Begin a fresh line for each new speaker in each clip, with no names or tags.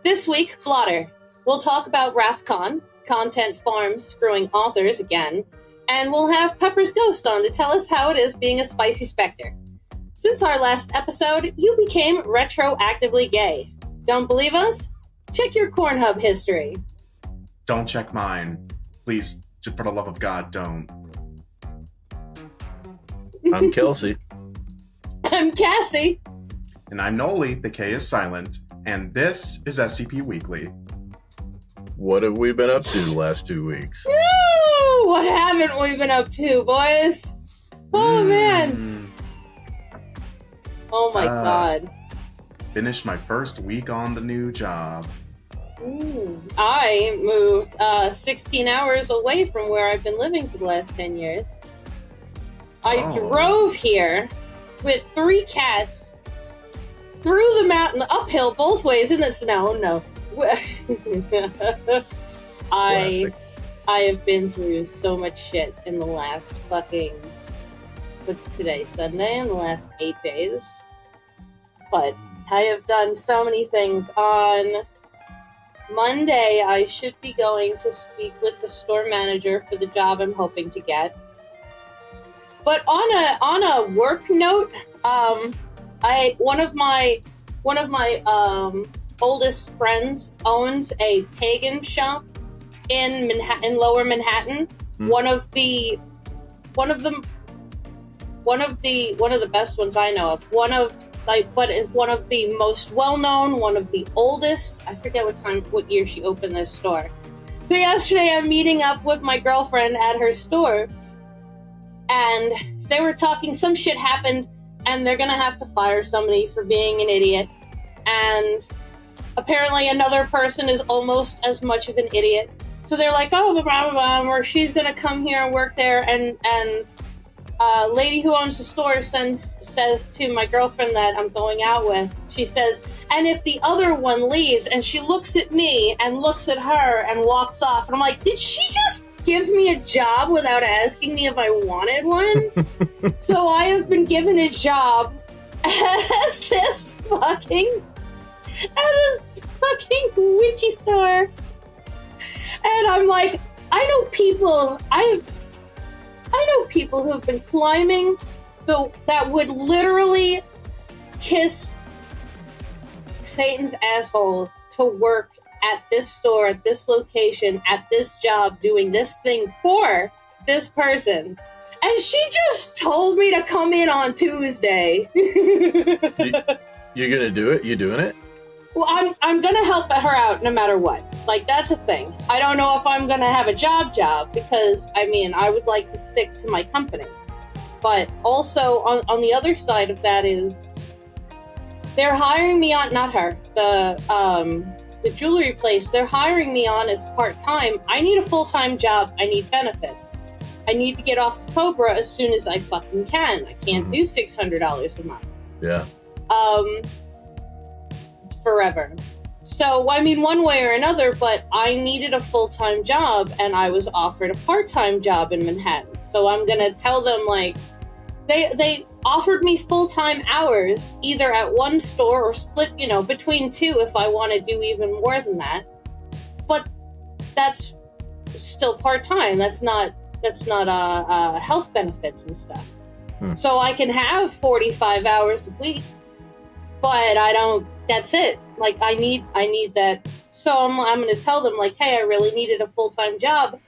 This week, Blotter. We'll talk about WRATHCON, content farms screwing authors again, and we'll have PeppersGhost on to tell us how it is being a spicy specter. Since our last episode, you became retroactively gay. Don't believe us? Check your Cornhub history.
Don't check mine. Please, for the love of God, don't.
I'm Kelsey.
I'm Cassie.
And I'm Noli, the K is silent, and this is SCP Weekly.
What have we been up to the last 2 weeks?
Woo! What haven't we been up to, boys? Oh, man. Oh, my God.
Finished my first week on the new job.
I moved 16 hours away from where I've been living for the last 10 years. I drove here with 3 cats through the mountain, uphill both ways in the snow. No. I have been through so much shit in the last fucking, what's today, Sunday? In the last 8 days. But I have done so many things. On Monday, I should be going to speak with the store manager for the job I'm hoping to get. But on a work note, one of my oldest friends owns a pagan shop in Lower Manhattan. One of the best ones I know of. One of the most well-known, one of the oldest. I forget what year she opened this store. So yesterday I'm meeting up with my girlfriend at her store, and they were talking, some shit happened, and they're gonna have to fire somebody for being an idiot. And apparently another person is almost as much of an idiot. So they're like, oh, blah, blah, blah, or she's gonna come here and work there, and lady who owns the store says to my girlfriend that I'm going out with, she says, and if the other one leaves, and she looks at me and looks at her and walks off, and I'm like, did she just give me a job without asking me if I wanted one? So I have been given a job at this fucking witchy store, and I'm like, I know people who have been climbing that would literally kiss Satan's asshole to work at this store, at this location, at this job, doing this thing for this person. And she just told me to come in on Tuesday.
You're gonna do it? You doing it?
Well, I'm gonna help her out no matter what. Like, that's a thing. I don't know if I'm gonna have a job because, I mean, I would like to stick to my company. But also, on the other side of that is, they're hiring me on, not her, the jewelry place, they're hiring me on as part-time. I need a full-time job. I need benefits. I need to get off of Cobra as soon as I fucking can. I can't do $600 a month.
Yeah.
Forever. So, I mean, one way or another, but I needed a full-time job, and I was offered a part-time job in Manhattan. So I'm gonna tell them, like, they offered me full-time hours, either at one store or split, between 2 if I want to do even more than that. But that's still part-time. That's not health benefits and stuff. So I can have 45 hours a week, but I don't. That's it. Like, I need that. So I'm going to tell them, like, hey, I really needed a full-time job,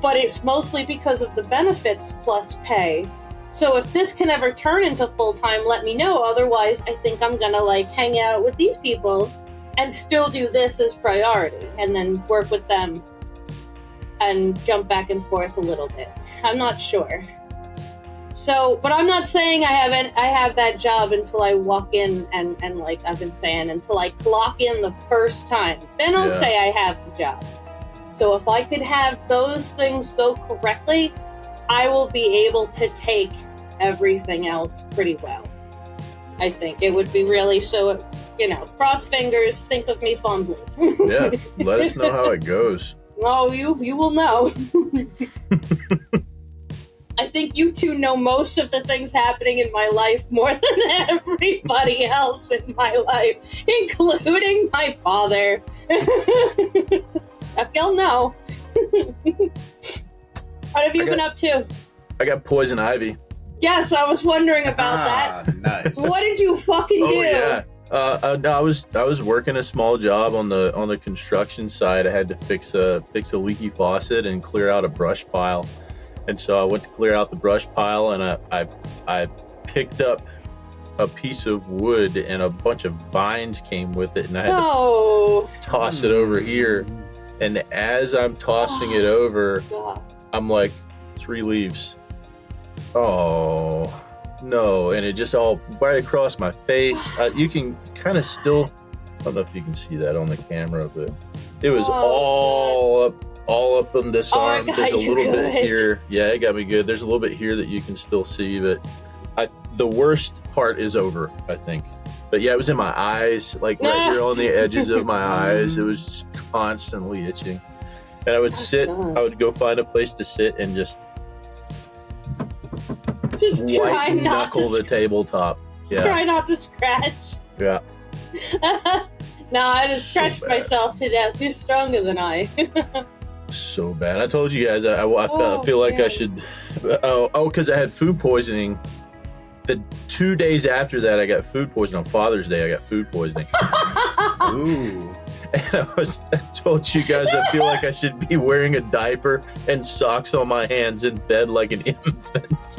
but it's mostly because of the benefits plus pay. So if this can ever turn into full-time, let me know. Otherwise, I think I'm going to, like, hang out with these people and still do this as priority, and then work with them and jump back and forth a little bit. I'm not sure. So, but I'm not saying I have that job until I walk in and like I've been saying, until I clock in the first time. Then I'll say I have the job. So if I could have those things go correctly, I will be able to take everything else pretty well. I think it would be really, so, cross fingers, think of me fondly.
Yeah, let us know how it goes.
Oh, you will know. I think you two know most of the things happening in my life more than everybody else in my life, including my father. If y'all know. What have you been up to?
I got poison ivy.
Yes, I was wondering about that.
Nice.
What did you fucking do?
Yeah. No, I was working a small job on the construction side. I had to fix a leaky faucet and clear out a brush pile. And so I went to clear out the brush pile, and I picked up a piece of wood, and a bunch of vines came with it, and I had to toss it over here. And as I'm tossing it over,
God.
I'm like, 3 leaves. Oh no! And it just all right across my face. You can kind of still, I don't know if you can see that on the camera, but it was all up on this arm. There's a little bit here. Yeah, it got me good. There's a little bit here that you can still see, but the worst part is over, I think. But yeah, it was in my eyes, like right here on the edges of my eyes. It was just constantly itching. And I would I would go find a place to sit and just
try not to
the tabletop.
Try not to scratch.
Yeah.
No, I just scratched myself to death. You're stronger than I.
So bad. I told you guys I feel like I should. Because I had food poisoning. The 2 days after that, I got food poisoning. On Father's Day, I got food poisoning.
Ooh.
And I told you guys I feel like I should be wearing a diaper and socks on my hands in bed like an infant.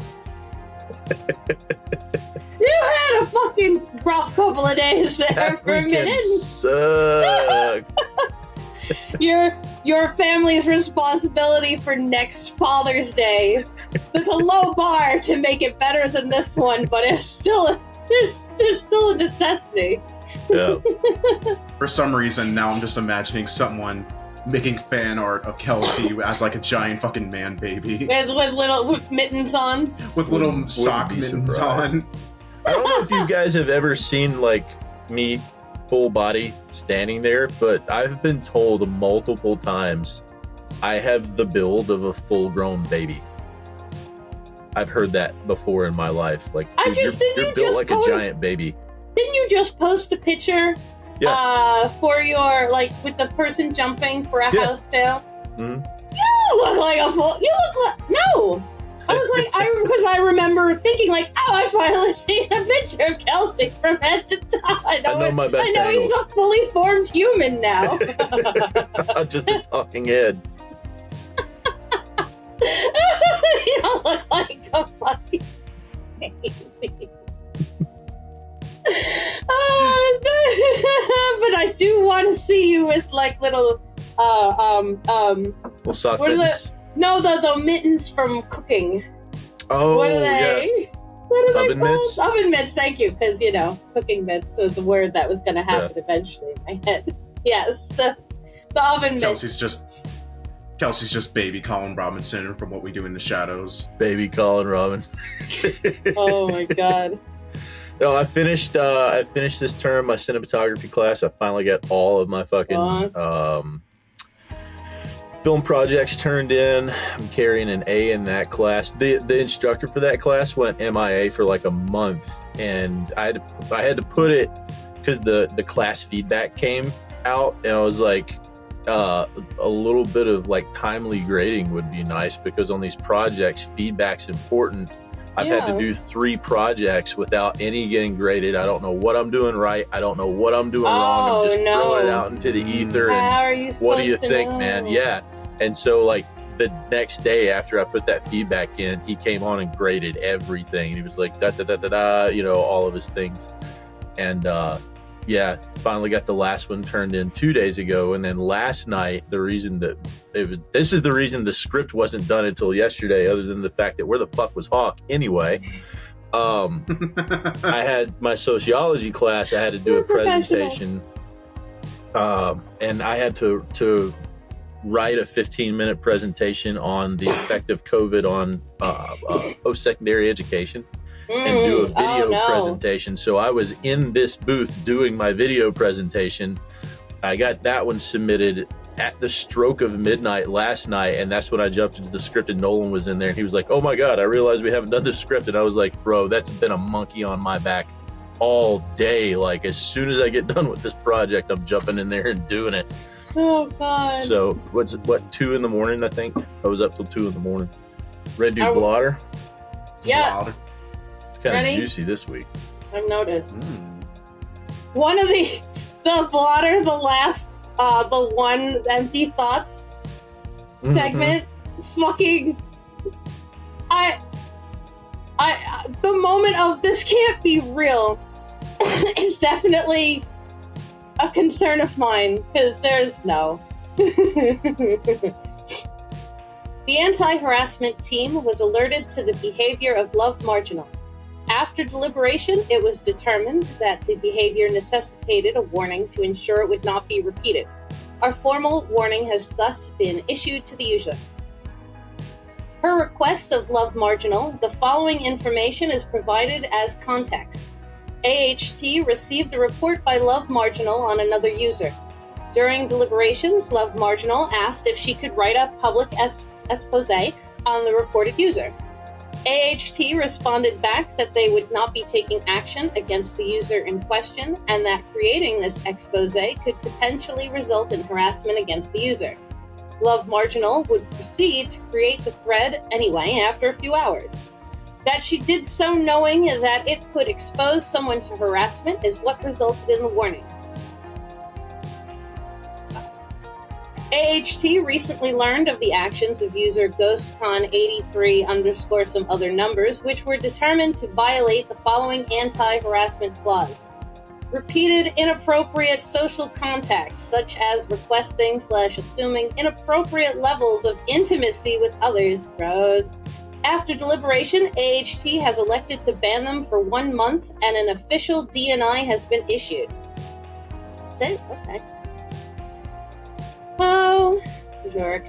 You had a fucking rough couple of days there for a minute.
Sucked.
Your family's responsibility for next Father's Day. There's a low bar to make it better than this one, but it's still there's still a necessity.
Yeah.
For some reason, now I'm just imagining someone making fan art of Kelsey as like a giant fucking man baby.
With mittens on.
With little sock mittens on.
I don't know if you guys have ever seen like me full body standing there, but I've been told multiple times I have the build of a full grown baby. I've heard that before in my life. Like, you're built like a giant baby.
Didn't you just post a picture?
Yeah.
For your, like, with the person jumping for a house sale?
Mm-hmm.
You look like a full... You look like... No! I was like... Because I remember thinking, like, oh, I finally seen a picture of Kelsey from head to toe. I know
my best
I know
angles.
he's a fully formed human now.
I'm just a talking head.
You don't look like a fucking baby. But I do want to see you with like little
Well, sock mittens.
The mittens from cooking.
Oh,
what are they?
Yeah.
What are
Oven
they called?
mitts?
Oven mitts, thank you, because cooking mitts was a word that was going to happen eventually in my head. Yes, the oven mitts.
Kelsey's just baby Colin Robinson from What We Do in the Shadows.
Baby Colin Robinson.
Oh my god.
No, I finished this term, my cinematography class. I finally got all of my fucking film projects turned in. I'm carrying an A in that class. The instructor for that class went MIA for like a month, and I had to put it because the class feedback came out, and I was like, a little bit of like timely grading would be nice, because on these projects, feedback's important. I've had to do 3 projects without any getting graded. I don't know what I'm doing right. I don't know what I'm doing wrong. I'm just throwing it out into the ether.
How are you supposed
what do you
to
think,
know?
man? Yeah. And so like the next day after I put that feedback in, he came on and graded everything. He was like, all of his things. And finally got the last one turned in 2 days ago. And then last night, this is the reason the script wasn't done until yesterday, other than the fact that where the fuck was Hawk anyway. I had my sociology class. I had to do a presentation, and I had to write a 15-minute presentation on the effect of COVID on post-secondary education. And do a video presentation. So I was in this booth doing my video presentation. I got that one submitted at the stroke of midnight last night, and that's when I jumped into the script, and Nolan was in there, and he was like, oh my god, I realized we haven't done this script. And I was like, bro, that's been a monkey on my back all day. Like, as soon as I get done with this project, I'm jumping in there and doing it.
Oh god.
So what 2 in the morning, I think I was up till 2 in the morning. Red Dude Blotter.
Yeah.
Blotter.
It's kind
Ready?
of juicy this week.
I've noticed. One of the Blotter, the last, the one empty thoughts segment, fucking, the moment of this can't be real is definitely a concern of mine, because there's no. The anti-harassment team was alerted to the behavior of Love Marginal. After deliberation, it was determined that the behavior necessitated a warning to ensure it would not be repeated. Our formal warning has thus been issued to the user. Per request of Love Marginal, the following information is provided as context. AHT received a report by Love Marginal on another user. During deliberations, Love Marginal asked if she could write a public expose on the reported user. AHT responded back that they would not be taking action against the user in question, and that creating this expose could potentially result in harassment against the user. Love Marginal would proceed to create the thread anyway after a few hours. That she did so knowing that it could expose someone to harassment is what resulted in the warning. AHT recently learned of the actions of user GhostCon83 _ some other numbers, which were determined to violate the following anti-harassment clause. Repeated inappropriate social contacts, such as requesting / assuming inappropriate levels of intimacy with others, gross. After deliberation, AHT has elected to ban them for 1 month, and an official DNI has been issued. That's it? Okay. Oh, jerk.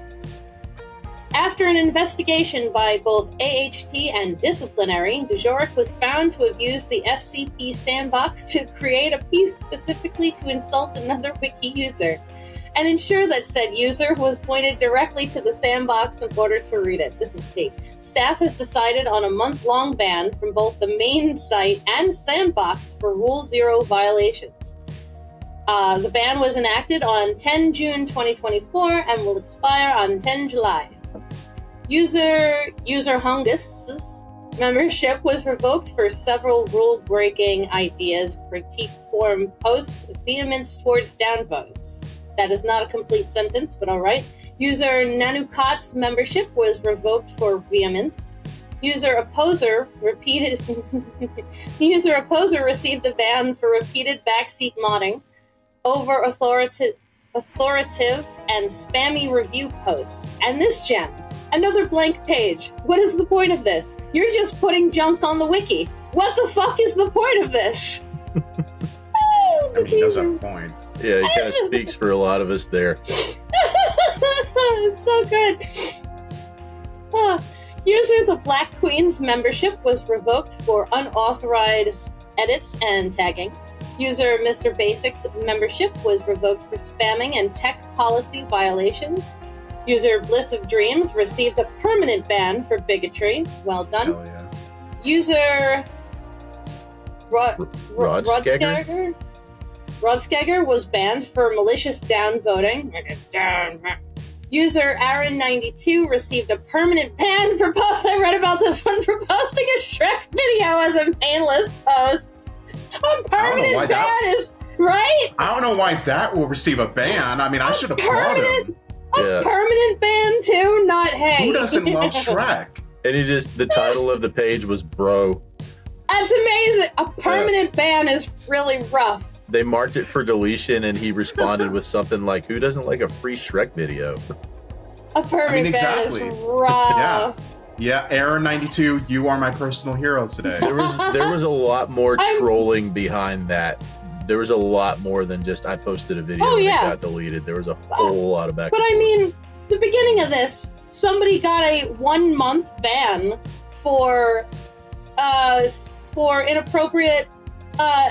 After an investigation by both AHT and Disciplinary, Dvorak was found to have used the SCP sandbox to create a piece specifically to insult another wiki user, and ensure that said user was pointed directly to the sandbox in order to read it. This is T. Staff has decided on a month-long ban from both the main site and sandbox for Rule 0 violations. The ban was enacted on 10 June 2024 and will expire on 10 July. User Hungus's membership was revoked for several rule-breaking ideas, critique forum posts, vehemence towards downvotes. That is not a complete sentence, but alright. User Nanukat's membership was revoked for vehemence. User Opposer received a ban for repeated backseat modding, over authoritative and spammy review posts. And this gem, another blank page. What is the point of this? You're just putting junk on the wiki. What the fuck is the point of this?
I mean, he does have a point.
Yeah, he kind of speaks for a lot of us there.
It's so good. User The Black Queen's membership was revoked for unauthorized edits and tagging. User Mr. Basics membership was revoked for spamming and tech policy violations. User Bliss of Dreams received a permanent ban for bigotry. Well done.
Hell yeah.
User Rodskegger was banned for malicious downvoting. User Aaron92 received a permanent ban for I read about this one for posting a Shrek video as a painless post. A permanent ban is right.
I don't know why that will receive a ban. I mean, I should applaud him.
Permanent ban too. Not hey.
Who doesn't love Shrek?
And the title of the page was "Bro."
That's amazing. A permanent ban is really rough.
They marked it for deletion, and he responded with something like, "Who doesn't like a free Shrek video?"
A permanent ban is rough.
Yeah, Aaron92, you are my personal hero today.
There was a lot more trolling behind that. There was a lot more than just I posted a video and it got deleted. There was a whole lot of back.
But I mean, the beginning of this, somebody got a 1 month ban for inappropriate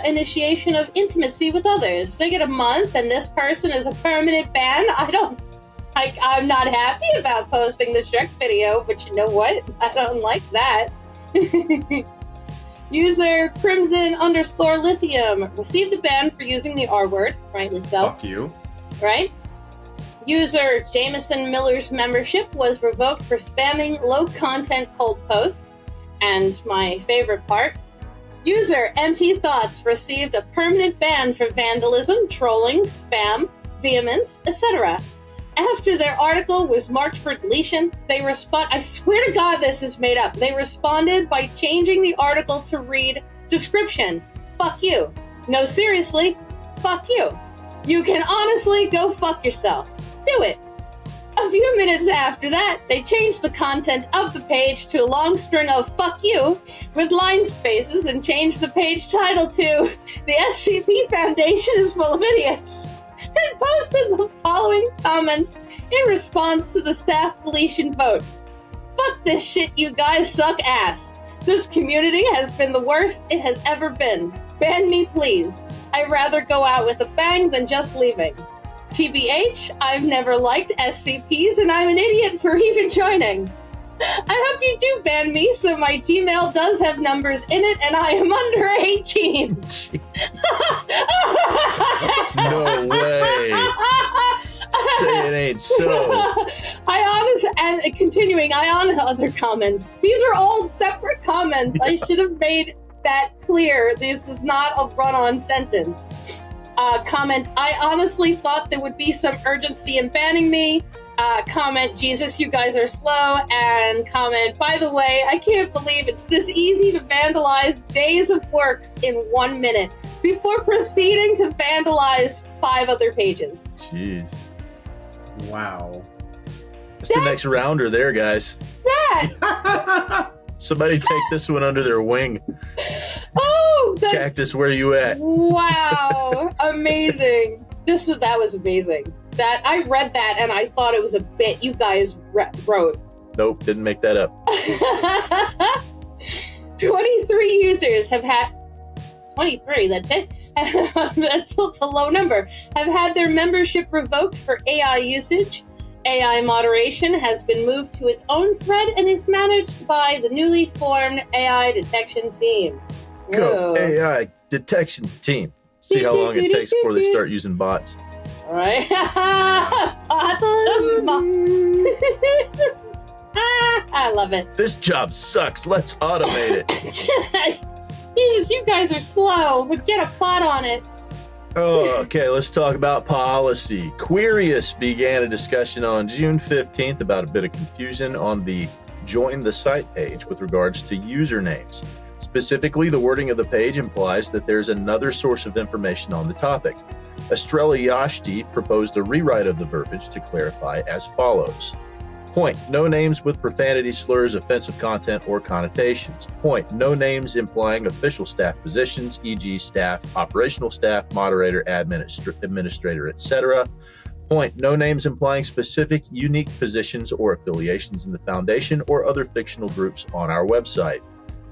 initiation of intimacy with others. They get a month, and this person is a permanent ban. I don't I'm not happy about posting the Shrek video, but you know what? I don't like that. User Crimson_Lithium received a ban for using the R word, rightly so.
Fuck you.
Right? User Jameson Miller's membership was revoked for spamming low-content cold posts. And my favorite part, user Empty Thoughts received a permanent ban for vandalism, trolling, spam, vehemence, etc. After their article was marked for deletion, they I swear to God this is made up. They responded by changing the article to read, description, fuck you. No, seriously, fuck you. You can honestly go fuck yourself. Do it. A few minutes after that, they changed the content of the page to a long string of fuck you with line spaces and changed the page title to The SCP Foundation is Full of Idiots and posted the following comments in response to the staff deletion vote. Fuck this shit, you guys suck ass. This community has been the worst it has ever been. Ban me, please. I'd rather go out with a bang than just leaving. TBH, I've never liked SCPs and I'm an idiot for even joining. I hope you do ban me so my Gmail does have numbers in it and I am under 18.
No way. Say it ain't so.
Continuing, other comments. These are all separate comments. I should have made that clear. This is not a run-on sentence. Comment, I honestly thought there would be some urgency in banning me. Comment, Jesus, you guys are slow. And comment, by the way, I can't believe it's this easy to vandalize days of works in 1 minute before proceeding to vandalize 5 other pages.
Jeez.
Wow.
It's the next rounder there, guys.
That!
Somebody take this one under their wing.
Oh!
Cactus, where you at?
Wow. Amazing. That was amazing. That I read that and I thought it was a bit you guys wrote.
Nope, didn't make that up.
23 users have had 23, that's it. That's a low number. Have had their membership revoked for AI usage. AI moderation has been moved to its own thread and is managed by the newly formed AI detection team.
Go AI detection team. See how long it takes before they start using bots.
All right. Bots to I love it.
This job sucks. Let's automate it.
Jesus, you guys are slow, but get a bot on it.
Oh, okay, let's talk about policy. Querius began a discussion on June 15th about a bit of confusion on the Join the Site page with regards to usernames. Specifically, the wording of the page implies that there's another source of information on the topic. Estrella Yashti proposed a rewrite of the verbiage to clarify as follows. Point, no names with profanity, slurs, offensive content, or connotations. Point, no names implying official staff positions, e.g. staff, operational staff, moderator, administrator, etc. Point, no names implying specific, unique positions or affiliations in the Foundation or other fictional groups on our website.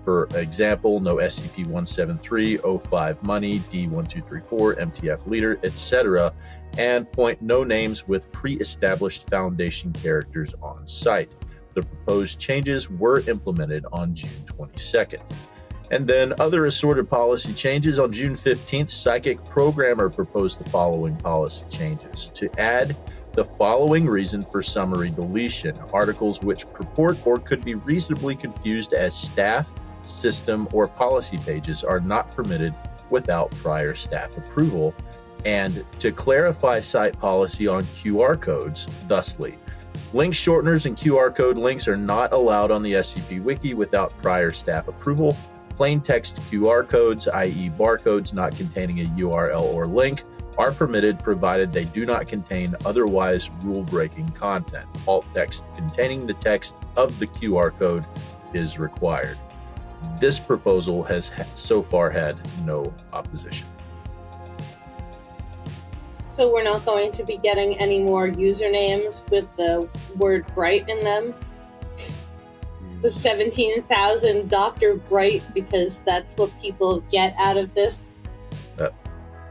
For example, no SCP-173, 05 Money, D1234, MTF Leader, etc. And point, no names with pre-established Foundation characters on site. The proposed changes were implemented on June 22nd. And then other assorted policy changes. On June 15th, Psychic Programmer proposed the following policy changes. To add the following reason for summary deletion. Articles which purport or could be reasonably confused as staff, system, or policy pages are not permitted without prior staff approval. And to clarify site policy on QR codes, thusly, link shorteners and QR code links are not allowed on the SCP Wiki without prior staff approval. Plain text QR codes, i.e. barcodes not containing a URL or link, are permitted provided they do not contain otherwise rule-breaking content. Alt text containing the text of the QR code is required. This proposal has so far had no opposition.
So we're not going to be getting any more usernames with the word Bright in them? The 17,000 Dr. Bright, because that's what people get out of this?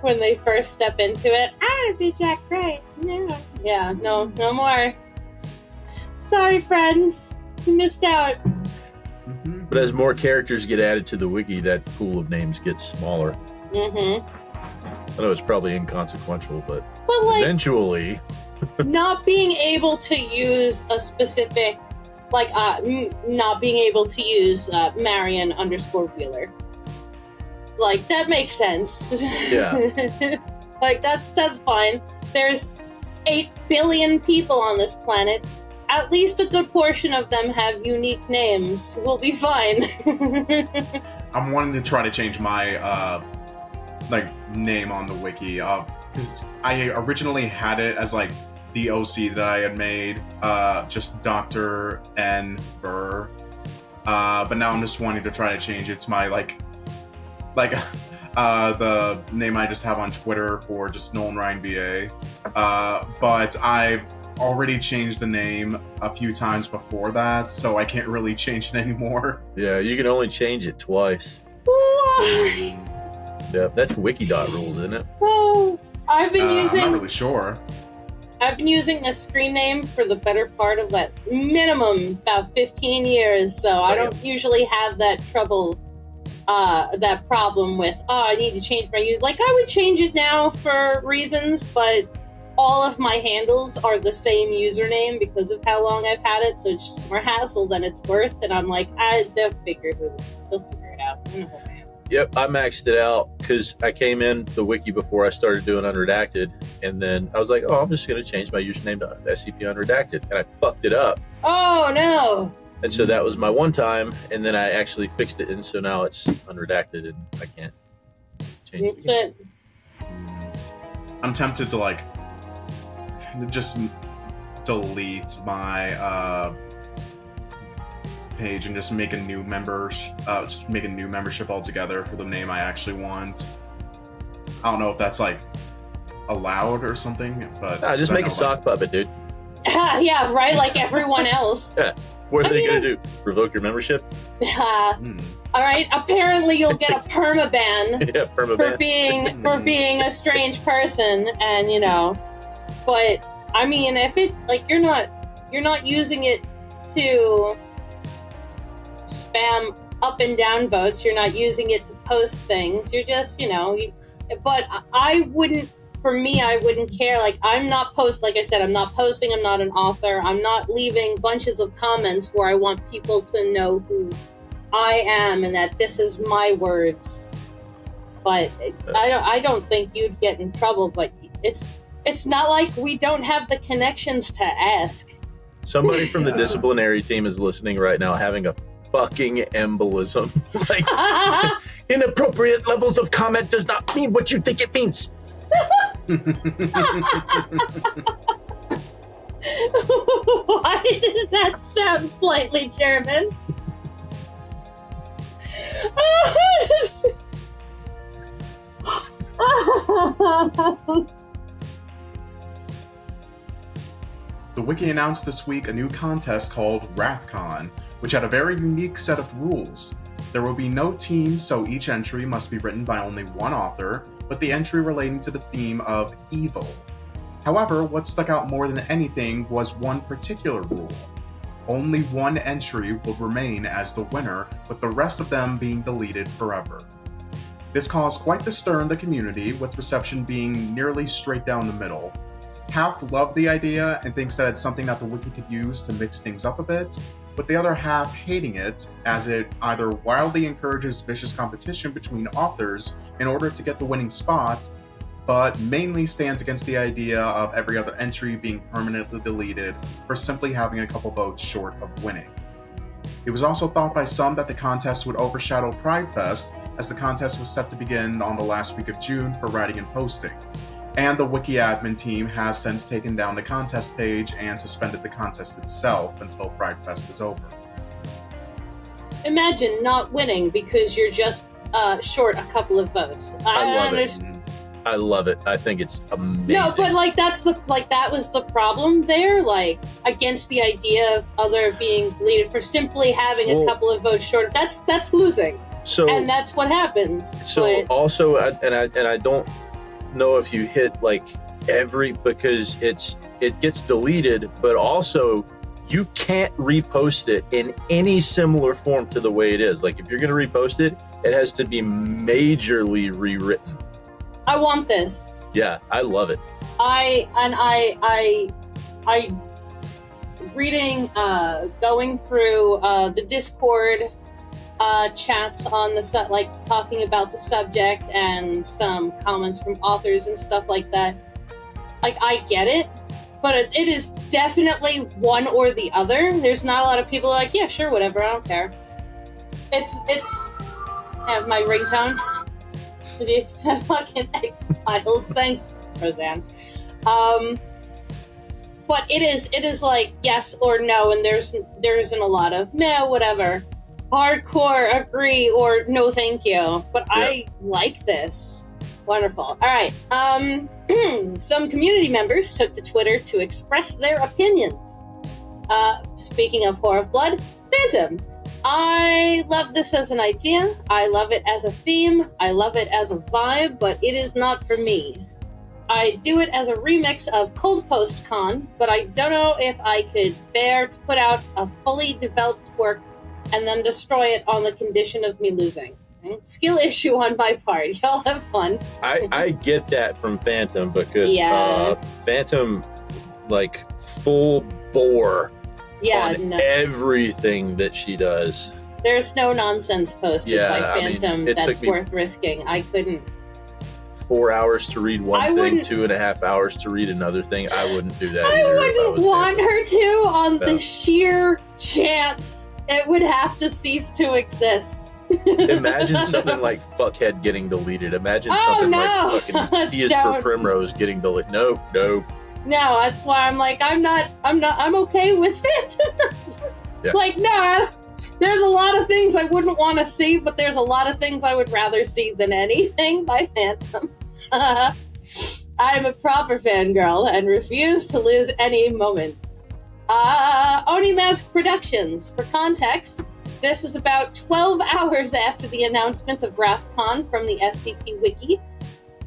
when they first step into it. I want to be Jack Gray. No. Yeah, no more. Sorry, friends. You missed out.
But as more characters get added to the wiki, that pool of names gets smaller.
Mm-hmm.
I know it's probably inconsequential, but
like,
eventually...
not being able to use a specific... Like, not being able to use Marion _ Wheeler. Like, that makes sense.
Yeah.
Like, that's fine. There's 8 billion people on this planet. At least a good portion of them have unique names. We'll be fine.
I'm wanting to try to change my, name on the wiki. Because I originally had it as, the OC that I had made, just Dr. N. Burr. But now I'm just wanting to try to change it to my, the name I just have on Twitter for just Nolan Ryan BA. But I've already changed the name a few times before that, so I can't really change it anymore.
Yeah, you can only change it twice.
Why?
Yeah, that's Wikidot rules, isn't it?
Oh, I've been using...
I'm not really sure.
I've been using the screen name for the better part of that minimum about 15 years, so I don't usually have that problem with, I need to change my use. Like, I would change it now for reasons, but all of my handles are the same username because of how long I've had it, so it's just more hassle than it's worth, and I'm like, they'll figure it out.
Yep, I maxed it out because I came in the wiki before I started doing Unredacted, and then I was like, I'm just going to change my username to SCP Unredacted, and I fucked it up.
Oh, no!
And so that was my one time, and then I actually fixed it, and so now it's Unredacted, and I can't change it.
That's it.
I'm tempted to, just delete my, page and just make a new membership altogether for the name I actually want. I don't know if that's allowed or something, but
just make a sock puppet, dude.
Yeah, right, like everyone else.
Yeah. What are they gonna do? Revoke your membership?
All right. Apparently, you'll get a permaban.
Yeah, permaban.
for being a strange person, and But I mean, if it you're not using it to spam up and down votes. You're not using it to post things. You're just but I wouldn't. For me, I wouldn't care. I'm not like I said, I'm not posting. I'm not an author. I'm not leaving bunches of comments where I want people to know who I am and that this is my words. But I don't think you'd get in trouble. But it's not like we don't have the connections to ask.
Somebody from the disciplinary team is listening right now, having a fucking embolism. Inappropriate levels of comment does not mean what you think it means.
Why does that sound slightly German?
The wiki announced this week a new contest called WRATHCON, which had a very unique set of rules. There will be no teams, so each entry must be written by only one author, with the entry relating to the theme of evil. However, what stuck out more than anything was one particular rule. Only one entry will remain as the winner, with the rest of them being deleted forever. This caused quite the stir in the community, with reception being nearly straight down the middle. Half loved the idea and thinks that it's something that the wiki could use to mix things up a bit, with the other half hating it, as it either wildly encourages vicious competition between authors in order to get the winning spot, but mainly stands against the idea of every other entry being permanently deleted for simply having a couple votes short of winning. It was also thought by some that the contest would overshadow PRIDEFEST, as the contest was set to begin on the last week of June for writing and posting. And the wiki admin team has since taken down the contest page and suspended the contest itself until PRIDEFEST is over.
Imagine not winning because you're just short a couple of votes.
I love it. I think it's amazing.
No, but that was the problem there, against the idea of other being deleted for simply having a couple of votes short. That's losing.
So,
and that's what happens.
So also, and I don't know if you hit like because it gets deleted, but also you can't repost it in any similar form to the way it is. Like if you're going to repost it, it has to be majorly rewritten.
I want this.
Yeah, I love it.
I reading, going through the Discord chats on the like talking about the subject and some comments from authors and stuff like that. Like, I get it, but it is definitely one or the other. There's not a lot of people like, yeah, sure, whatever, I don't care. It's have my ringtone. Did you fucking X-Files? Thanks, Roseanne. But it is like yes or no, and there isn't a lot of meh, whatever, hardcore agree or no thank you. But yeah. I like this. Wonderful. All right. Some community members took to Twitter to express their opinions. Speaking of Horror of Blood, Fantem. I love this as an idea. I love it as a theme. I love it as a vibe, but it is not for me. I do it as a remix of Cold Post Con, but I don't know if I could bear to put out a fully developed work and then destroy it on the condition of me losing. Skill issue on my part. Y'all have fun.
I get that from Fantem because Fantem, like, full bore on everything that she does.
There's no nonsense posted by Fantem that's worth risking. I couldn't.
4 hours to read one thing, 2.5 hours to read another thing. I wouldn't do that
I
either.
Wouldn't want her to on the sheer chance it would have to cease to exist.
Imagine something like Fuckhead getting deleted. Imagine something like fucking He Is for Primrose getting deleted. No.
No, that's why I'm like, I'm okay with Fantem.
Yeah.
Like, no, there's a lot of things I wouldn't want to see, but there's a lot of things I would rather see than anything by Fantem. I'm a proper fangirl and refuse to lose any moment. Onimask Productions. For context, this is about 12 hours after the announcement of WRATHCON from the SCP Wiki.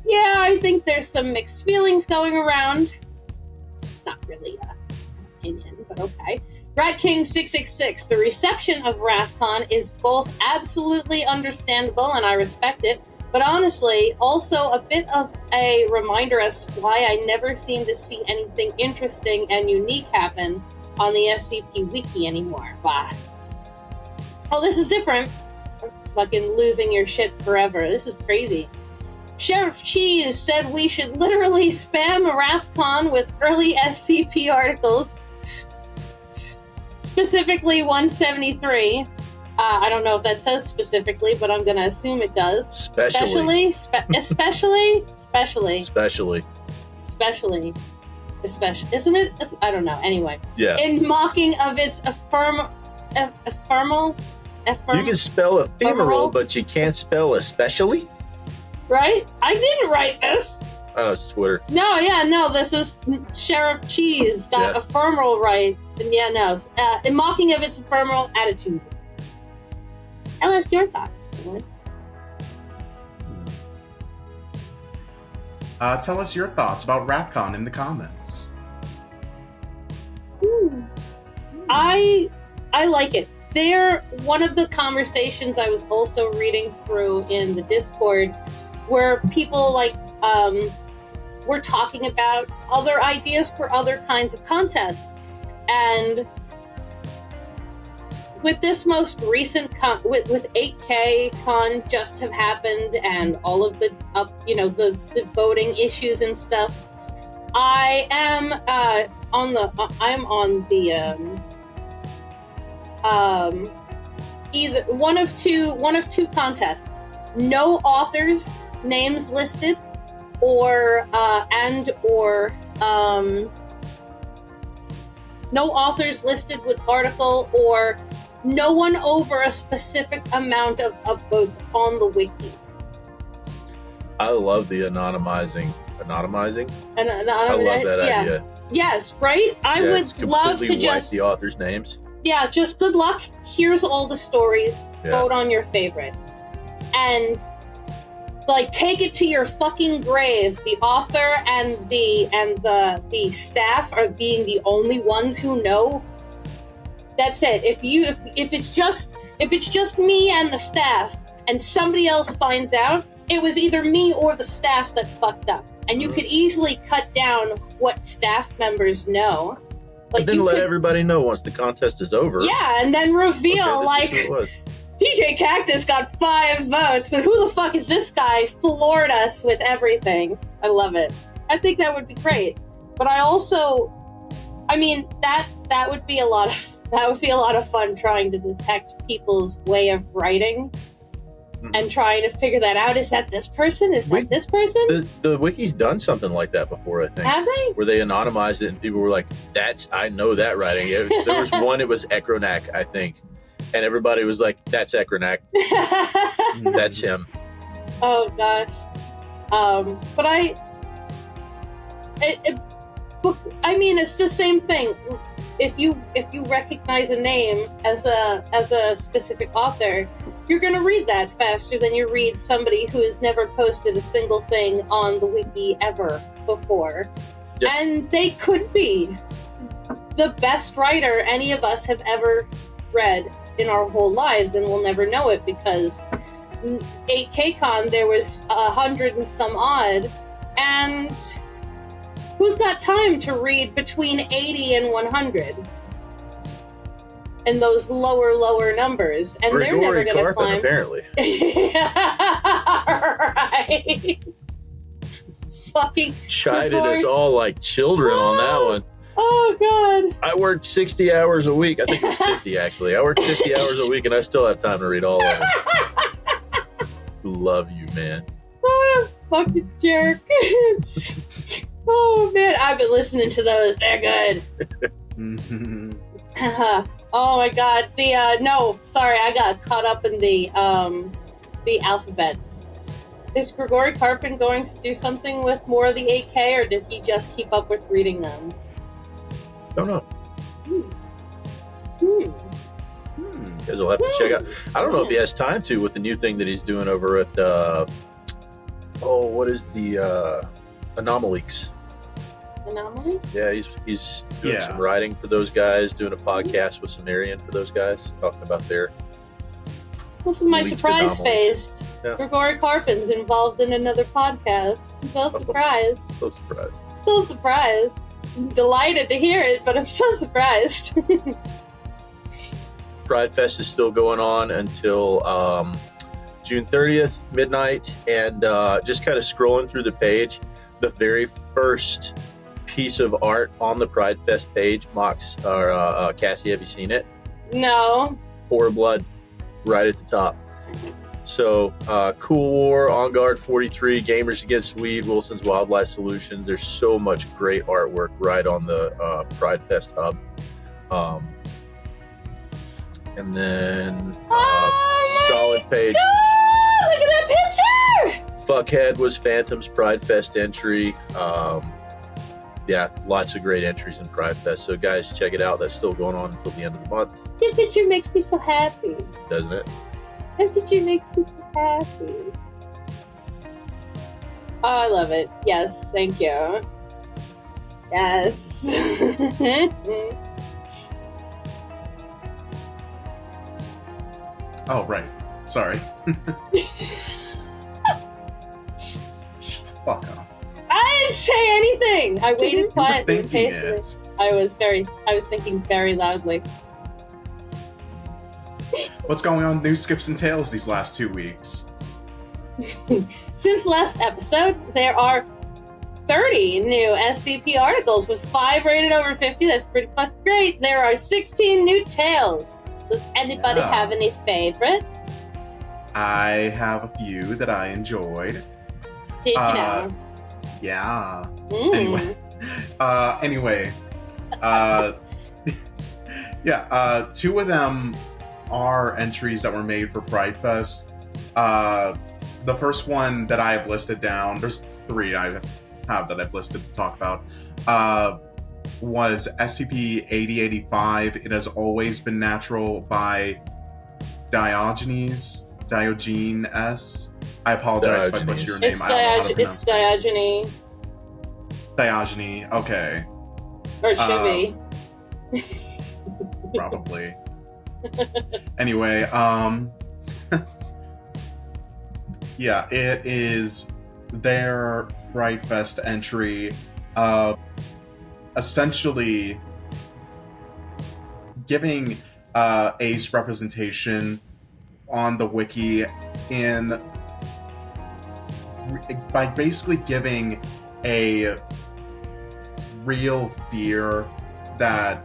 Yeah, I think there's some mixed feelings going around. It's not really an opinion, but okay. Rat King 666. The reception of WRATHCON is both absolutely understandable, and I respect it, but honestly, also a bit of a reminder as to why I never seem to see anything interesting and unique happen on the SCP Wiki anymore. Bah. Oh, this is different. Fucking losing your shit forever. This is crazy. Sheriff Cheese said we should literally spam WRATHCON with early SCP articles, specifically 173. I don't know if that says specifically, but I'm going to assume it does. Especially. Isn't it? I don't know. Anyway.
Yeah.
In mocking of its ephemeral.
You can spell ephemeral, but you can't spell especially?
Right? I didn't write this.
Oh, it's Twitter.
No, this is Sheriff Cheese got ephemeral right. And in mocking of its ephemeral attitude. Tell us your thoughts, Emily.
Tell us your thoughts about WRATHCON in the comments.
I like it. They're one of the conversations I was also reading through in the Discord where people were talking about other ideas for other kinds of contests. And with this most recent with 8K con just have happened and all of the the voting issues and stuff, I'm on either one of two contests. No authors' names listed, or no authors listed with article, or no one over a specific amount of upvotes on the wiki.
I love the anonymizing. I love that idea.
Yes, right? I would love to just
the authors' names.
Yeah, just good luck. Here's all the stories. Yeah. Vote on your favorite. And like, take it to your fucking grave. The author and the staff are being the only ones who know. That's it. If it's just me and the staff, and somebody else finds out, it was either me or the staff that fucked up. And you could easily cut down what staff members know. Like,
and then let everybody know once the contest is over.
Yeah, and then reveal, DJ Cactus got 5 votes, and who the fuck is this guy? Floored us with everything. I love it. I think that would be great. But I also, I mean, that would be a lot of fun, trying to detect people's way of writing and trying to figure that out. Is that this person? Is that this person?
The wiki's done something like that before, I think.
Have they?
Where they anonymized it and people were like, I know that writing. There was one, it was Ekronak, I think. And everybody was like, that's Ekronak. That's him.
Oh, gosh. But I mean, it's the same thing. If you recognize a name as a specific author, you're going to read that faster than you read somebody who has never posted a single thing on the wiki ever before. Yep. And they could be the best writer any of us have ever read in our whole lives, and we'll never know it because 8KCon there was 100 and some odd, and who's got time to read between 80 and 100? And those lower numbers, and
Gregory
they're never going to climb.
Apparently,
right? Fucking
chided us all like children on that one.
Oh God!
I worked 60 hours a week. I think it was 50 actually. I worked 50 hours a week, and I still have time to read all of them. Love you, man.
What a fucking jerk! Oh man, I've been listening to those. They're good. Oh my God! No, sorry, I got caught up in the alphabets. Is Grigori Karpin going to do something with more of the 8K, or did he just keep up with reading them?
Don't know. You guys will have to check out. I don't know if he has time to with the new thing that he's doing over at what is the Anomaleaks?
Anomaly?
Yeah, he's doing some writing for those guys, doing a podcast with Sumerian for those guys, talking about their.
This is my surprise face.
Yeah.
Grigori Karpin's involved in another podcast. I'm so surprised.
So surprised.
So surprised. I'm delighted to hear it, but I'm so surprised.
PRIDEFEST is still going on until June 30th, midnight, and just kind of scrolling through the page, the very first piece of art on the PRIDEFEST page, Mox or Cassie, have you seen it?
No.
Pour Blood, right at the top. So, Cool War, On Guard 43, Gamers Against Weed, Wilson's Wildlife Solutions. There's so much great artwork right on the PRIDEFEST hub. And then solid page.
God, look at that picture!
Fuckhead was Fantom's PRIDEFEST entry. Yeah, lots of great entries in PRIDEFEST. So guys, check it out. That's still going on until the end of the month.
That picture makes me so happy.
Doesn't it?
That picture makes me so happy. Oh, I love it. Yes, thank you. Yes.
Oh, right. Sorry. Shut the fuck up.
I didn't say anything. I waited quietly in case
it.
I was thinking very loudly.
What's going on News Skips and Tales these last 2 weeks?
Since last episode, there are 30 new SCP articles with 5 rated over 50. That's pretty fucking great. There are 16 new tales. Does anybody have any favorites?
I have a few that I enjoyed.
Did you know?
Yeah.
Mm.
Anyway. Yeah, 2 of them are entries that were made for PRIDEFEST. The first one that I have listed down, there's 3 I have that I've listed to talk about, was SCP-8085, It Has Always Been Natural by Diogenes. Diogenes S. I apologize if I butcher your name.
It's
I don't know how to
It's
pronounce
Diogenes.
it. Diogenes, okay.
Or it should be.
Probably. Anyway, yeah, it is their PRIDEFEST entry, essentially giving ace representation on the wiki by basically giving a real fear that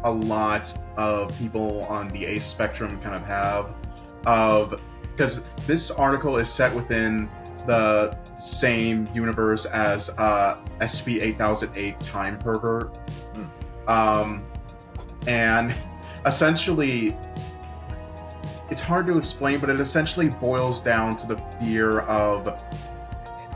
a lot of people on the ace spectrum kind of have, because this article is set within the same universe as SCP-8008 Time Pervert. And essentially, it's hard to explain, but it essentially boils down to the fear of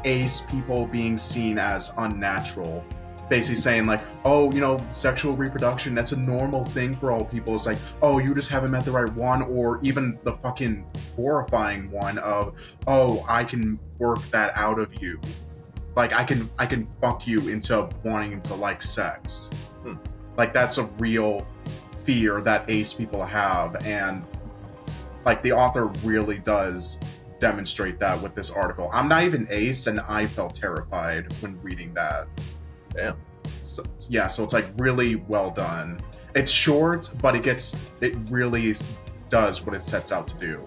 ace people being seen as unnatural. Basically saying like, oh, you know, sexual reproduction, that's a normal thing for all people. It's like, oh, you just haven't met the right one, or even the fucking horrifying one of, oh, I can work that out of you. Like, I can fuck you into wanting to like sex. Like, that's a real fear that ace people have, and like the author really does demonstrate that with this article. I'm not even ace, and I felt terrified when reading that.
Damn.
So, yeah, so it's like really well done. It's short, but it really does what it sets out to do.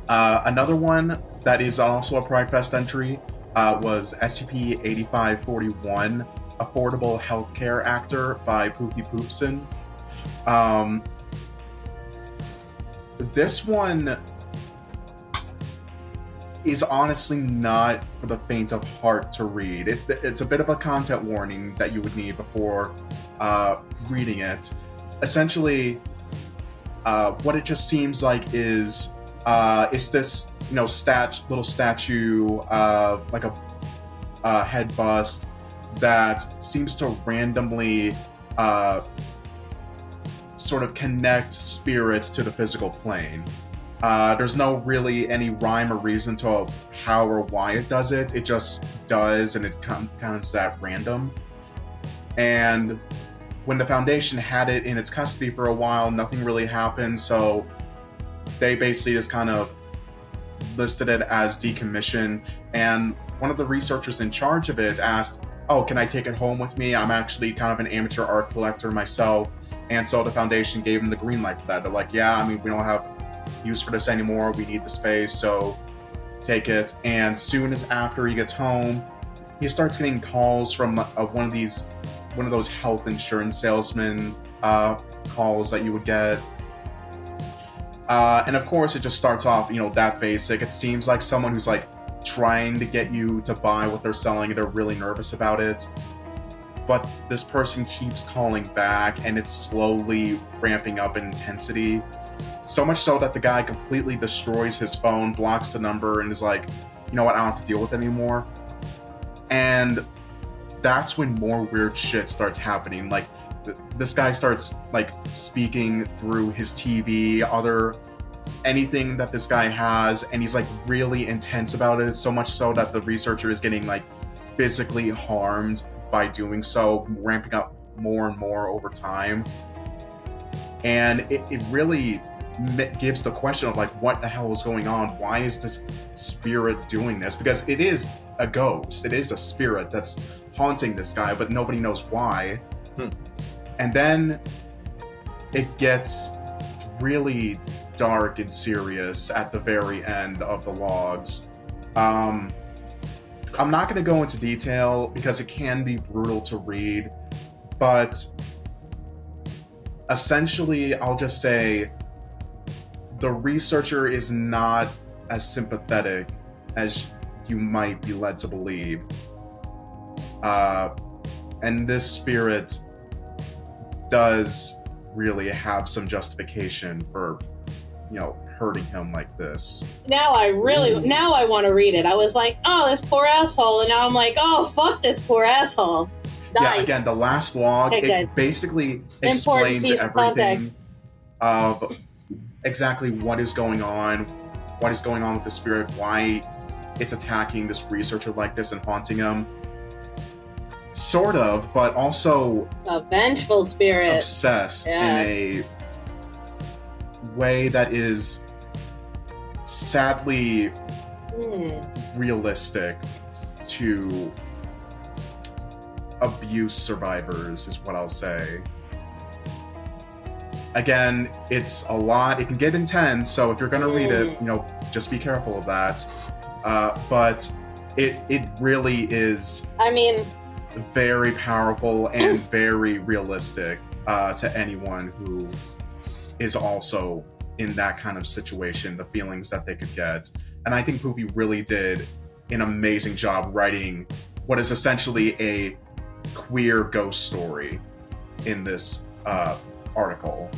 Another one that is also a PRIDEFEST entry was SCP-8541, Affordable Healthcare Actor by Pookie Poopson. This one is honestly not for the faint of heart to read. It's a bit of a content warning that you would need before reading it. Essentially, what it just seems like is this, you know, little statue, like a head bust that seems to randomly sort of connect spirits to the physical plane. There's no really any rhyme or reason to how or why it does it. It just does, and it counts that random. And when the Foundation had it in its custody for a while, nothing really happened, so they basically just kind of listed it as decommissioned. And one of the researchers in charge of it asked, oh, can I take it home with me? I'm actually kind of an amateur art collector myself. And so the Foundation gave him the green light for that. They're like, yeah, I mean, we don't have use for this anymore. We need the space, so take it. And soon as after he gets home, he starts getting calls from one of those health insurance salesman calls that you would get. And of course, it just starts off, you know, that basic. It seems like someone who's like trying to get you to buy what they're selling, and they're really nervous about it. But this person keeps calling back, and it's slowly ramping up in intensity. So much so that the guy completely destroys his phone, blocks the number, and is like, you know what, I don't have to deal with it anymore. And that's when more weird shit starts happening. Like, this guy starts, like, speaking through his TV, anything that this guy has, and he's, like, really intense about it, so much so that the researcher is getting, like, physically harmed by doing so, ramping up more and more over time. And it really gives the question of, like, what the hell is going on? Why is this spirit doing this? Because it is a ghost. It is a spirit that's haunting this guy, but nobody knows why. And then it gets really dark and serious at the very end of the logs. I'm not going to go into detail because it can be brutal to read, but essentially, I'll just say the researcher is not as sympathetic as you might be led to believe. And this spirit does really have some justification for, you know, hurting him like this.
Now I want to read it. I was like, oh, this poor asshole, and now I'm like, oh, fuck this poor asshole. Nice.
Yeah, again, the last log, it basically explains everything of exactly what is going on with the spirit, why it's attacking this researcher like this and haunting him. Sort of, but also
a vengeful spirit,
obsessed in a way that is sadly realistic to abuse survivors, is what I'll say. Again, it's a lot. It can get intense, so if you're going to read it, just be careful of that. But it really is, very powerful and very realistic to anyone who is also in that kind of situation, the feelings that they could get. And I think Poopy really did an amazing job writing what is essentially a queer ghost story in this article.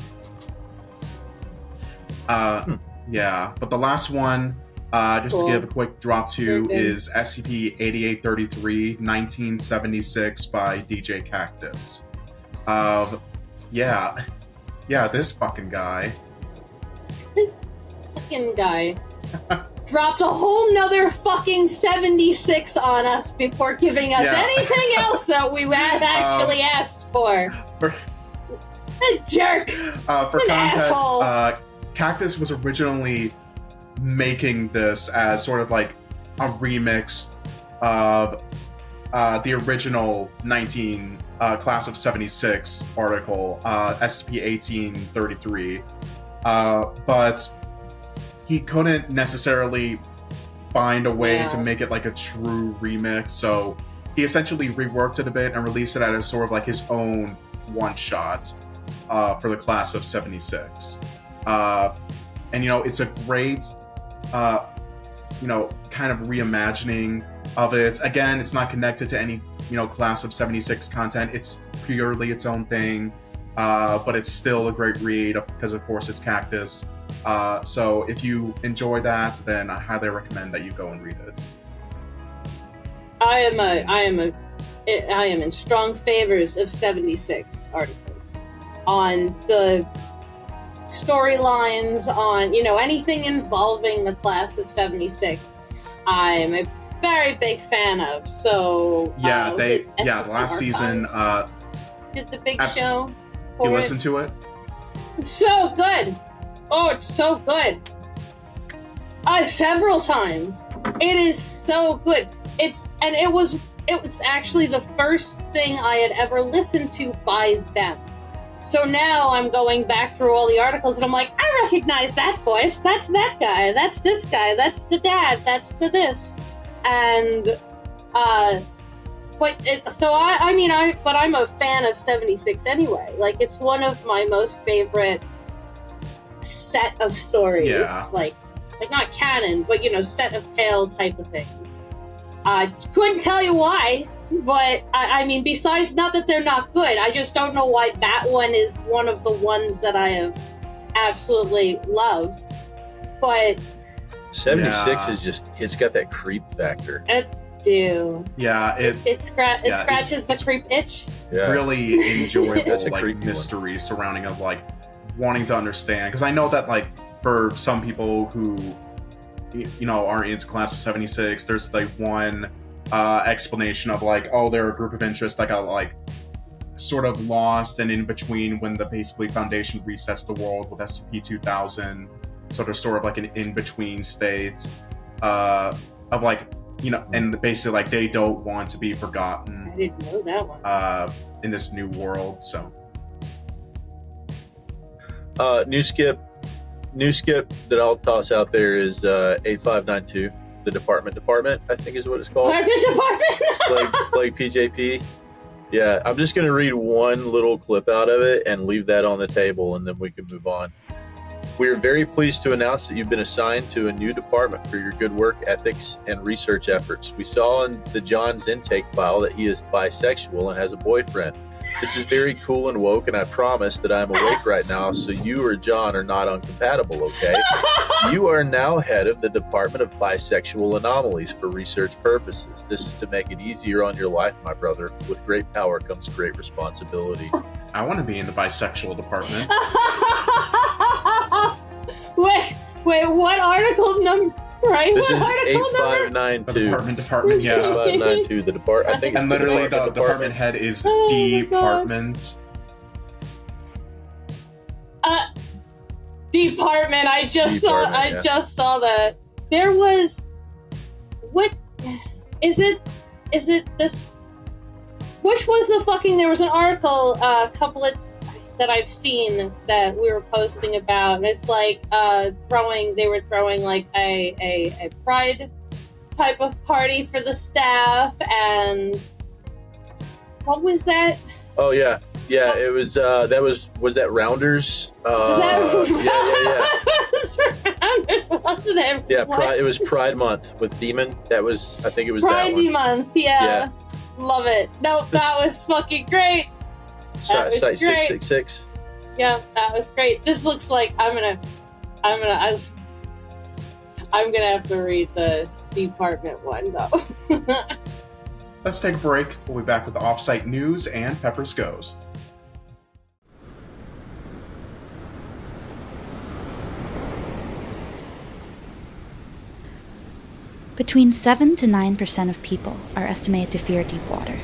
Yeah, but the last one, just to give a quick drop to, is SCP-8833, 1976 by DJ Cactus. Yeah, this fucking guy.
This fucking guy dropped a whole nother fucking 76 on us before giving us anything else that we had actually asked for. A jerk!
For
An
context,
asshole.
Cactus was originally making this as sort of like a remix of the original Class of 76 article, SCP-1833. But he couldn't necessarily find a way to make it like a true remix, so he essentially reworked it a bit and released it as sort of like his own one-shot for the Class of 76. And it's a great kind of reimagining of it. Again, it's not connected to any Class of 76 content. It's purely its own thing, but it's still a great read because of course it's Cactus. So if you enjoy that, then I highly recommend that you go and read it.
I am in strong favors of 76 articles on the storylines, on anything involving the Class of 76. I'm a very big fan of. So
the last season
did the big show.
You listened to it?
It's so good. Oh, it's so good. Several times. It is so good. It was actually the first thing I had ever listened to by them. So now I'm going back through all the articles and I'm like, I recognize that voice. That's that guy. That's this guy. That's the dad. That's the this. And I'm a fan of 76 anyway. Like, it's one of my most favorite set of stories.
Yeah.
Like not canon, but set of tale type of things. I couldn't tell you why, but besides, not that they're not good, I just don't know why that one is one of the ones that I have absolutely loved. But
76 is just, it's got that creep factor.
It do.
Yeah,
it scratches the creep itch.
Yeah. Really enjoyable
like
mystery surrounding of like wanting to understand, because I know that like for some people who aren't into Class of 76, there's like one explanation of like, oh, they're a group of interest that got like sort of lost and in between when the basically Foundation resets the world with SCP-2000, sort of like an in-between state of like, and basically like they don't want to be forgotten.
I didn't know that one.
In this new world, so.
New skip that I'll toss out there is 8592, the department, I think is what it's called.
Department.
Plague PJP. Yeah, I'm just going to read one little clip out of it and leave that on the table, and then we can move on. We are very pleased to announce that you've been assigned to a new department for your good work, ethics, and research efforts. We saw in the John's intake file that he is bisexual and has a boyfriend. This is very cool and woke, and I promise that I'm awake right now, so you or John are not uncompatible, okay? You are now head of the Department of Bisexual Anomalies for research purposes. This is to make it easier on your life, my brother. With great power comes great responsibility.
I want to be in the bisexual department.
Wait, what article number? Right?
This
what
is
article number?
8592.
Department, yeah.
8592, the department. I think it's
And
the
literally the
department.
department head is
Oh my
department.
Department. I just saw that. There was what is it this which was the fucking there was an article a couple of that I've seen that we were posting about, and it's like they were throwing like a pride type of party for the staff, and what was that?
Oh yeah, it was was that Rounders?
Was that
yeah.
It was Rounders, wasn't it?
Yeah, it was Pride Month with Demon. I think it was
Pride
that one.
Month. Yeah, love it. Nope, that was fucking great.
Site 666.
Yeah, that was great. This looks like I'm gonna have to read the department one though.
Let's take a break. We'll be back with the off-site news and Pepper's Ghost.
Between 7 to 9% of people are estimated to fear deep water.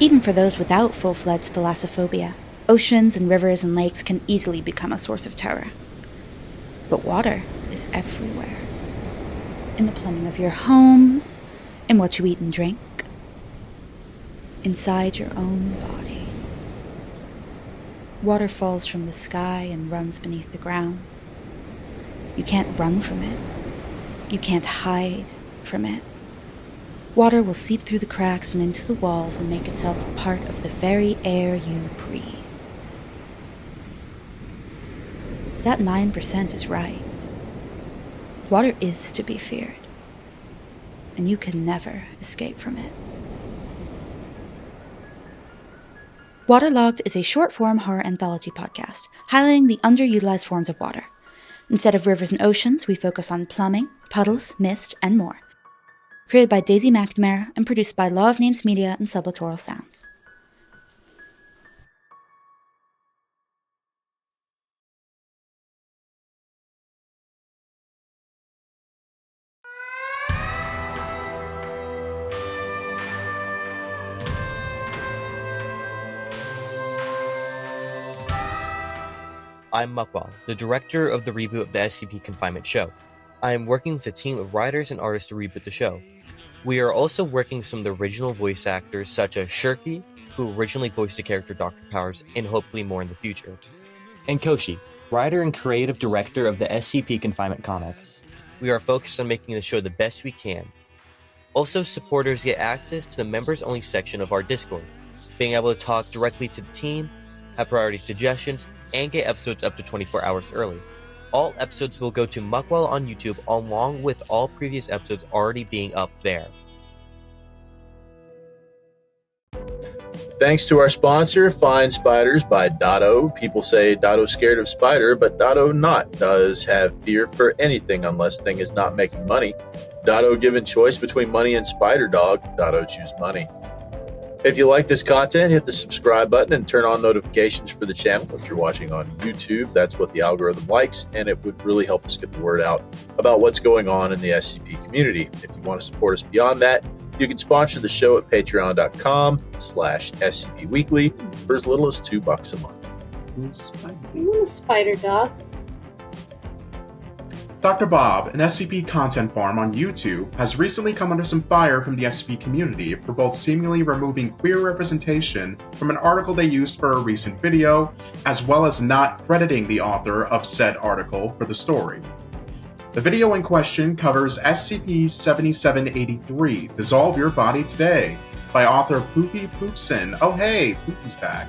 Even for those without full-fledged thalassophobia, oceans and rivers and lakes can easily become a source of terror. But water is everywhere. In the plumbing of your homes, in what you eat and drink, inside your own body. Water falls from the sky and runs beneath the ground. You can't run from it. You can't hide from it. Water will seep through the cracks and into the walls and make itself a part of the very air you breathe. That 9% is right. Water is to be feared, and you can never escape from it. Waterlogged is a short-form horror anthology podcast highlighting the underutilized forms of water. Instead of rivers and oceans, we focus on plumbing, puddles, mist, and more. Created by Daisy McNamara and produced by Law of Names Media and Sublitoral Sounds.
I'm Muckwell, the director of the reboot of the SCP Confinement show. I am working with a team of writers and artists to reboot the show. We are also working with some of the original voice actors, such as Shirky, who originally voiced the character Dr. Powers, and hopefully more in the future.
And Koshi, writer and creative director of the SCP Confinement comic.
We are focused on making the show the best we can. Also, supporters get access to the members-only section of our Discord, being able to talk directly to the team, have priority suggestions, and get episodes up to 24 hours early. All episodes will go to Muckwell on YouTube, along with all previous episodes already being up there.
Thanks to our sponsor, Find Spiders by Dado. People say Dado's scared of spider, but Dado not. Does have fear for anything unless thing is not making money. Dado given choice between money and spider dog. Dado choose money. If you like this content, hit the subscribe button and turn on notifications for the channel. If you're watching on YouTube, that's what the algorithm likes, and it would really help us get the word out about what's going on in the SCP community. If you want to support us beyond that, you can sponsor the show at patreon.com/SCP Weekly for as little as $2 a month.
You want a spider dog?
Dr. Bob, an SCP content farm on YouTube, has recently come under some fire from the SCP community for both seemingly removing queer representation from an article they used for a recent video, as well as not crediting the author of said article for the story. The video in question covers SCP-7783, Dissolve Your Body Today, by author Poopy Poopson. Oh hey, Poopy's back.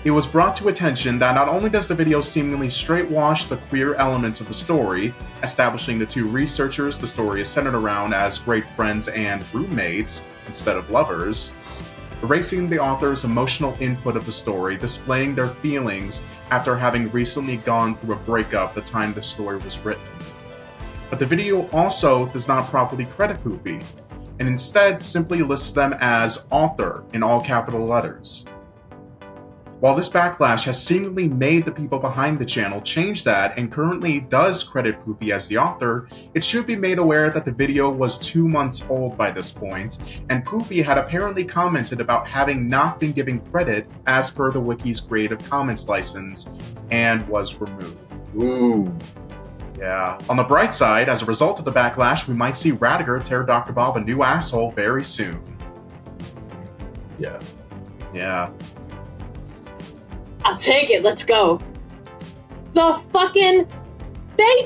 It was brought to attention that not only does the video seemingly straightwash the queer elements of the story, establishing the two researchers the story is centered around as great friends and roommates instead of lovers, erasing the author's emotional input of the story, displaying their feelings after having recently gone through a breakup the time the story was written. But the video also does not properly credit Poopy, and instead simply lists them as author in all capital letters. While this backlash has seemingly made the people behind the channel change that and currently does credit Poofy as the author, it should be made aware that the video was 2 months old by this point, and Poofy had apparently commented about having not been given credit as per the Wiki's Creative Commons license, and was removed.
Ooh.
Yeah. On the bright side, as a result of the backlash, we might see Radiger tear Dr. Bob a new asshole very soon.
Yeah.
Yeah.
I'll take it. Let's go. They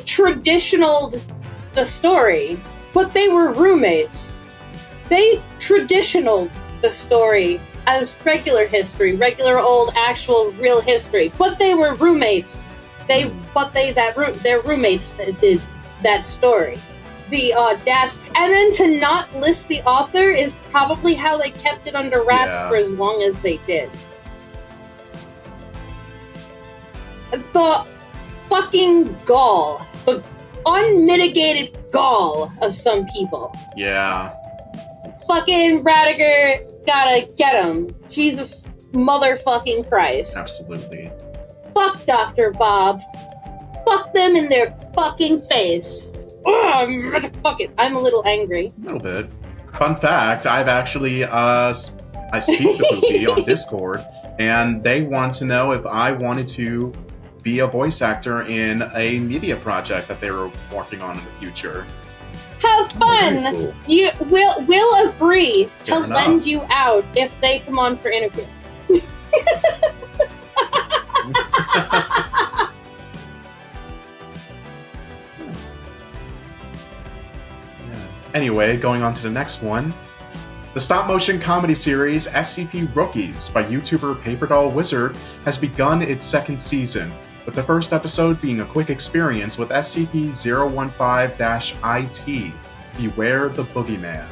traditionaled the story, but they were roommates. They traditionaled the story as regular history, regular old actual real history, but they were roommates. Their roommates did that story. The audacity, and then to not list the author is probably how they kept it under wraps for as long as they did. The fucking gall, the unmitigated gall of some people.
Yeah.
Fucking Radiger, gotta get him. Jesus motherfucking Christ.
Absolutely.
Fuck Dr. Bob. Fuck them in their fucking face. Ugh, fuck it. I'm a little angry.
A little bit. Fun fact, I've actually, I speak to Poofy on Discord, and they want to know if I wanted to be a voice actor in a media project that they were working on in the future.
Have fun!
Cool.
We'll agree to
Fair enough.
lend you out if they come on for interview.
Anyway, going on to the next one. The stop-motion comedy series SCP Rookies by YouTuber Paperdoll Wizard has begun its second season, with the first episode being a quick experience with SCP-015-IT, Beware the Boogeyman.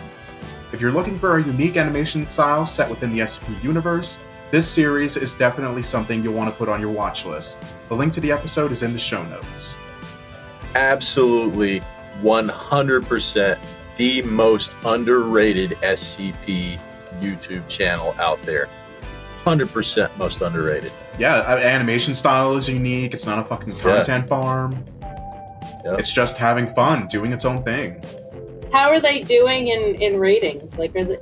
If you're looking for a unique animation style set within the SCP universe, this series is definitely something you'll want to put on your watch list. The link to the episode is in the show notes.
Absolutely 100% the most underrated SCP YouTube channel out there. 100% most underrated.
Yeah, animation style is unique. It's not a fucking content farm.
Yep.
It's just having fun, doing its own thing.
How are they doing in ratings? Like, are they...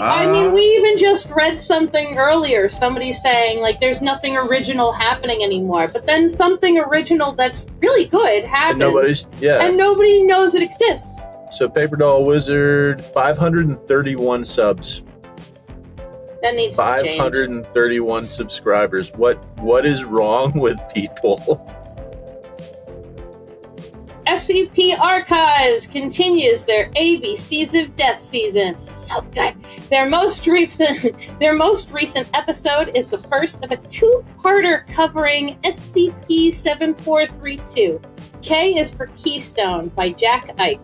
I mean, we even just read something earlier. Somebody saying, like, there's nothing original happening anymore. But then something original that's really good happens. And nobody knows it exists.
So Paperdoll Wizard, 531 subs.
That needs to change.
531 subscribers. What is wrong with people?
SCP Archives continues their ABCs of Death season. So good. Their most recent episode is the first of a two-parter covering SCP-7432. K is for Keystone by Jack Ike.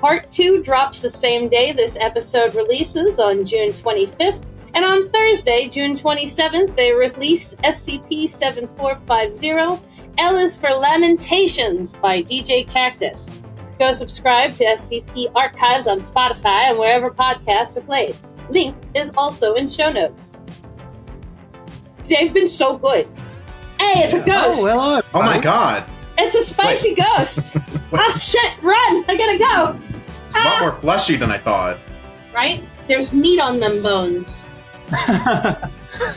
Part 2 drops the same day this episode releases on June 25th, and on Thursday, June 27th, they release SCP-7450, L is for Lamentations by DJ Cactus. Go subscribe to SCP Archives on Spotify and wherever podcasts are played. Link is also in show notes. They've been so good. Hey, it's a ghost!
Oh my god!
It's a spicy ghost! Ah, shit, run! I gotta go!
It's a lot more fleshy than I thought.
Right? There's meat on them bones.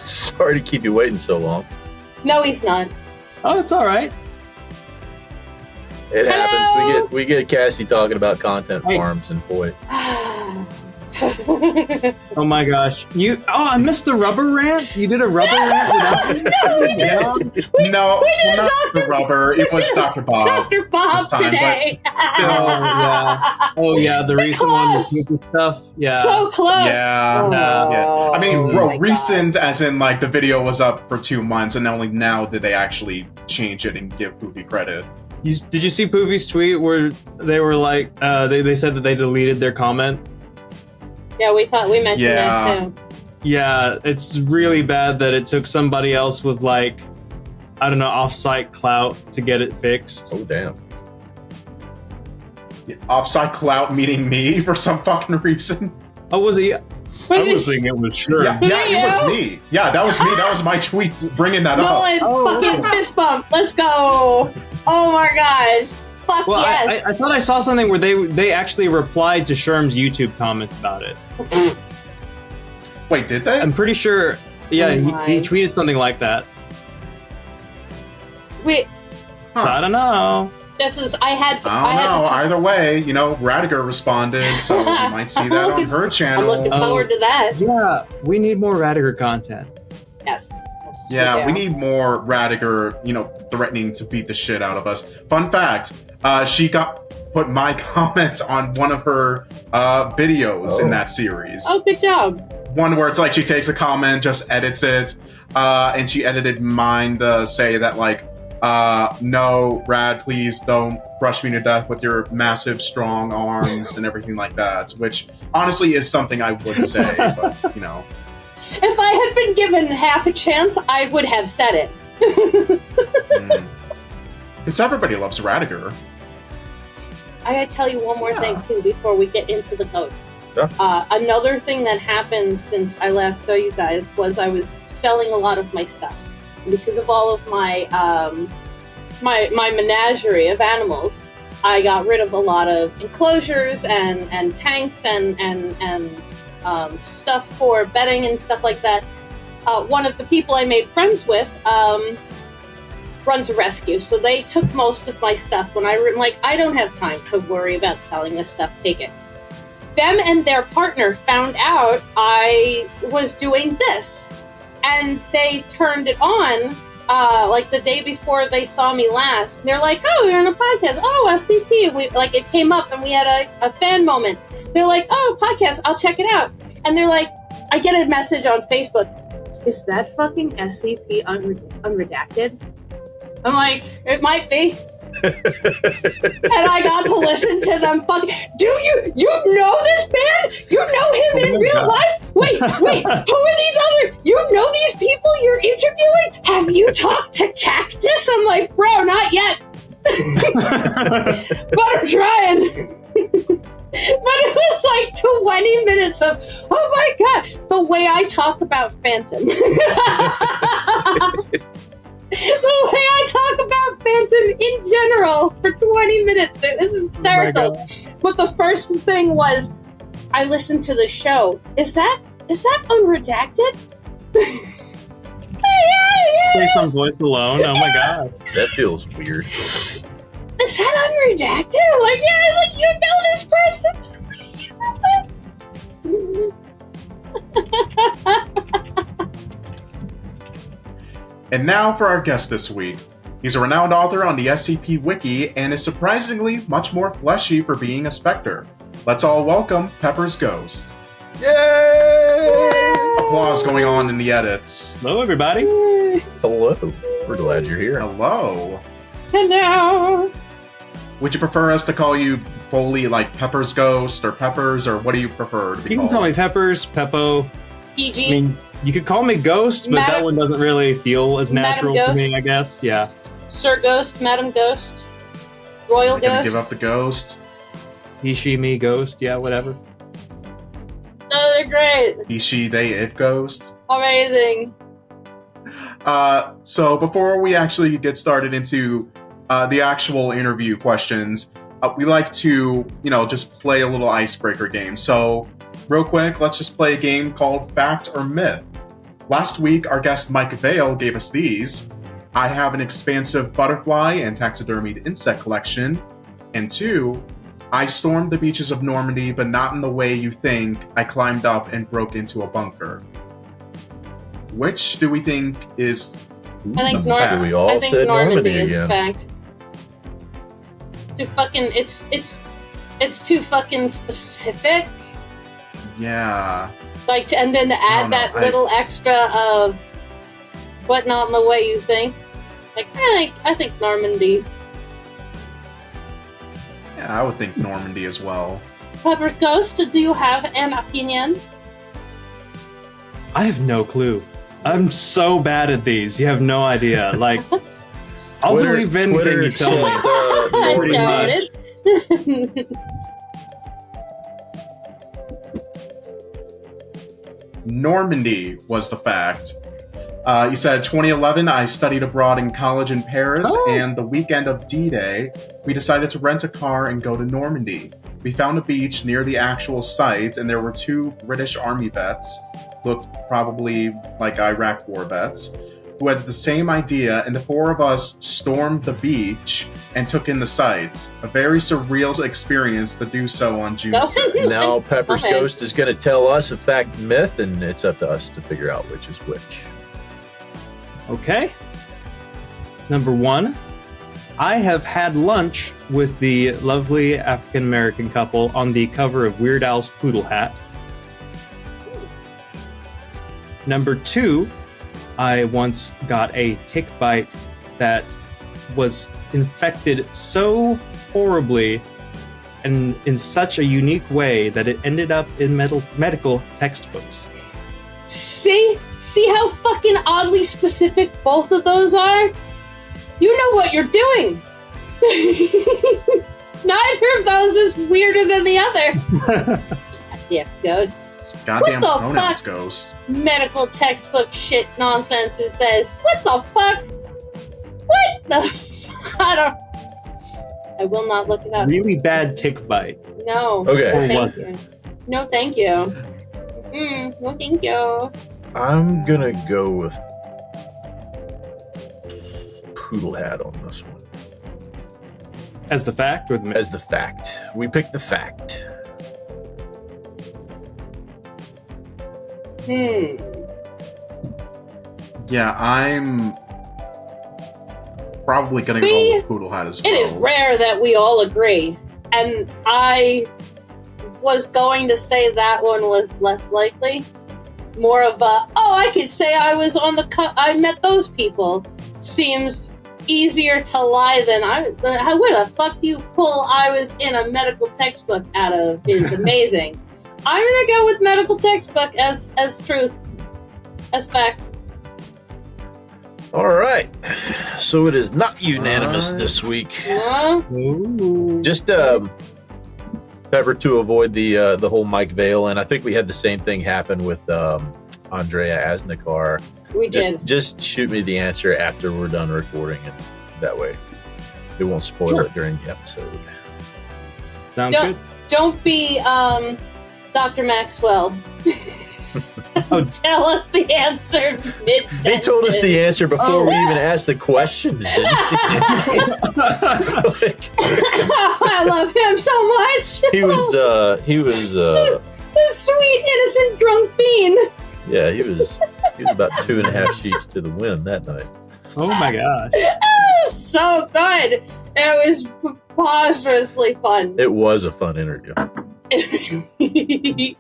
Sorry to keep you waiting so long.
No, he's not.
Oh, it's all right.
It
Hello?
happens. We get Cassie talking about content farms, and boy.
Oh my gosh. I missed the rubber rant? You did a rubber rant without me?
No,
we did
not
Dr.
the rubber. It was Dr. Bob.
Dr. Bob
this time,
today.
Oh yeah, the recent one with Snoopy stuff. Yeah.
So close.
Yeah.
Yeah.
I mean,
Oh
bro,
my
recent
God.
as in, like, the video was up for 2 months, and only now did they actually change it and give Poofy credit.
Did you see Poofy's tweet where they were like, they said that they deleted their comment?
Yeah, we mentioned that too.
Yeah, it's really bad that it took somebody else with, like, I don't know, off-site clout to get it fixed.
Oh damn.
Offside clout meeting me for some fucking reason.
Oh, was he? I was thinking it was sure.
Yeah, it was me. Yeah, that was me. That was my tweet bringing that up.
Nolan, fucking fist bump. Let's go. Oh my gosh. Fuck
Well,
yes.
I thought I saw something where they actually replied to Sherm's YouTube comment about it.
Wait, did they?
I'm pretty sure. Yeah,
Oh
he
my.
tweeted something like that.
Wait,
I don't know.
this is. I had to.
I
had
don't know.
to.
Either way, Radiger responded, so you might see that on her
I'm
channel.
looking forward to that.
Yeah, we need more Radiger content.
Yes.
Yeah, we need more Radiger, threatening to beat the shit out of us. Fun fact, she put my comment on one of her videos in that series.
Oh, good job.
One where it's like she takes a comment, just edits it, and she edited mine to say that, no, Rad, please don't crush me to death with your massive, strong arms and everything like that, which honestly is something I would say, but,
If I had been given half a chance, I would have said it.
Because everybody loves Radiger.
I gotta tell you one more thing, too, before we get into the ghost.
Yeah.
Another thing that happened since I last saw you guys was I was selling a lot of my stuff. Because of all of my my menagerie of animals, I got rid of a lot of enclosures and tanks and stuff for bedding and stuff like that. One of the people I made friends with runs a rescue, so they took most of my stuff. When I don't have time to worry about selling this stuff, take it. Them and their partner found out I was doing this, and they turned it on the day before they saw me last. They're like, "Oh, you're on a podcast. Oh, SCP." It came up, and we had a fan moment. They're like, "Oh, podcast. I'll check it out." And they're like, I get a message on Facebook. Is that fucking SCP unredacted? I'm like, it might be. And I got to listen to them fucking. Do you know this man? You know him in real life? Wait, who are these other? You know these people you're interviewing? Have you talked to Cactus? I'm like, bro, not yet. But I'm trying. But it was like 20 minutes of, oh my god, the way I talk about Fantem. The way I talk about Fantem in general for 20 minutes. This is hysterical. But the first thing was, I listened to the show. Is that unredacted?
Play some voice alone. Oh my god.
That feels weird.
Is that unredacted? I'm like, yeah. It's like, you know this person.
And now for our guest this week. He's a renowned author on the SCP Wiki and is surprisingly much more fleshy for being a Spectre. Let's all welcome PeppersGhost.
Yay!
Applause going on in the edits.
Hello, everybody.
Hello. We're glad you're here.
Hello.
Hello.
Would you prefer us to call you fully like PeppersGhost or Peppers, or what do you prefer to be
You can
called?
call me Peppers, Peppo.
PG.
I mean, you could call me Ghost, but that one doesn't really feel as
Madam
natural to me,
Ghost?
I guess. Yeah.
Sir Ghost, Madam Ghost, Royal
Gonna
Ghost.
give up the ghost.
He, she, me, Ghost. Yeah, whatever.
Oh, they're great.
He, she, they, it ghost.
Amazing.
So before we actually get started into the actual interview questions, we like to, just play a little icebreaker game. So real quick, let's just play a game called Fact or Myth. Last week, our guest Mike Vale gave us these. I have an expansive butterfly and taxidermied insect collection. And 2, I stormed the beaches of Normandy, but not in the way you think. I climbed up and broke into a bunker. Which do we think is
I think
the fact?
We all
I think
said
Normandy is
again.
a fact. It's too fucking. It's too fucking specific.
Yeah.
And then to add that little extra of, but not in the way you think. I think Normandy.
Yeah, I would think Normandy as well.
PeppersGhost, do you have an opinion?
I have no clue. I'm so bad at these. You have no idea. Like, I'll believe anything you tell me. Pretty much.
Normandy was the fact. You said 2011, I studied abroad in college in Paris, and the weekend of D-Day, we decided to rent a car and go to Normandy. We found a beach near the actual site, and there were 2 British Army vets, looked probably like Iraq war vets, who had the same idea, and the 4 of us stormed the beach and took in the sights. A very surreal experience to do so on June 6th.
Now Pepper's Ghost is going to tell us a fact myth, and it's up to us to figure out which is which.
Okay. Number 1, I have had lunch with the lovely African-American couple on the cover of Weird Al's Poodle Hat. Number 2, I once got a tick bite that was infected so horribly and in such a unique way that it ended up in medical textbooks.
See how fucking oddly specific both of those are? You know what you're doing. Neither of those is weirder than the other. Yeah, ghosts.
Goddamn
What the
pronouns,
fuck?
Ghost.
Medical textbook shit nonsense is this? What the fuck? What the I will not look it up.
Really bad tick bite.
No.
Okay.
Or
Thank
was
you.
it?
No, thank you. No, thank you.
I'm going to go with Poodle Hat on this one.
As the fact or the myth?
As the fact. We picked the fact.
Yeah, I'm probably gonna go with Poodle Hat as well.
It is rare that we all agree. And I was going to say that one was less likely. More of a, I could say I was on the I met those people. Seems easier to lie than where the fuck do you pull I was in a medical textbook out of is amazing. I'm gonna go with medical textbook as truth. As fact.
All right. So it is not unanimous this week.
Ooh.
Just Pepper, to avoid the whole Mike Vale, and I think we had the same thing happen with Andrea Asnikar.
We did.
Just shoot me the answer after we're done recording, and that way it won't spoil it during the episode.
Sounds good.
Don't be Dr. Maxwell. Tell us the answer mid-sentence.
They told us the answer before we even asked the questions, didn't they?
I love him so much.
He was
This sweet, innocent, drunk bean.
yeah, he was about 2.5 sheets to the wind that night.
Oh my gosh.
So good. It was preposterously fun.
It was a fun interview.
Really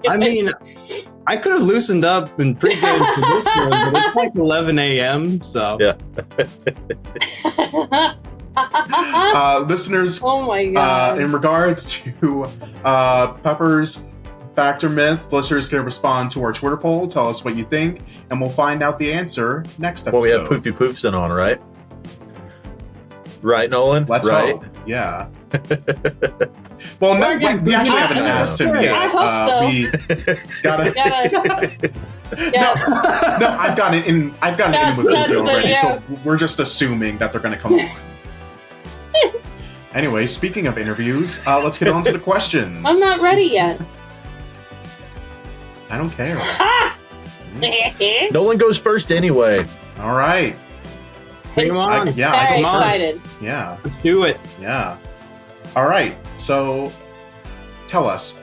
I mean, I could have loosened up and pretty good for this one, but it's like 11 a.m., so.
Yeah.
Listeners,
Oh my god.
in regards to Pepper's Fact or Myth, listeners can respond to our Twitter poll, tell us what you think, and we'll find out the answer next episode.
Well, we have Poofy Poofson on, right? Right, Nolan?
Let's
right?
hope. Yeah. Well, no, we actually haven't asked him yet.
I hope so.
We gotta.
Yeah.
No, I've got it in. I've got it in with
That's
them already,
the-
so we're just assuming that they're going to come on. Anyway, speaking of interviews, let's get on to the questions.
I'm not ready yet.
I don't care.
Nolan goes first anyway.
All right.
Bring him on.
Very
I'm
excited.
Yeah.
Let's do it.
Yeah. All right. So, tell us,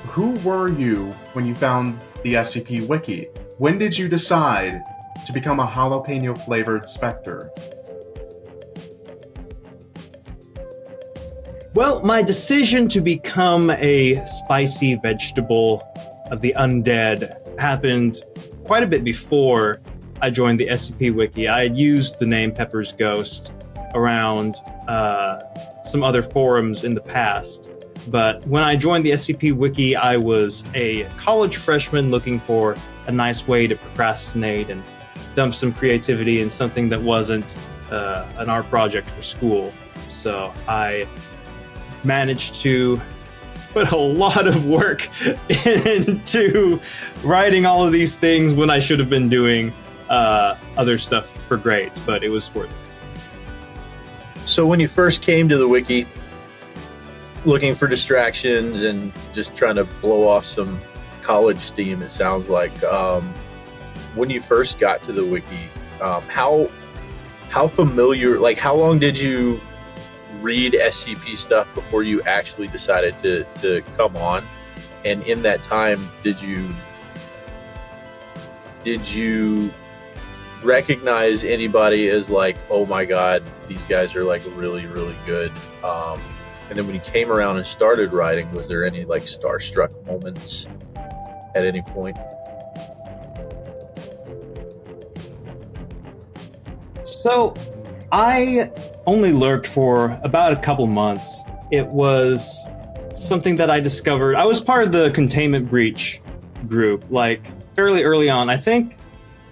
who were you when you found the SCP Wiki? When did you decide to become a jalapeno-flavored Spectre?
Well, my decision to become a spicy vegetable of the undead happened quite a bit before I joined the SCP Wiki. I had used the name Pepper's Ghost around some other forums in the past, but when I joined the SCP Wiki, I was a college freshman looking for a nice way to procrastinate and dump some creativity in something that wasn't an art project for school. So I managed to put a lot of work into writing all of these things when I should have been doing other stuff for grades, but it was worth it.
So when you first came to the wiki, looking for distractions and just trying to blow off some college steam, it sounds like, when you first got to the wiki, how familiar, like how long did you read SCP stuff before you actually decided to come on? And in that time, did you recognize anybody as like, oh my god, these guys are like really, really good? And then when you came around and started writing, was there any like starstruck moments at any point?
So I only lurked for about a couple months. It was something that I discovered. I was part of the Containment Breach group, like fairly early on. I think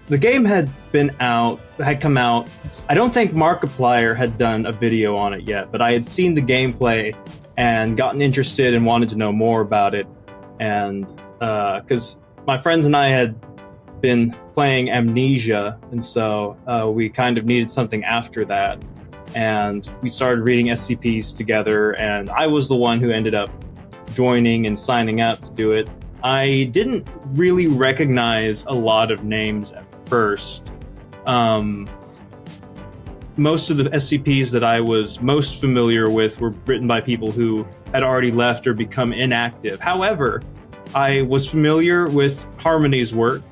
the game had come out. I don't think Markiplier had done a video on it yet, but I had seen the gameplay and gotten interested and wanted to know more about it. And because my friends and I had been playing Amnesia, and so we kind of needed something after that. And we started reading SCPs together, and I was the one who ended up joining and signing up to do it. I didn't really recognize a lot of names at first. Most of the SCPs that I was most familiar with were written by people who had already left or become inactive. However, I was familiar with Harmony's work,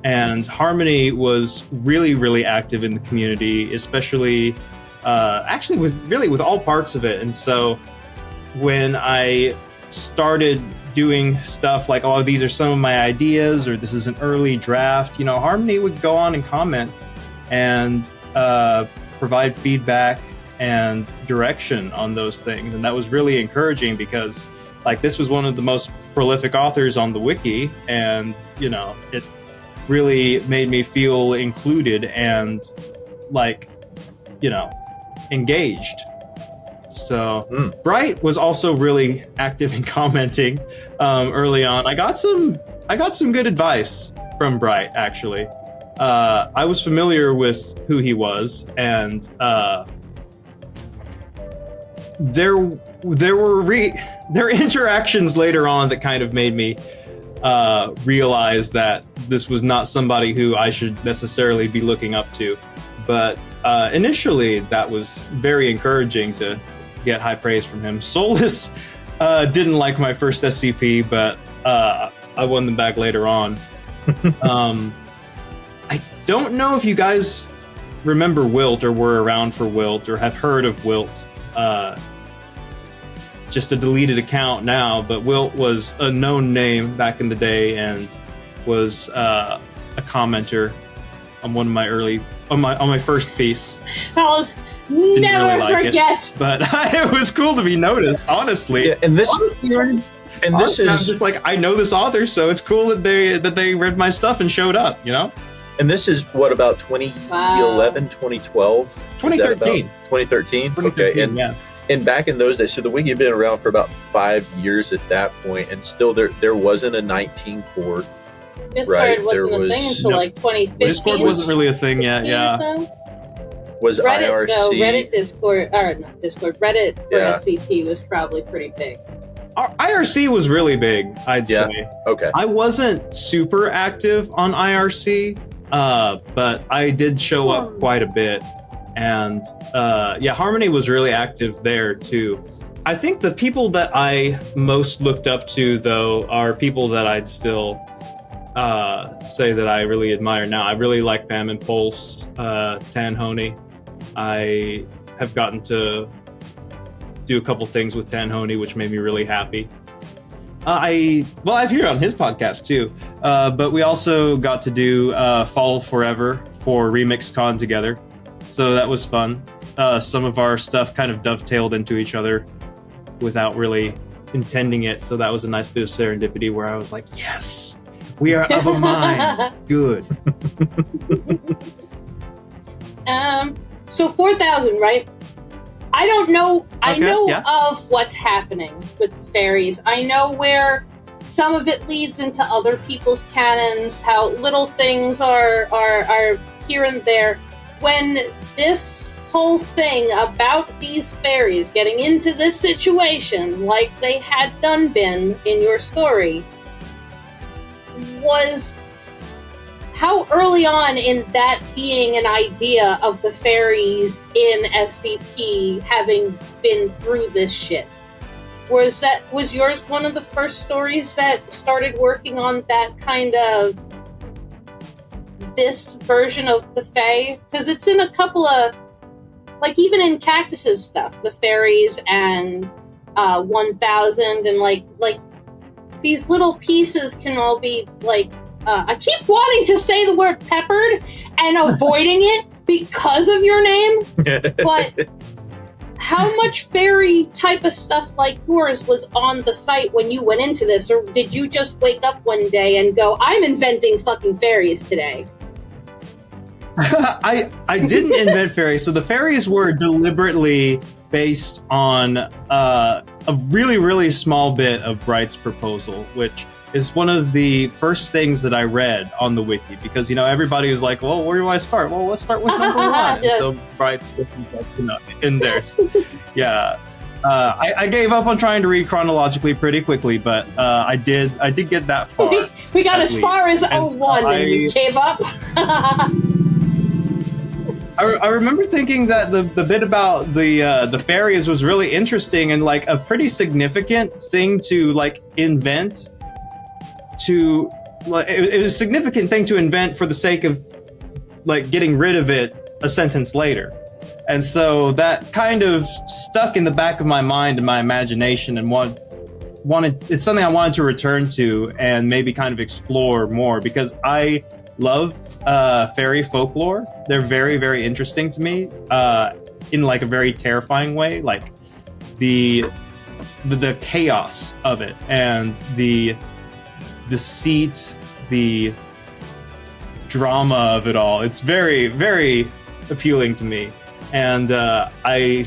and Harmony was really, really active in the community, especially actually with all parts of it. And so when I started doing stuff like, oh, these are some of my ideas, or this is an early draft, Harmony would go on and comment and provide feedback and direction on those things. And that was really encouraging because like this was one of the most prolific authors on the wiki, and it really made me feel included and engaged. So Bright was also really active in commenting early on. I got some good advice from Bright, actually. I was familiar with who he was, and there were interactions later on that kind of made me realize that this was not somebody who I should necessarily be looking up to. But initially, that was very encouraging to get high praise from him. Solus didn't like my first SCP, but I won them back later on. I don't know if you guys remember Wilt or were around for Wilt or have heard of Wilt. Just a deleted account now, but Wilt was a known name back in the day and was a commenter on one of my on my first piece.
I'll never
really
forget.
But it was cool to be noticed, honestly.
Yeah, and this
is just like, I know this author, so it's cool that they read my stuff and showed up,
And this is what, about 2011, 2012?
2013.
2013? Okay. And back in those days, so the wiki had been around for about 5 years at that point, and still there wasn't a 19 cord.
Discord wasn't a thing until like 2015.
Discord wasn't really a thing yet, yeah.
Was
Reddit,
IRC?
No, Reddit, Discord, or not Discord, Reddit for SCP was probably pretty big.
IRC was really big, I'd say.
Okay.
I wasn't super active on IRC, but I did show up quite a bit. And Harmony was really active there too. I think the people that I most looked up to, though, are people that I'd still say that I really admire now. I really like Pam and Pulse, Tanhoney. I have gotten to do a couple things with Tanhoney, which made me really happy. I've heard on his podcast too, but we also got to do Fall Forever for RemixCon together. So that was fun. Some of our stuff kind of dovetailed into each other without really intending it. So that was a nice bit of serendipity where I was like, yes, we are of a mind. Good.
So 4,000, right? I don't know. I
Okay,
know
yeah.
of what's happening with the fairies. I know where some of it leads into other people's canons, how little things are here and there. When this whole thing about these fairies getting into this situation, like they had been in your story, was how early on in that being an idea of the fairies in SCP having been through this shit? Was yours one of the first stories that started working on that kind of this version of the Fae? Because it's in a couple of, like, even in Cactus's stuff, the fairies and 1000 and like these little pieces can all be like, I keep wanting to say the word peppered and avoiding it because of your name, but how much fairy type of stuff like yours was on the site when you went into this, or did you just wake up one day and go, I'm inventing fucking fairies today?
I didn't invent fairies. So the fairies were deliberately based on a really, really small bit of Bright's proposal, which is one of the first things that I read on the wiki, because, you know, everybody is like, well, where do I start? Well, let's start with number one. And so Bright's in there. Yeah. I gave up on trying to read chronologically pretty quickly, but I did get that far.
we got as far as 01 and you gave up.
I remember thinking that the bit about the fairies was really interesting and like a pretty significant thing to like invent. It was a significant thing to invent for the sake of like getting rid of it a sentence later. And so that kind of stuck in the back of my mind and my imagination, and it's something I wanted to return to and maybe kind of explore more, because I love fairy folklore. They're very, very interesting to me in like a very terrifying way, like the chaos of it and the deceit, the drama of it all. It's very, very appealing to me. And I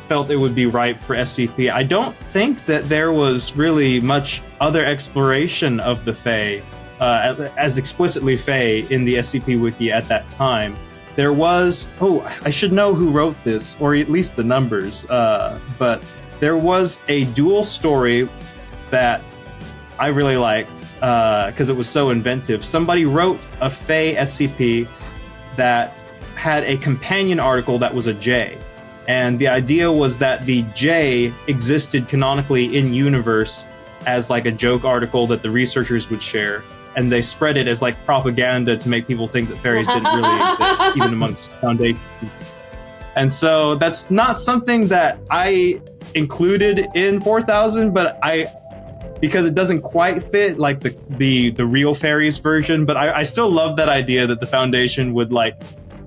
felt it would be ripe for SCP. I don't think that there was really much other exploration of the Fae, as explicitly Fae, in the SCP Wiki at that time. There was, I should know who wrote this, or at least the numbers, but there was a dual story that I really liked because it was so inventive. Somebody wrote a Fae SCP that had a companion article that was a J. And the idea was that the J existed canonically in universe as like a joke article that the researchers would share. And they spread it as like propaganda to make people think that fairies didn't really exist, even amongst Foundation. And so that's not something that I included in 4000, but because it doesn't quite fit like the real fairies version, but I still love that idea that the Foundation would like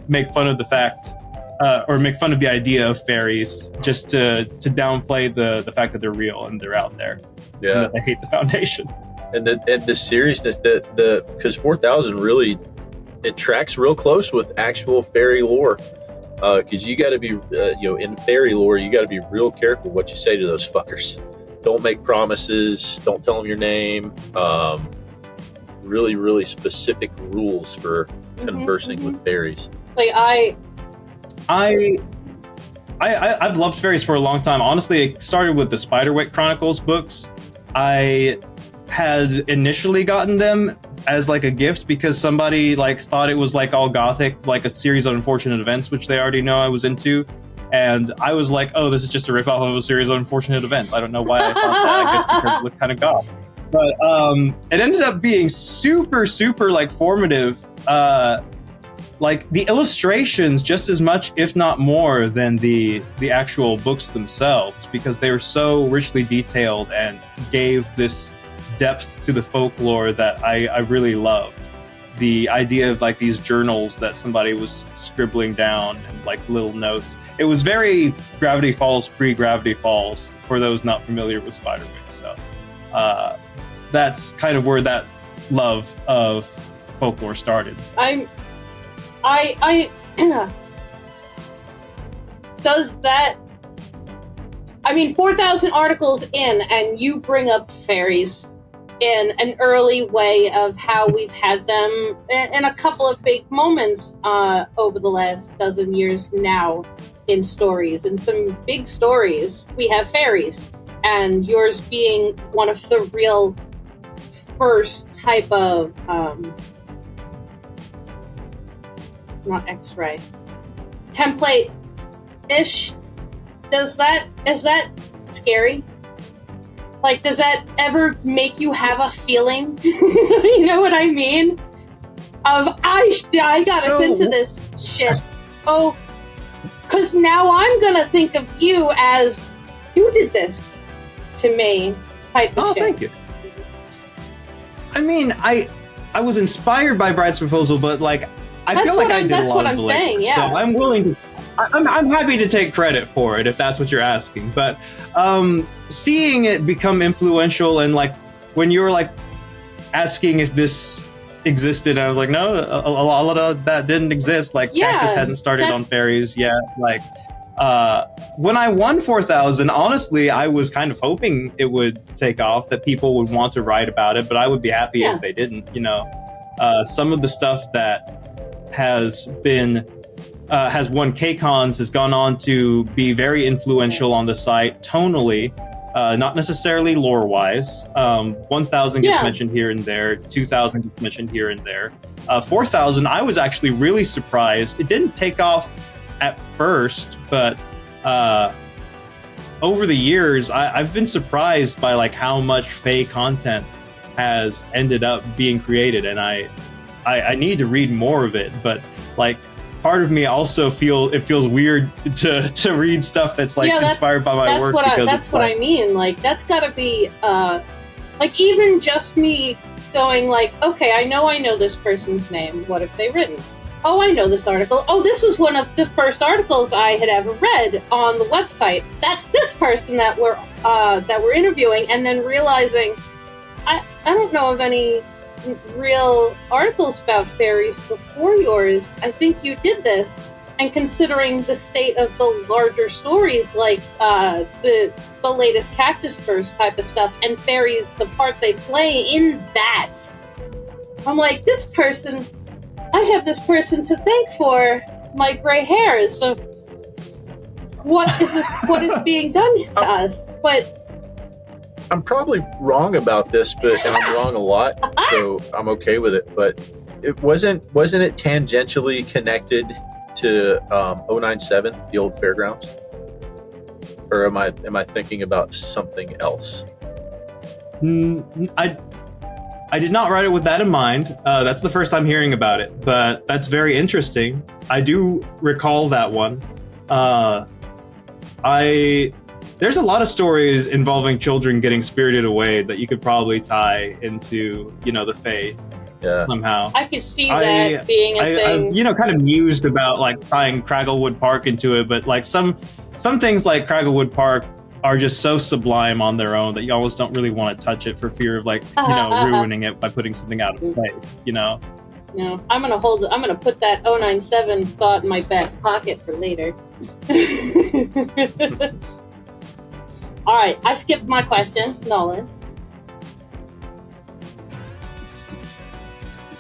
make fun of the fact or make fun of the idea of fairies just to downplay the fact that they're real and they're out there.
Yeah,
and that they hate the Foundation.
And the seriousness that because 4000 really, it tracks real close with actual fairy lore. Because you got to be in fairy lore, you got to be real careful what you say to those fuckers. Don't make promises. Don't tell them your name. Really, really specific rules for conversing with fairies.
Like
I've loved fairies for a long time. Honestly, it started with the Spiderwick Chronicles books. I had initially gotten them as like a gift because somebody like thought it was like all gothic, like a series of unfortunate events, which they already know I was into. And I was like, oh, this is just a ripoff of a series of unfortunate events. I don't know why I thought that. I guess because it looked kind of goth. But it ended up being super, super like formative. Like the illustrations just as much, if not more, than the actual books themselves, because they were so richly detailed and gave this depth to the folklore that I really loved. The idea of like these journals that somebody was scribbling down and like little notes. It was very Gravity Falls, pre-Gravity Falls, for those not familiar with Spiderwick. So that's kind of where that love of folklore started.
Does that I mean, 4,000 articles in, and you bring up fairies in an early way of how we've had them in a couple of big moments over the last dozen years now in stories. In some big stories, we have fairies, and yours being one of the real first type of not X-ray template-ish. Is that scary? Like, does that ever make you have a feeling? You know what I mean? Of I got us into this shit. Oh, because now I'm gonna think of you as you did this to me type of shit.
Oh, thank you. I mean, I was inspired by Brad's proposal, but like I feel like I did a lot of the legwork. That's what I'm saying. Yeah. So I'm willing to. I'm happy to take credit for it if that's what you're asking. But seeing it become influential, and like when you were like asking if this existed, I was like, no, a lot of that didn't exist. Like Cactus hadn't started on fairies yet. Like when I won 4,000, honestly, I was kind of hoping it would take off, that people would want to write about it, but I would be happy if they didn't. You know, some of the stuff that has won K-Cons has gone on to be very influential on the site tonally, not necessarily lore-wise. 1,000 gets mentioned here and there, 2,000 gets mentioned here and there. 4,000, I was actually really surprised. It didn't take off at first, but over the years, I've been surprised by like how much Fae content has ended up being created, and I need to read more of it, but like part of me also feels weird to read stuff that's like inspired by my work.
That's what I mean. Like that's got to be like even just me going like, okay, I know this person's name. What have they written? Oh, I know this article. Oh, this was one of the first articles I had ever read on the website. That's this person that we're interviewing, and then realizing I don't know of any real articles about fairies before yours. I think you did this, and considering the state of the larger stories, like the latest Cactus Verse type of stuff, and fairies, the part they play in that, I'm like, this person, I have this person to thank for my gray hairs of what is being done to us. But
I'm probably wrong about this, and I'm wrong a lot, so I'm okay with it. But it wasn't it tangentially connected to 097, the old fairgrounds, or am I thinking about something else?
I did not write it with that in mind. That's the first time hearing about it, but that's very interesting. I do recall that one. There's a lot of stories involving children getting spirited away that you could probably tie into, the Fae somehow.
I could see that being a thing.
I kind of mused about like tying Cragglewood Park into it, but like some things like Cragglewood Park are just so sublime on their own that you almost don't really want to touch it for fear of like, ruining it by putting something out of place, No,
I'm gonna put that 097 thought in my back pocket for later. All right, I skipped my question. Nolan.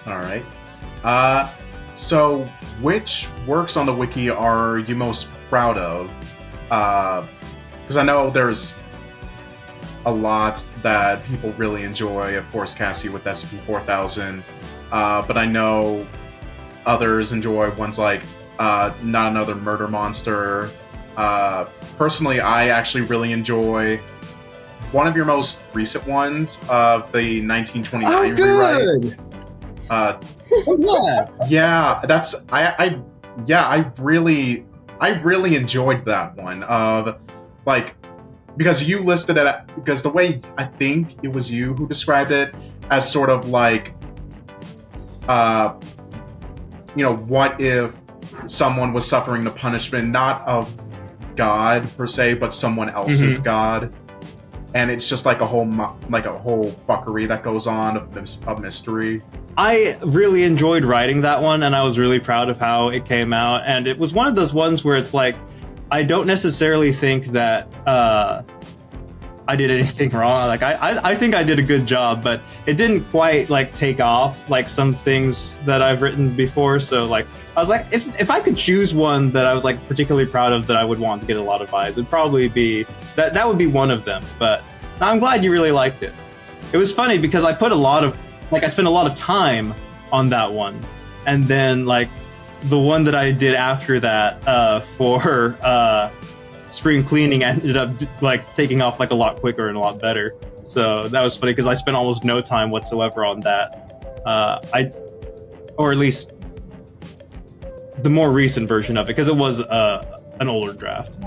All right. So which works on the wiki are you most proud of? Because I know there's a lot that people really enjoy. Of course, Cassie with SCP-4000. But I know others enjoy ones like Not Another Murder Monster. Personally, I actually really enjoy one of your most recent ones of the 1929 rewrite. I really enjoyed that one. Because you listed it, because the way I think it was you who described it as sort of like, what if someone was suffering the punishment not of God per se, but someone else's God, and it's just like a whole fuckery that goes on of mystery.
I really enjoyed writing that one, and I was really proud of how it came out. And it was one of those ones where it's like, I don't necessarily think that I did anything wrong. Like I think I did a good job, but it didn't quite like take off like some things that I've written before. So like I was like, if I could choose one that I was like particularly proud of that I would want to get a lot of eyes, it'd probably be that would be one of them. But I'm glad you really liked it. It was funny because I spent a lot of time on that one, and then like the one that I did after that for spring cleaning ended up like taking off like a lot quicker and a lot better. So that was funny because I spent almost no time whatsoever on that. Or at least the more recent version of it, because it was an older draft.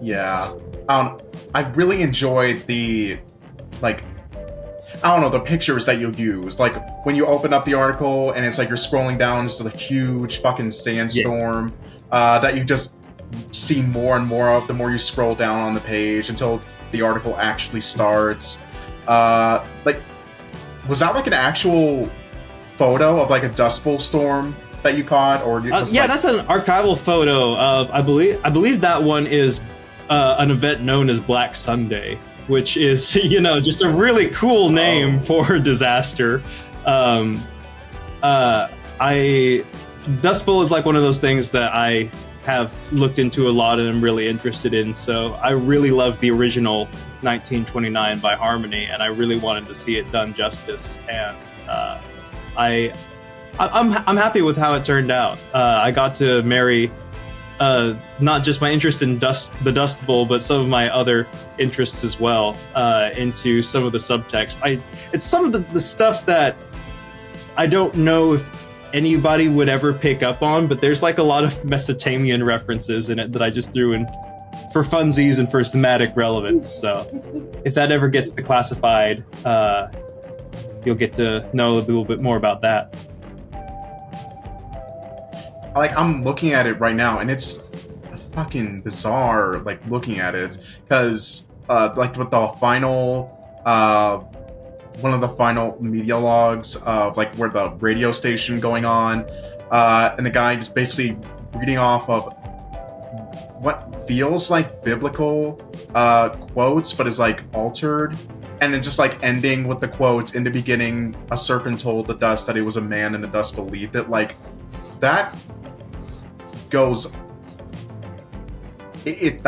Yeah. I really enjoyed the, like, I don't know, the pictures that you use. Like, when you open up the article and it's like you're scrolling down to the huge fucking sandstorm that you just see more and more of the more you scroll down on the page until the article actually starts. Like, was that like an actual photo of like a Dust Bowl storm that you caught? Or
that's an archival photo of, I believe that one is an event known as Black Sunday, which is, just a really cool name for a disaster. Dust Bowl is like one of those things that I have looked into a lot and am really interested in. So I really love the original 1929 by Harmony, and I really wanted to see it done justice. And I'm happy with how it turned out. I got to marry not just my interest in the Dust Bowl, but some of my other interests as well into some of the subtext. It's some of the stuff that I don't know if anybody would ever pick up on, but there's like a lot of Mesopotamian references in it that I just threw in for funsies and for thematic relevance. So if that ever gets declassified, you'll get to know a little bit more about that.
Like, I'm looking at it right now, and it's fucking bizarre, like, looking at it, because, like, with the final, one of the final media logs of, like, where the radio station going on, and the guy just basically reading off of what feels like biblical quotes, but is, like, altered, and then just, like, ending with the quotes, in the beginning, a serpent told the dust that it was a man, and the dust believed it. Like, that goes, it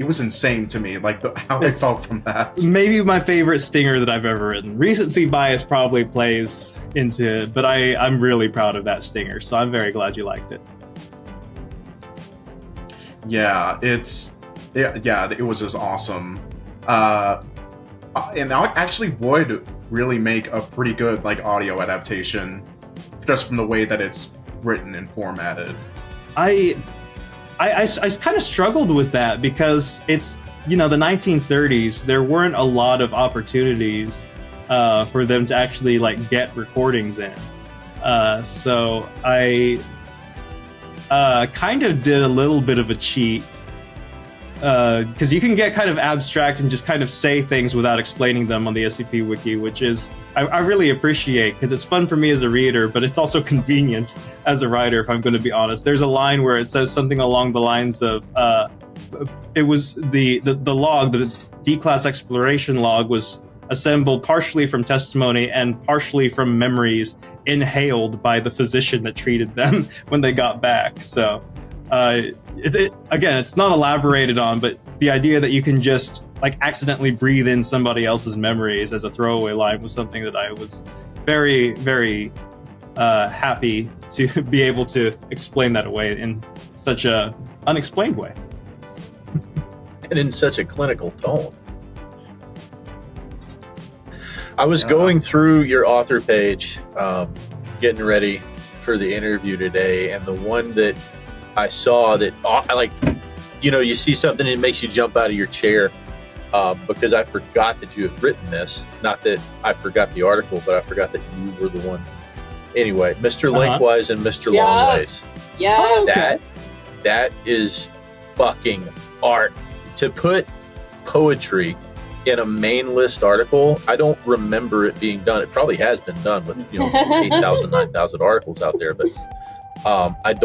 was insane to me, like how I felt from that.
Maybe my favorite stinger that I've ever written. Recency bias probably plays into it, but I'm really proud of that stinger, so I'm very glad you liked it.
Yeah, it was just awesome. And that actually would really make a pretty good like audio adaptation, just from the way that it's written and formatted. I kind of struggled with that because it's, the 1930s. There weren't a lot of opportunities for them to actually like get recordings in. So I kind of did a little bit of a cheat because you can get kind of abstract and just kind of say things without explaining them on the SCP Wiki, which is I really appreciate, because it's fun for me as a reader, but it's also convenient as a writer, if I'm going to be honest. There's a line where it says something along the lines of, it was the log, the D-Class exploration log was assembled partially from testimony and partially from memories inhaled by the physician that treated them when they got back. So, again, it's not elaborated on, but the idea that you can just like accidentally breathe in somebody else's memories as a throwaway line was something that I was very, very happy to be able to explain that away in such a unexplained way.
And in such a clinical tone. I was going through your author page, getting ready for the interview today, and the one that I saw that I like, you see something and it makes you jump out of your chair, because I forgot that you had written this. Not that I forgot the article, but I forgot that you were the one. Anyway, Mr. Lengthwise and Mr. Longways.
Yeah.
Oh, okay.
That is fucking art. To put poetry in a main list article, I don't remember it being done. It probably has been done with 8,000, 9,000 articles out there, but I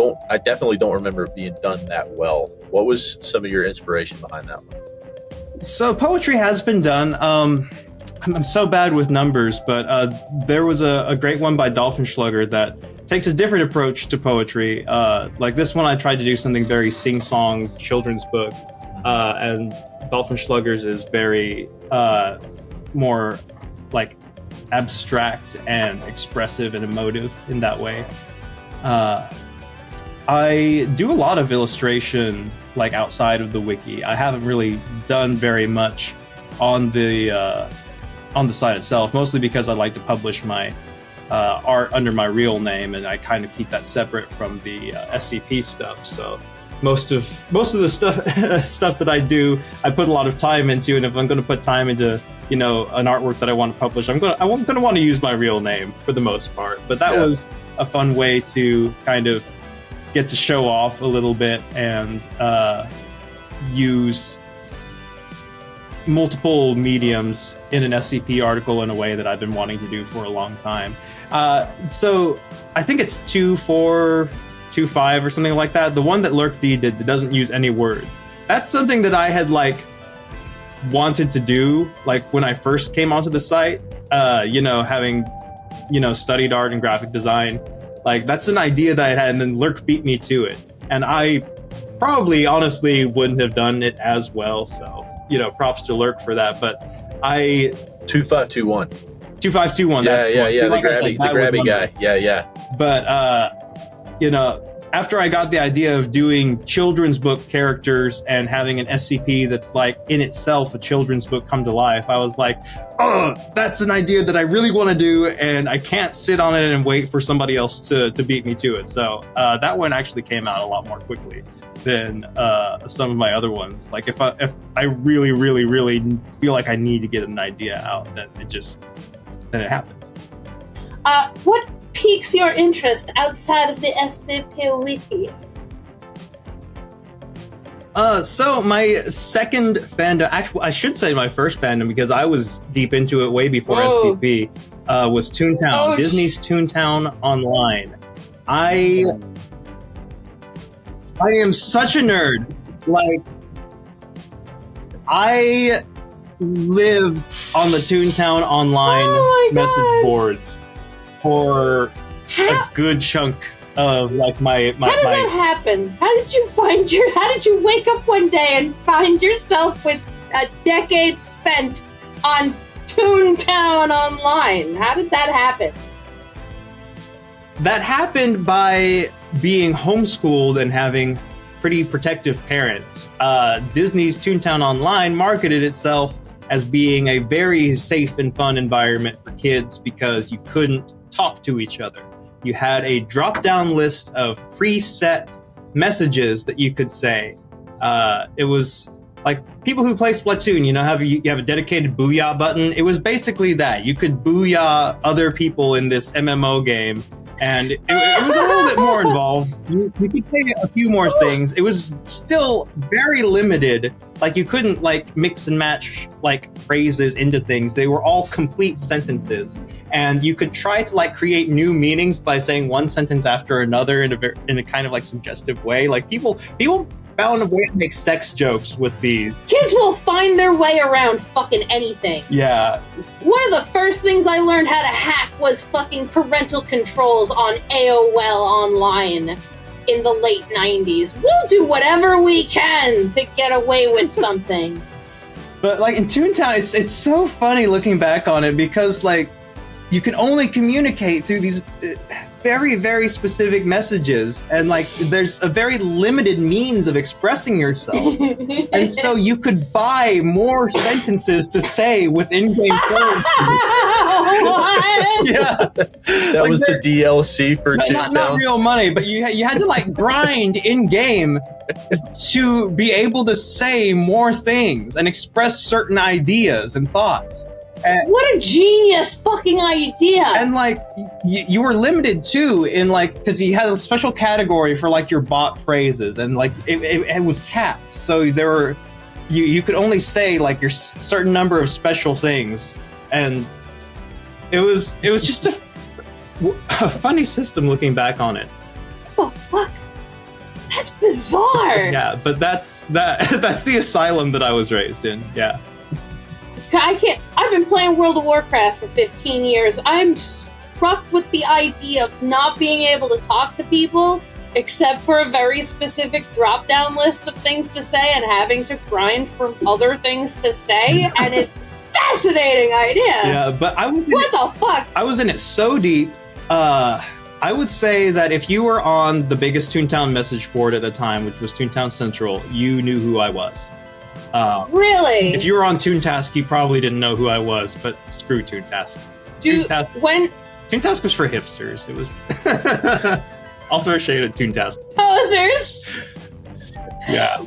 definitely don't remember it being done that well. What was some of your inspiration behind that one?
So poetry has been done. I'm so bad with numbers, but there was a great one by Dolphinschlugger that takes a different approach to poetry. Like this one, I tried to do something very sing-song children's book, and Dolphinschlugger's is very more like abstract and expressive and emotive in that way. I do a lot of illustration like outside of the wiki. I haven't really done very much on the site itself, mostly because I like to publish my art under my real name, and I kind of keep that separate from the SCP stuff. So most of the stuff that I do, I put a lot of time into, and if I'm going to put time into, you know, an artwork that I want to publish, I'm going to want to use my real name for the most part. But that was a fun way to kind of get to show off a little bit and use multiple mediums in an SCP article in a way that I've been wanting to do for a long time. So I think it's 2.4.2.5 or something like that. The one that LurkD did that doesn't use any words. That's something that I had like wanted to do like when I first came onto the site, you know, having, you know, studied art and graphic design. Like that's an idea that I had, and then Lurk beat me to it. And I probably honestly wouldn't have done it as well. So, you know, props to Lurk for that. But
2521.
2521. That's the one.
Yeah.
See,
The
like
grabby guy. Yeah.
But you know, after I got the idea of doing children's book characters and having an SCP that's like in itself a children's book come to life, I was like, oh, that's an idea that I really want to do, and I can't sit on it and wait for somebody else to beat me to it. So that one actually came out a lot more quickly than some of my other ones. Like if I really, really, really feel like I need to get an idea out, then it happens.
What piques your interest outside of the SCP Wiki?
So my second fandom, actually, I should say my first fandom, because I was deep into it way before SCP, was Toontown, Disney's Toontown Online. I am such a nerd. Like, I lived on the Toontown Online message boards for a good chunk of like my
How does that happen? How did you wake up one day and find yourself with a decade spent on Toontown Online? How did that happen?
That happened by being homeschooled and having pretty protective parents. Disney's Toontown Online marketed itself as being a very safe and fun environment for kids because you couldn't talk to each other. You had a drop-down list of preset messages that you could say. It was like people who play Splatoon, you know, you have a dedicated booyah button. It was basically that. You could booyah other people in this MMO game, and it was a little bit more involved. You could say a few more things. It was still very limited. Like you couldn't like mix and match like phrases into things. They were all complete sentences, and you could try to like create new meanings by saying one sentence after another in a kind of like suggestive way. Like people found a way to make sex jokes with these.
Kids will find their way around fucking anything.
Yeah.
One of the first things I learned how to hack was fucking parental controls on AOL Online in the late 90s. We'll do whatever we can to get away with something.
But like in Toontown, it's so funny looking back on it because like you can only communicate through these very, very specific messages, and like there's a very limited means of expressing yourself. And so you could buy more sentences to say with in-game currency. Yeah.
That was the DLC for Toontown.
Not real money, but you had to like grind in-game to be able to say more things and express certain ideas and thoughts.
What a genius fucking idea!
And like you were limited too in like because he had a special category for like your bot phrases, and like it was capped, so there were you could only say like your certain number of special things, and it was just a funny system looking back on it.
the fuck? That's bizarre.
Yeah, but that's the asylum that I was raised in. Yeah.
I can't. I've been playing World of Warcraft for 15 years. I'm struck with the idea of not being able to talk to people except for a very specific drop-down list of things to say and having to grind for other things to say, and it's a fascinating idea.
Yeah, but I was in
What the fuck?
I was in it so deep. I would say that if you were on the biggest Toontown message board at the time, which was Toontown Central, you knew who I was.
Really?
If you were on Toontask, you probably didn't know who I was, but screw Toontask. Toontask was for hipsters. It was... I'll throw shade at Toontask.
Posers?
Yeah.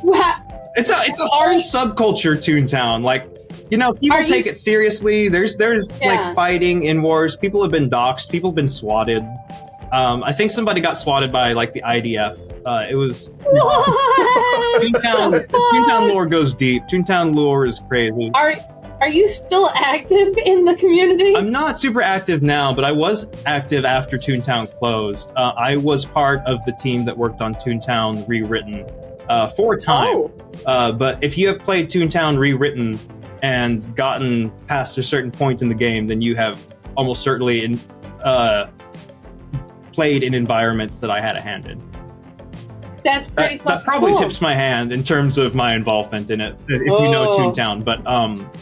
It's a whole subculture, Toontown. Like, you know, people take it seriously. There's like fighting in wars. People have been doxxed. People have been swatted. I think somebody got swatted by like the IDF. It was Toontown lore goes deep. Toontown lore is crazy.
Are you still active in the community?
I'm not super active now, but I was active after Toontown closed. I was part of the team that worked on Toontown Rewritten for a time. But if you have played Toontown Rewritten and gotten past a certain point in the game, then you have almost certainly played in environments that I had a hand in.
That's pretty
That probably tips my hand in terms of my involvement in it, if you know Toontown. But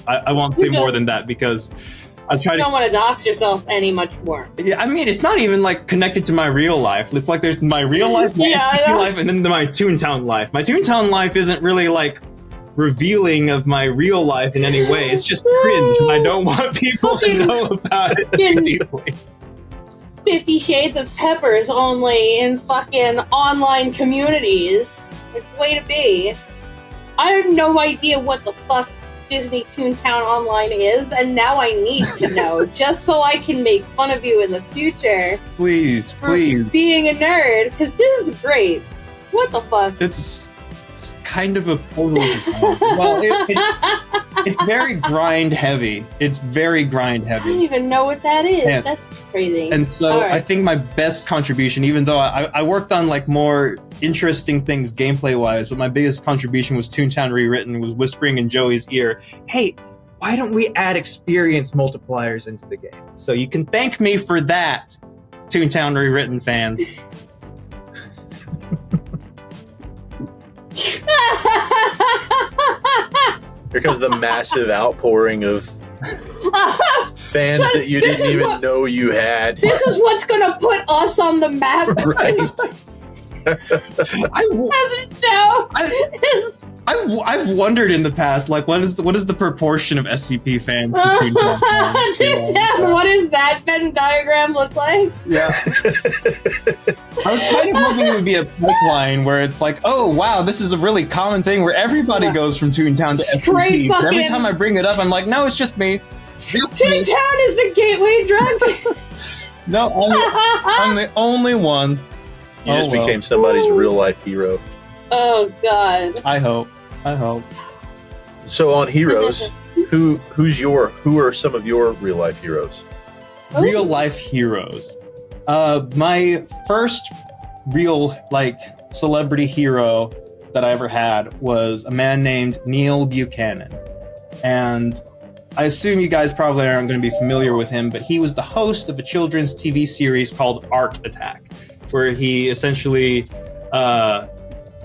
I won't say more than that because I try to...
You don't want to dox yourself any much more.
Yeah, I mean, it's not even like connected to my real life. It's like there's my real life, my SCP life, and then my Toontown life. My Toontown life isn't really like revealing of my real life in any way. It's just cringe, and I don't want people to know about it deeply.
50 Shades of Peppers only in fucking online communities. Like, way to be. I have no idea what the fuck Disney Toontown Online is, and now I need to know, just so I can make fun of you in the future.
Please.
Being a nerd, because this is great. What the fuck?
It's kind of a total design. Well, it's very grind heavy. It's very grind heavy.
I don't even know what that is. That's crazy.
And so I think my best contribution, even though I worked on like more interesting things gameplay wise, but my biggest contribution was Toontown Rewritten, was whispering in Joey's ear, hey, why don't we add experience multipliers into the game? So you can thank me for that, Toontown Rewritten fans.
Here comes the massive outpouring of fans that you didn't even know you had.
This is what's gonna put us on the map.
Right.
I've wondered in the past, like, what is the proportion of SCP fans to Toontown fans?
Toontown, what does that Venn diagram look like?
Yeah. I was kind of hoping it would be a pipeline where it's like, oh wow, this is a really common thing where everybody goes from Toontown to SCP. But every time I bring it up, I'm like, no, it's just me.
Toontown is the gateway drug.
No, I'm the only one.
You just became somebody's real life hero.
Oh God.
I hope.
So on heroes, who are some of your real life heroes?
Real life heroes. My first real like celebrity hero that I ever had was a man named Neil Buchanan. And I assume you guys probably aren't going to be familiar with him, but he was the host of a children's TV series called Art Attack, where he essentially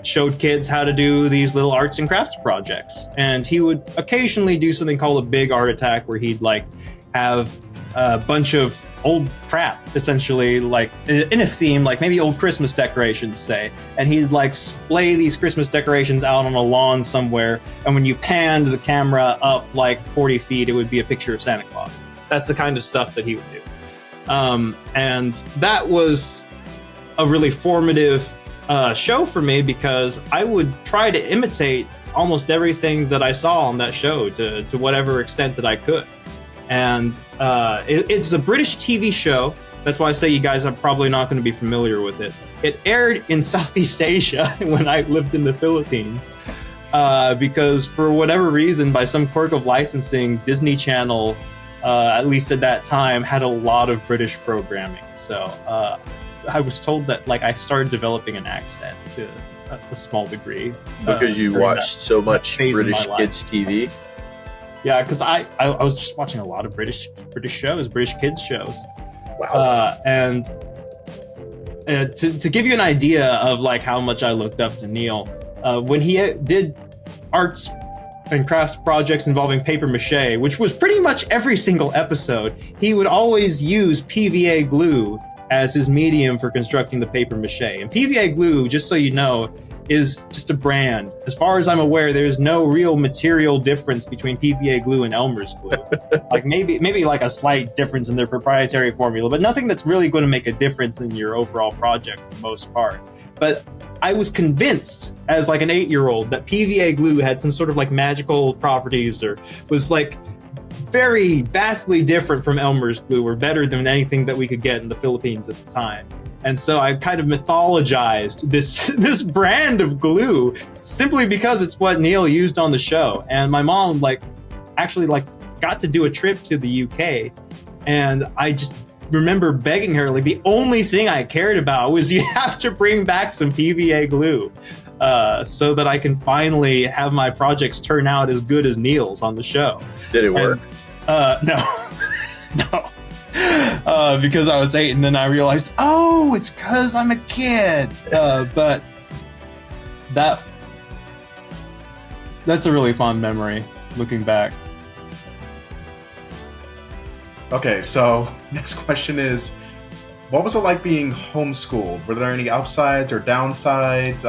showed kids how to do these little arts and crafts projects. And he would occasionally do something called a big art attack, where he'd like have a bunch of old crap, essentially, like in a theme, like maybe old Christmas decorations, say, and he'd like splay these Christmas decorations out on a lawn somewhere, and when you panned the camera up like 40 feet, it would be a picture of Santa Claus. That's the kind of stuff that he would do. And that was a really formative show for me, because I would try to imitate almost everything that I saw on that show to whatever extent that I could. And it's a British TV show. That's why I say you guys are probably not going to be familiar with it. It aired in Southeast Asia when I lived in the Philippines, because for whatever reason, by some quirk of licensing, Disney Channel, at least at that time, had a lot of British programming. So I was told that like I started developing an accent to a small degree
Because you
during
watched so much
phase in
British
my life.
kids TV.
Yeah, because I was just watching a lot of British shows, British kids shows.
Wow.
And to give you an idea of like how much I looked up to Neil, when he did arts and crafts projects involving paper mache, which was pretty much every single episode, he would always use PVA glue as his medium for constructing the paper mache. And PVA glue, just so you know, is just a brand. As far as I'm aware, there's no real material difference between PVA glue and Elmer's glue. Like maybe like a slight difference in their proprietary formula, but nothing that's really going to make a difference in your overall project for the most part. But I was convinced as like an 8-year-old that PVA glue had some sort of like magical properties or was like very vastly different from Elmer's glue or better than anything that we could get in the Philippines at the time. And so I kind of mythologized this brand of glue simply because it's what Neil used on the show. And my mom actually got to do a trip to the UK, and I just remember begging her, like, the only thing I cared about was you have to bring back some PVA glue so that I can finally have my projects turn out as good as Neil's on the show.
Did it work?
No. No. Because I was 8, and then I realized, oh, it's because I'm a kid. But that's a really fond memory, looking back.
Okay, so next question is, what was it like being homeschooled? Were there any upsides or downsides?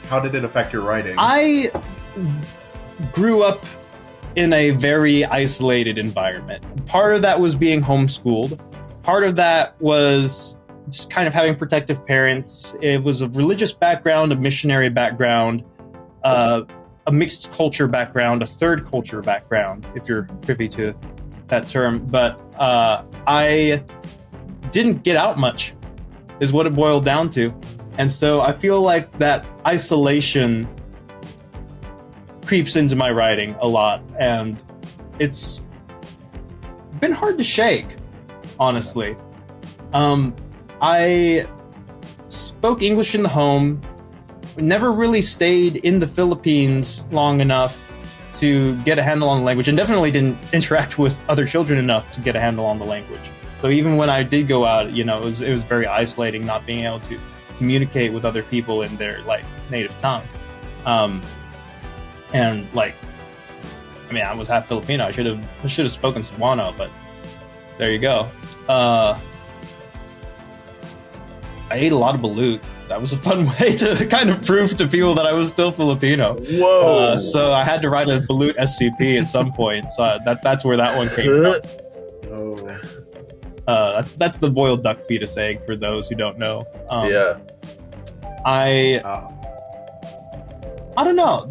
How did it affect your writing?
I grew up in a very isolated environment. Part of that was being homeschooled. Part of that was just kind of having protective parents. It was a religious background, a missionary background, a mixed culture background, a third culture background, if you're privy to that term. But I didn't get out much, is what it boiled down to. And so I feel like that isolation creeps into my writing a lot, and it's been hard to shake, honestly. I spoke English in the home, never really stayed in the Philippines long enough to get a handle on the language, and definitely didn't interact with other children enough to get a handle on the language. So even when I did go out, it was very isolating, not being able to communicate with other people in their native tongue. And I was half Filipino. I should have spoken Cebuano, but there you go. I ate a lot of balut. That was a fun way to kind of prove to people that I was still Filipino.
Whoa!
So I had to write a balut SCP at some point. So that's where that one came from.
Oh.
That's the boiled duck fetus egg for those who don't know.
Yeah.
I don't know.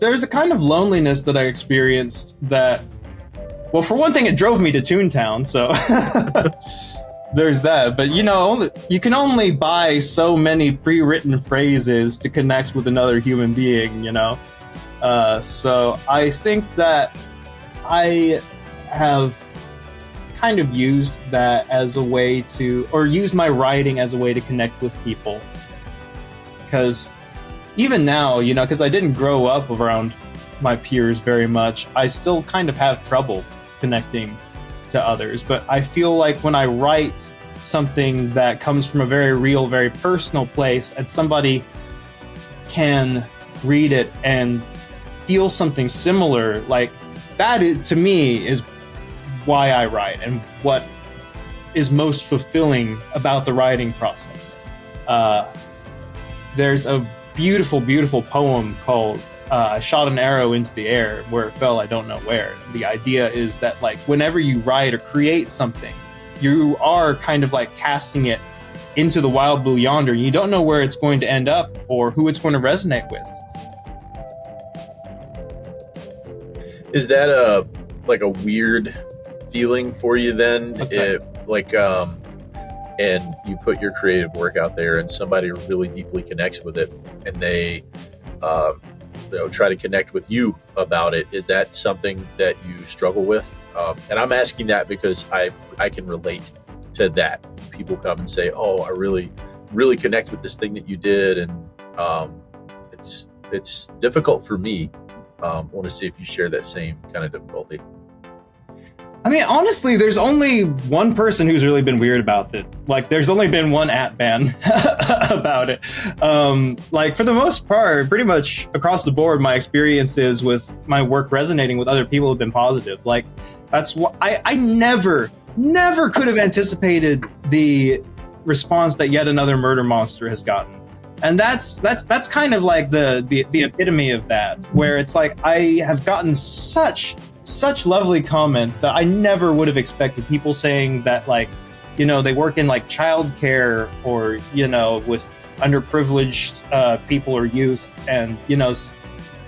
There's a kind of loneliness that I experienced that, well, for one thing, it drove me to Toontown, so there's that. But, you can only buy so many pre-written phrases to connect with another human being, So I think that I have kind of used that as a way to, or used my writing as a way to connect with people. Because even now, because I didn't grow up around my peers very much, I still kind of have trouble connecting to others. But I feel like when I write something that comes from a very real, very personal place, and somebody can read it and feel something similar, to me is why I write and what is most fulfilling about the writing process. There's a beautiful, beautiful poem called I Shot an Arrow into the Air, Where It Fell, I Don't Know Where. The idea is that whenever you write or create something, you are kind of casting it into the wild blue yonder, and you don't know where it's going to end up or who it's going to resonate with.
Is that a weird feeling for you then?
What's that?
And you put your creative work out there and somebody really deeply connects with it, and they try to connect with you about it. Is that something that you struggle with? And I'm asking that because I can relate to that. People come and say, oh, I really really connect with this thing that you did, and it's difficult for me. Want to see if you share that same kind of difficulty.
I mean, honestly, there's only one person who's really been weird about it. Like, there's only been one @ban about it. Like, for the most part, pretty much across the board, my experiences with my work resonating with other people have been positive. Like, that's what I never could have anticipated the response that Yet Another Murder Monster has gotten. And that's kind of like the epitome of that, where it's like I have gotten such lovely comments that I never would have expected. People saying that, like, you know, they work in like childcare, or, you know, with underprivileged people or youth, and, you know,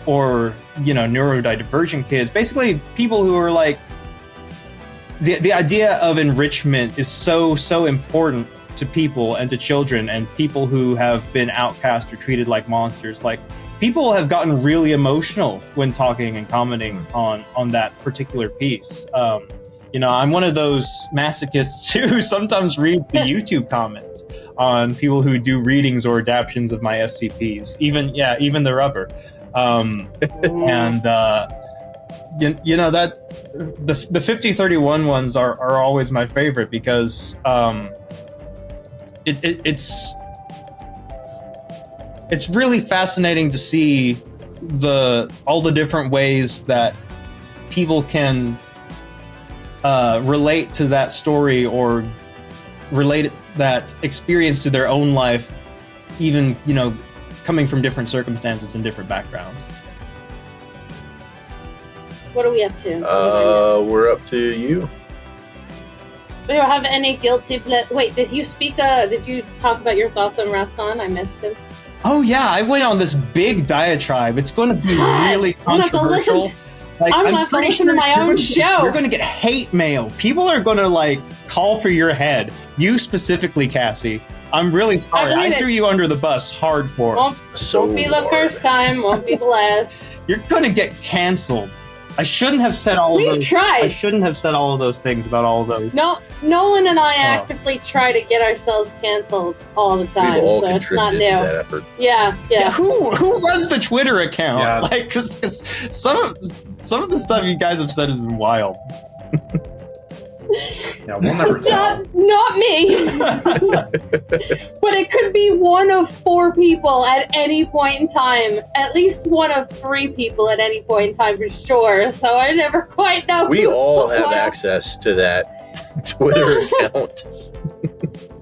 or, you know, neurodivergent kids. Basically, people who are like, the idea of enrichment is so important to people and to children and people who have been outcast or treated like monsters. Like, people have gotten really emotional when talking and commenting on that particular piece. You know, I'm one of those masochists who sometimes reads the YouTube comments on people who do readings or adaptions of my SCPs, even the rubber. And you know, that the 5031 ones are always my favorite, because it's really fascinating to see all the different ways that people can relate to that story, or relate that experience to their own life, even, you know, coming from different circumstances and different backgrounds.
What are we up to?
We're up to you.
Do you have any guilty wait, did you talk about your thoughts on WRATHCON? I missed it.
Oh yeah, I went on this big diatribe. It's going to be really controversial.
I'm gonna have to listen to my own show.
You're going to get hate mail. People are going to, like, call for your head. You specifically, Cassie. I'm really sorry. I threw you under the bus hardcore.
Won't be the first time. Won't be the last.
You're going to get canceled. I shouldn't have said all of those.
We've tried.
I shouldn't have said all of those things about all of those.
No, Nolan and I actively try to get ourselves canceled all the time, so it's not new.
To that effort.
Yeah.
Who runs the Twitter account?
Yeah.
Like, cause some of the stuff you guys have said has been wild.
Yeah, we'll never tell.
Not me. But it could be one of 4 people at any point in time. At least one of 3 people at any point in time, for sure. So I never quite know.
We all have access to that Twitter account.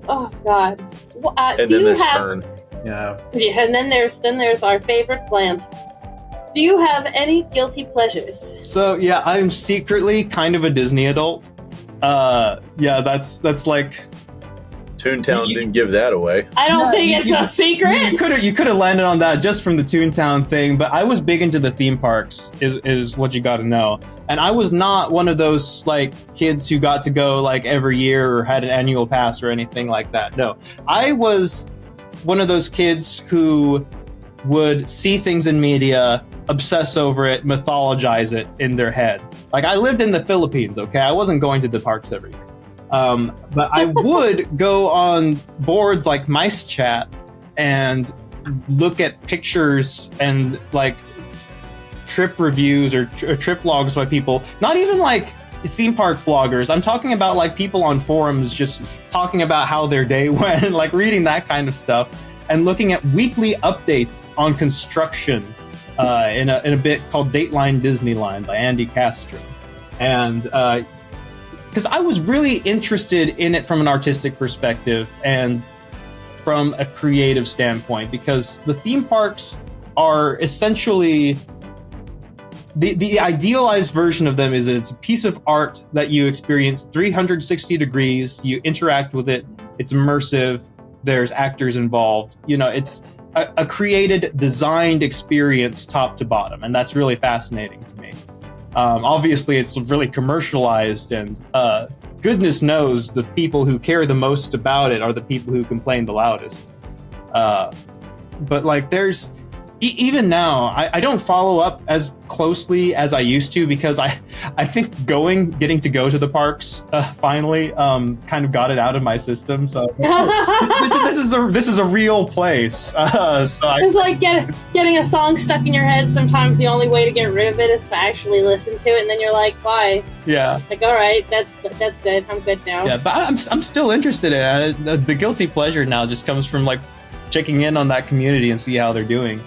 Oh God. Well,
And
do
then
you
this
have?
turn.
Yeah.
Yeah, and then there's our favorite plant. Do you have any guilty pleasures?
So yeah, I'm secretly kind of a Disney adult. Yeah, that's like
Toontown didn't give that away.
I don't think it's a secret.
You could have landed on that just from the Toontown thing, but I was big into the theme parks, is what you got to know. And I was not one of those, like, kids who got to go, like, every year or had an annual pass or anything like that. No, I was one of those kids who would see things in media, obsess over it, mythologize it in their head. Like, I lived in the Philippines, okay? I wasn't going to the parks every year. But I would go on boards like Mice Chat and look at pictures and, like, trip reviews or trip logs by people. Not even, like, theme park bloggers. I'm talking about, like, people on forums just talking about how their day went, like, reading that kind of stuff, and looking at weekly updates on construction in a bit called Dateline Disneyline by Andy Castro. And because I was really interested in it from an artistic perspective and from a creative standpoint, because the theme parks are essentially the idealized version of them is it's a piece of art that you experience 360 degrees, you interact with it, it's immersive, there's actors involved, you know, it's a created, designed experience top to bottom, and that's really fascinating to me. Obviously, it's really commercialized, and goodness knows the people who care the most about it are the people who complain the loudest. But, like, there's even now, I don't follow up as closely as I used to because I think getting to go to the parks finally kind of got it out of my system. So this is a real place. So
it's like getting a song stuck in your head. Sometimes the only way to get rid of it is to actually listen to it, and then you're like, why?
Yeah.
Like, all right, that's good. I'm good now.
Yeah, but I'm still interested in it. The guilty pleasure now just comes from like checking in on that community and see how they're doing.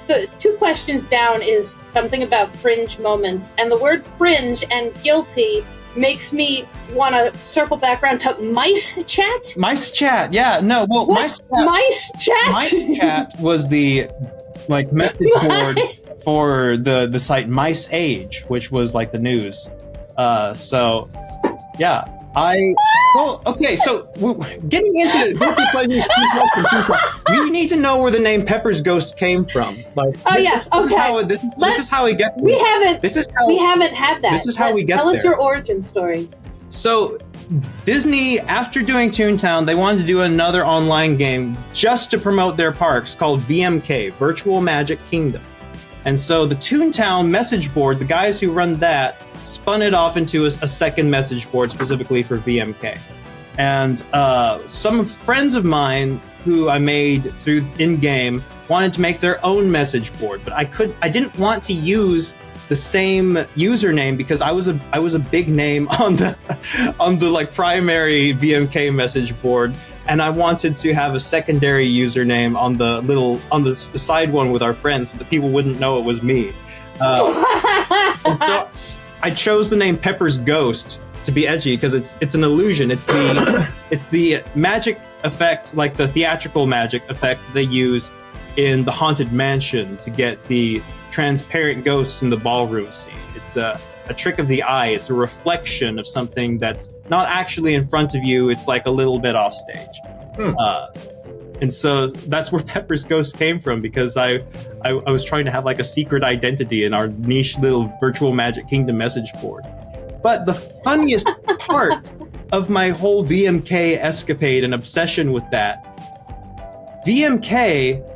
The 2 questions down is something about cringe moments, and the word cringe and guilty makes me want to circle back around to mice chat.
Mice chat, yeah, no, well,
mice chat.
Mice chat was the like message board for the site Mice Age, which was like the news. So yeah. Okay, so getting into guilty pleasures, you need to know where the name PeppersGhost came from. Like, this is how we get.
We haven't had that.
This is how we get
Tell us
there.
your origin story.
So, Disney, after doing Toontown, they wanted to do another online game just to promote their parks called VMK, Virtual Magic Kingdom. And so the Toontown message board, the guys who run that, spun it off into a second message board specifically for VMK. And some friends of mine who I made through in-game wanted to make their own message board, but I didn't want to use the same username because I was a big name on the like primary VMK message board, and I wanted to have a secondary username on the side one with our friends so that people wouldn't know it was me. And so I chose the name PeppersGhost to be edgy because it's an illusion. It's the magic effect, like the theatrical magic effect they use in the Haunted Mansion to get the transparent ghosts in the ballroom scene. It's a trick of the eye. It's a reflection of something that's not actually in front of you. It's like a little bit off stage. And so that's where PeppersGhost came from, because I was trying to have like a secret identity in our niche little virtual Magic Kingdom message board. But the funniest part of my whole VMK escapade and obsession with that, VMK,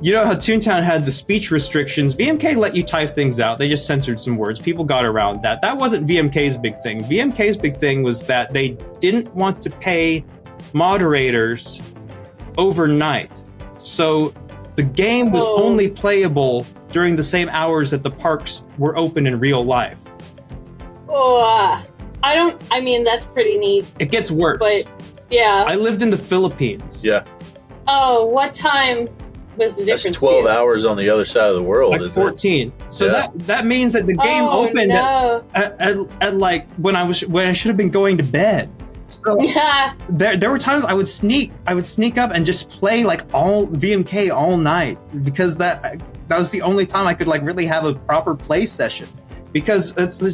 you know how Toontown had the speech restrictions? VMK let you type things out. They just censored some words. People got around that. That wasn't VMK's big thing. VMK's big thing was that they didn't want to pay moderators overnight. So the game was only playable during the same hours that the parks were open in real life.
I mean, that's pretty neat.
It gets worse.
But, yeah.
I lived in the Philippines.
Yeah.
Oh, what time was the difference?
That's 12 hours on the other side of the world.
Like 14. So that means that the game opened at like when I should have been going to bed. So there were times I would sneak up and just play like all VMK all night, because that was the only time I could like really have a proper play session. Because because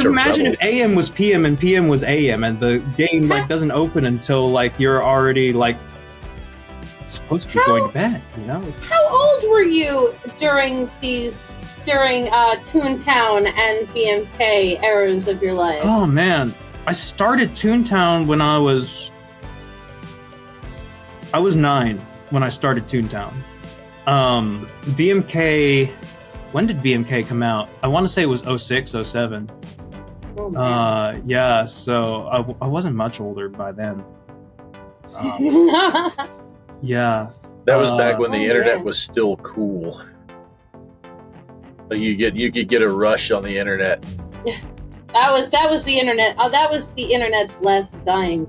imagine if AM was PM and PM was AM, and the game like doesn't open until like you're already like supposed to be going to bed. You know.
How old were you during Toontown and VMK eras of your life?
Oh man. I started Toontown when I was 9 when I started Toontown. VMK, when did VMK come out? I want to say it was 06, 07.
Oh,
yeah, so I wasn't much older by then. Yeah.
That was back when the internet was still cool. Like you could get a rush on the internet.
That was the internet. That was the internet's last dying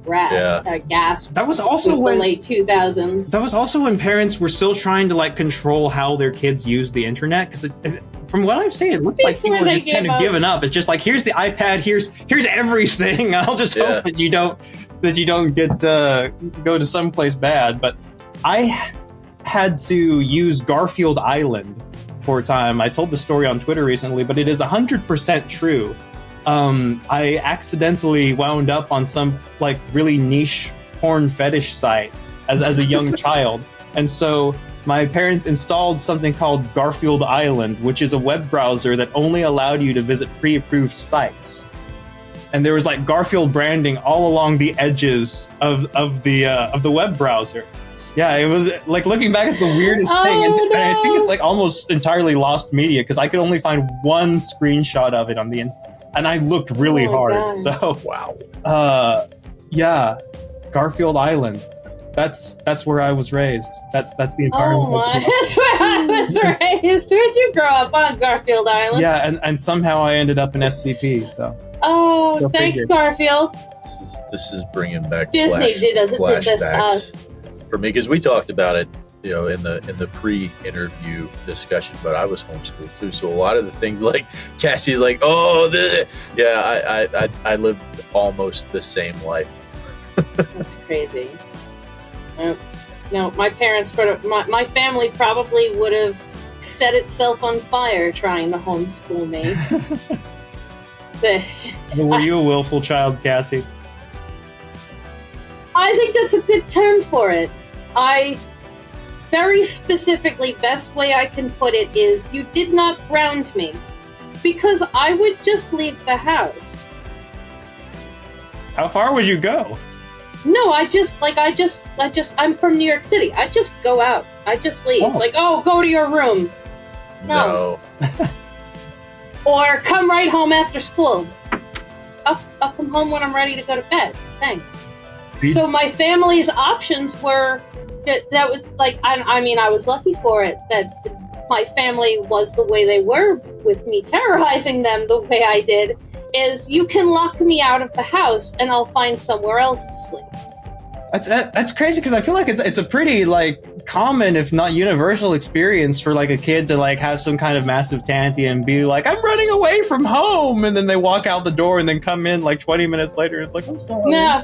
gasp.
That was also when
the late 2000s.
That was also when parents were still trying to like control how their kids use the internet. Because from what I've seen, it looks like people are just kind of giving up. It's just like, here's the iPad, here's everything. I'll just hope that you don't get go to someplace bad. But I had to use Garfield Island for a time. I told the story on Twitter recently, but it is 100% true. I accidentally wound up on some like really niche porn fetish site as a young child. And so my parents installed something called Garfield Island, which is a web browser that only allowed you to visit pre-approved sites. and there was like Garfield branding all along the edges of the web browser. Yeah, it was like, looking back, it's the weirdest thing, and I think it's like almost entirely lost media because I could only find one screenshot of it on the and I looked really hard.
God.
So
Wow.
yeah, Garfield Island. That's where I was raised. That's the environment.
Oh my, that's where I was raised. Where'd you grow up on, Garfield Island?
Yeah, and somehow I ended up in SCP. So.
Oh,
Go
thanks,
figure.
Garfield.
This is bringing back
Disney did this to
flashbacks
us.
for me, because we talked about it, you know, in the pre-interview discussion. But I was homeschooled too, so a lot of the things like Cassie's like, I lived almost the same life.
That's crazy. No, my parents, my family probably would have set itself on fire trying to homeschool me.
Were you a willful child, Cassie?
I think that's a good term for it. I very specifically, best way I can put it is, you did not ground me because I would just leave the house.
How far would you go?
No, I'm from New York City. I just go out. I just leave. Go to your room. No. Or come right home after school. I'll come home when I'm ready to go to bed. Thanks.
See?
So my family's options were that was like, I was lucky for it that my family was the way they were with me terrorizing them the way I did, is you can lock me out of the house and I'll find somewhere else to sleep.
That's crazy because I feel like it's a pretty like common, if not universal, experience for like a kid to like have some kind of massive tanty and be like, I'm running away from home, and then they walk out the door and then come in like 20 minutes later. It's like, I'm sorry.
No,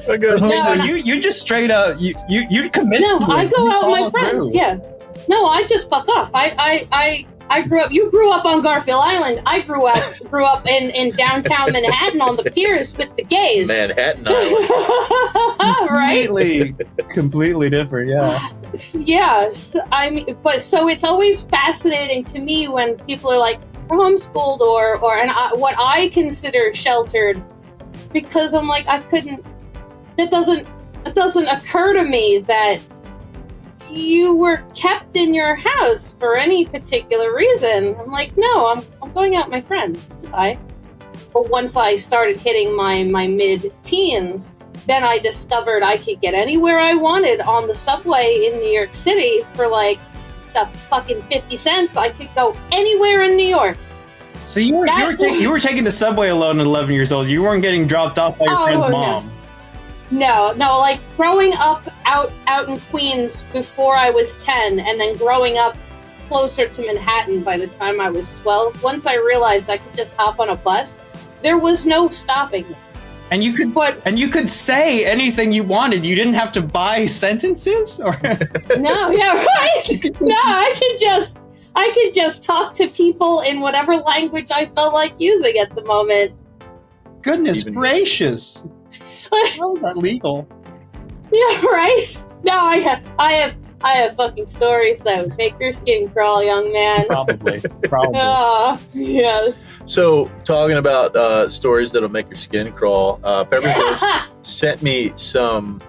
You just straight up you commit.
No,
to it.
I go
You
out with my
follow
friends.
through.
Yeah. No, I just fuck off. I grew up. You grew up on Garfield Island. I grew up in downtown Manhattan on the piers with the gays.
Manhattan Island.
Right?
Completely different. Yeah.
Yes. I mean, but so it's always fascinating to me when people are like homeschooled or what I consider sheltered, because I'm like, I couldn't. It doesn't occur to me that you were kept in your house for any particular reason. I'm like, no, I'm going out with my friends. But once I started hitting my mid-teens, then I discovered I could get anywhere I wanted on the subway in New York City for like fucking 50 cents. I could go anywhere in New York.
So you were taking the subway alone at 11 years old. You weren't getting dropped off by your friend's mom.
No, like growing up out in Queens before I was 10, and then growing up closer to Manhattan by the time I was 12. Once I realized I could just hop on a bus, there was no stopping me. And you could say anything you wanted. You didn't have to buy sentences, or no, yeah, right. No, I could just talk to people in whatever language I felt like using at the moment.
Goodness gracious. How is that legal?
Yeah, right? No, I have fucking stories that would make your skin crawl, young man.
Probably.
Yes.
So, talking about stories that'll make your skin crawl, PeppersGhost sent me some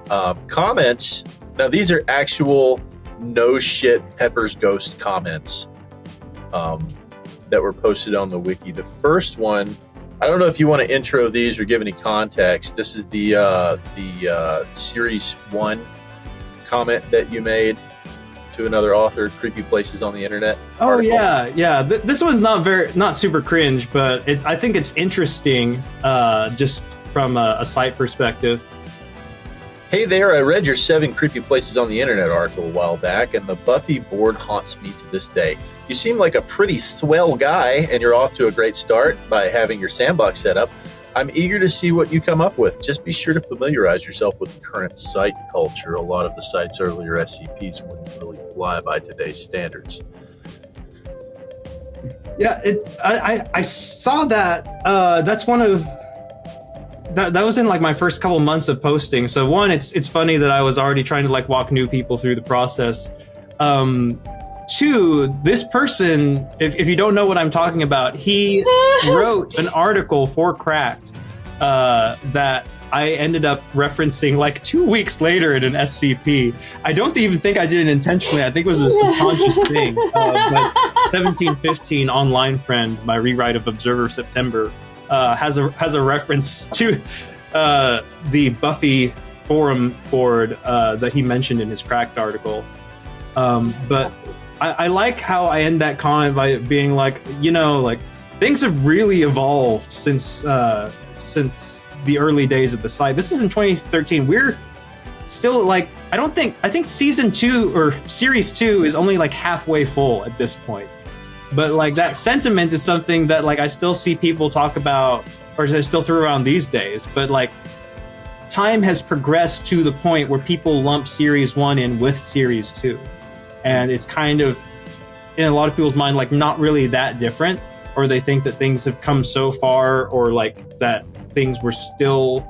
comments. Now, these are actual no shit PeppersGhost comments that were posted on the wiki. The first one, I don't know if you want to intro these or give any context. This is the Series 1 comment that you made to another author, Creepy Places on the Internet.
Oh,
article.
yeah. This one's not super cringe, but I think it's interesting just from a site perspective.
Hey there, I read your 7 Creepy Places on the Internet article a while back, and the Buffy board haunts me to this day. You seem like a pretty swell guy, and you're off to a great start by having your sandbox set up. I'm eager to see what you come up with. Just be sure to familiarize yourself with the current site culture. A lot of the site's earlier SCPs wouldn't really fly by today's standards.
Yeah, I saw that. That's one of... That was in like my first couple months of posting. So one, it's funny that I was already trying to like walk new people through the process. Two, this person, if you don't know what I'm talking about, he wrote an article for Cracked that I ended up referencing like 2 weeks later in an SCP. I don't even think I did it intentionally. I think it was a subconscious thing. But 1715 online friend, my rewrite of Observer September, has a reference to the Buffy forum board that he mentioned in his Cracked article. But I like how I end that comment by being like, like things have really evolved since the early days of the site. This is in 2013. We're still like, I think season 2 or series 2 is only like halfway full at this point. But like that sentiment is something that like I still see people talk about or still throw around these days. But like time has progressed to the point where people lump series 1 in with series 2. And it's kind of, in a lot of people's mind, like not really that different, or they think that things have come so far, or like that things were still,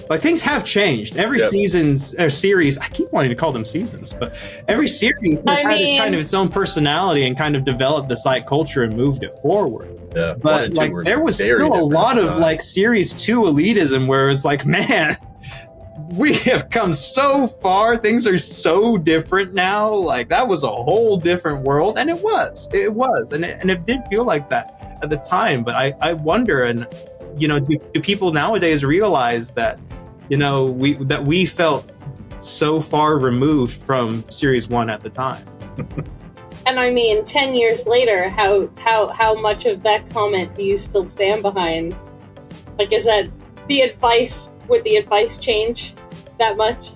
like things have changed. Every season's or series, I keep wanting to call them seasons, but every series has had its kind of its own personality and kind of developed the site culture and moved it forward. Yeah, but like there was still a lot of like series 2 elitism where it's like, man, we have come so far. Things are so different now. Like that was a whole different world, and it was, and it did feel like that at the time. But I wonder, and do people nowadays realize that, we felt so far removed from series 1 at the time?
And I mean, 10 years later, how much of that comment do you still stand behind? Like, is that the advice? Would the advice change that much?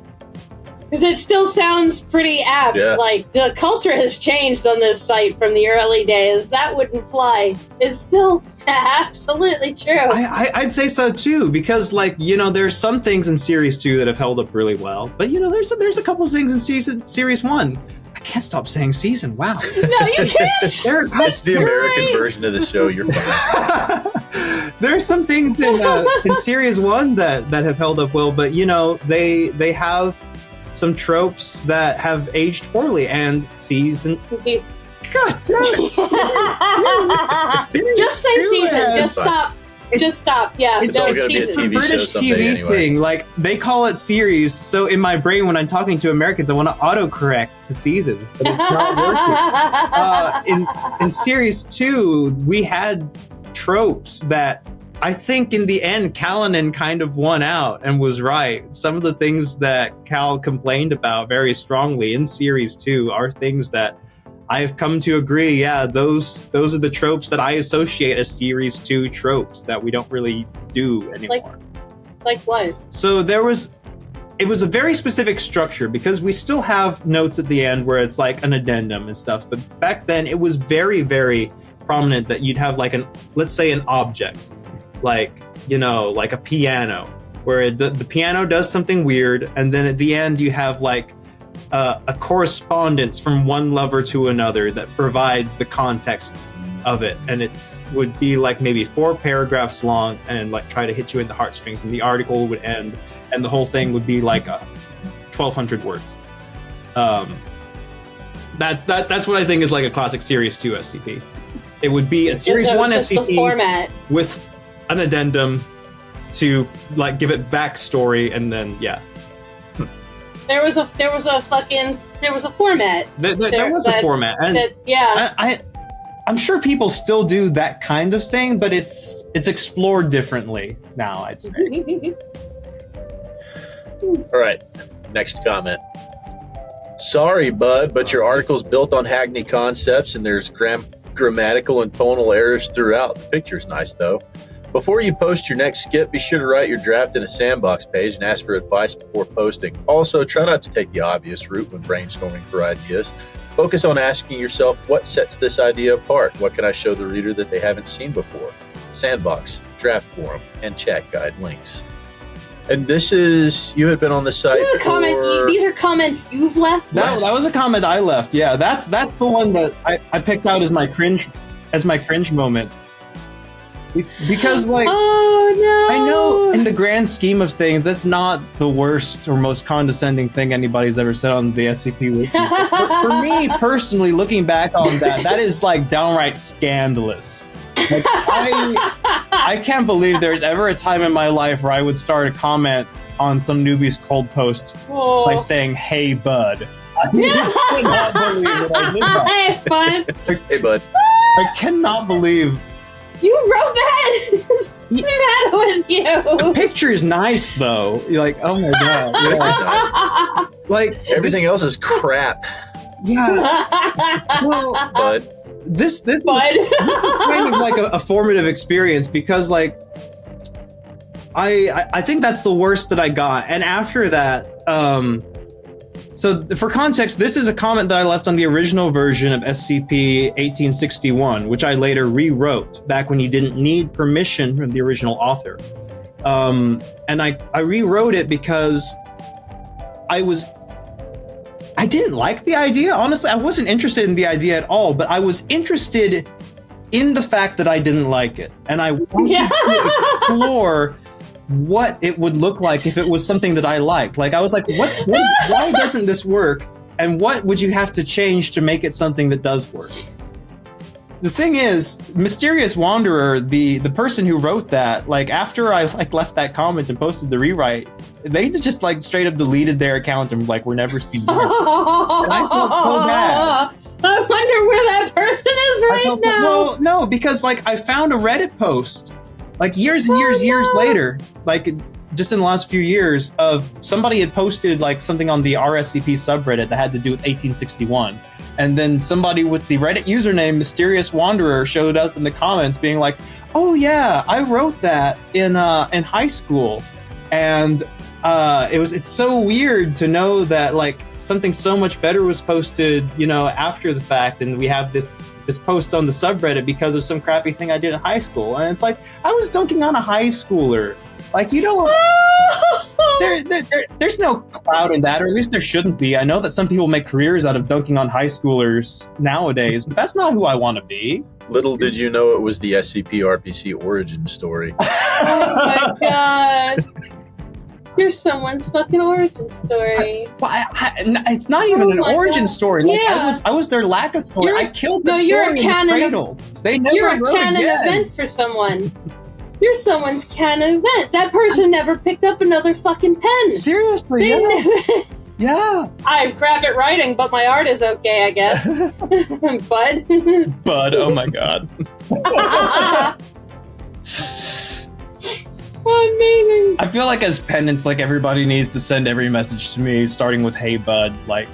Because it still sounds pretty apt. Yeah. Like, the culture has changed on this site from the early days. That wouldn't fly. It's still absolutely true.
I'd say so too, because like, there's some things in series 2 that have held up really well, but there's a couple of things in series 1. I can't stop saying season. Wow.
No, you can't.
That's the American version of the show. You're fine.
There are some things in series 1 that have held up well, but they have some tropes that have aged poorly, and season. God damn it!
Just say season. Just stop. Just stop. Yeah,
it's a British TV thing. Like they call it series. So in my brain, when I'm talking to Americans, I want to autocorrect to season, but it's not working. In series 2, we had tropes that I think in the end, Callanan kind of won out and was right. Some of the things that Cal complained about very strongly in series 2 are things that I've come to agree, yeah, those are the tropes that I associate as series 2 tropes that we don't really do anymore.
Like what?
So it was a very specific structure, because we still have notes at the end where it's like an addendum and stuff, but back then it was very, very prominent that you'd have like let's say an object, like, like a piano, where the piano does something weird, and then at the end you have like a correspondence from one lover to another that provides the context of it, and would be like maybe 4 paragraphs long and like try to hit you in the heartstrings, and the article would end and the whole thing would be like 1,200 words. That's what I think is like a classic series 2 SCP. It would be a series 1 SCP with an addendum to like give it backstory, and then
There was a format.
There was a format, and I'm sure people still do that kind of thing, but it's explored differently now, I'd say.
All right, next comment. Sorry, bud, but your article's built on Hackney concepts, and there's grammatical and tonal errors throughout. The picture's nice, though. Before you post your next skit, be sure to write your draft in a sandbox page and ask for advice before posting. Also, try not to take the obvious route when brainstorming for ideas. Focus on asking yourself, what sets this idea apart? What can I show the reader that they haven't seen before? Sandbox, draft forum, and chat guide links. And this is, you had been on the site
These are comments you've left?
That was a comment I left, yeah. That's the one that I picked out as my cringe moment. Because, like,
oh, no.
I know in the grand scheme of things, that's not the worst or most condescending thing anybody's ever said on the SCP Wiki. For me, personally, looking back on that is, like, downright scandalous. Like, I can't believe there's ever a time in my life where I would start a comment on some newbie's cold post by saying, "Hey, bud." I cannot believe that I did that.
Hey, bud.
Hey, bud.
I cannot believe.
You wrote that. We've had it with
The
you.
picture is nice, though. You're like, oh my god. Yeah. Like
Everything else is crap.
Yeah. Well,
But
this
Bud.
this was kind of like a formative experience because, like, I think that's the worst that I got, and after that, so for context, this is a comment that I left on the original version of SCP-1861, which I later rewrote back when you didn't need permission from the original author. And I rewrote it because I didn't like the idea. Honestly, I wasn't interested in the idea at all, but I was interested in the fact that I didn't like it. And I wanted to explore what it would look like if it was something that I liked. Like, I was like, why doesn't this work? And what would you have to change to make it something that does work? The thing is, Mysterious Wanderer, the person who wrote that, like, after I left that comment and posted the rewrite, they just like straight up deleted their account and like, we're never seen again. And I felt so bad.
I wonder where that person is right now.
Well, no, because like I found a Reddit post like years and years later, like just in the last few years, of somebody had posted like something on the RSCP subreddit that had to do with 1861. And then somebody with the Reddit username Mysterious Wanderer showed up in the comments being like, oh yeah, I wrote that in high school. And it's so weird to know that like something so much better was posted, you know, after the fact, and we have this post on the subreddit because of some crappy thing I did in high school. And it's like, I was dunking on a high schooler. Like, you don't there's no cloud in that, or at least there shouldn't be. I know that some people make careers out of dunking on high schoolers nowadays, but that's not who I want to be.
little did you know it was the SCP RPC origin story.
Oh my god. Here's someone's fucking origin story.
Well, it's not even an origin story. Like,
Yeah.
I was their lack of story. I killed the story
you're a
in the
canon
cradle. They never
You're a
wrote
canon
again.
event for someone. You're someone's canon event. That person never picked up another fucking pen.
Seriously,
They
yeah.
never-
Yeah.
I'm crap at writing, but my art is okay, I guess. Bud.
Bud, oh my god.
Amazing.
I feel like as penance, like everybody needs to send every message to me, starting with "Hey Bud," like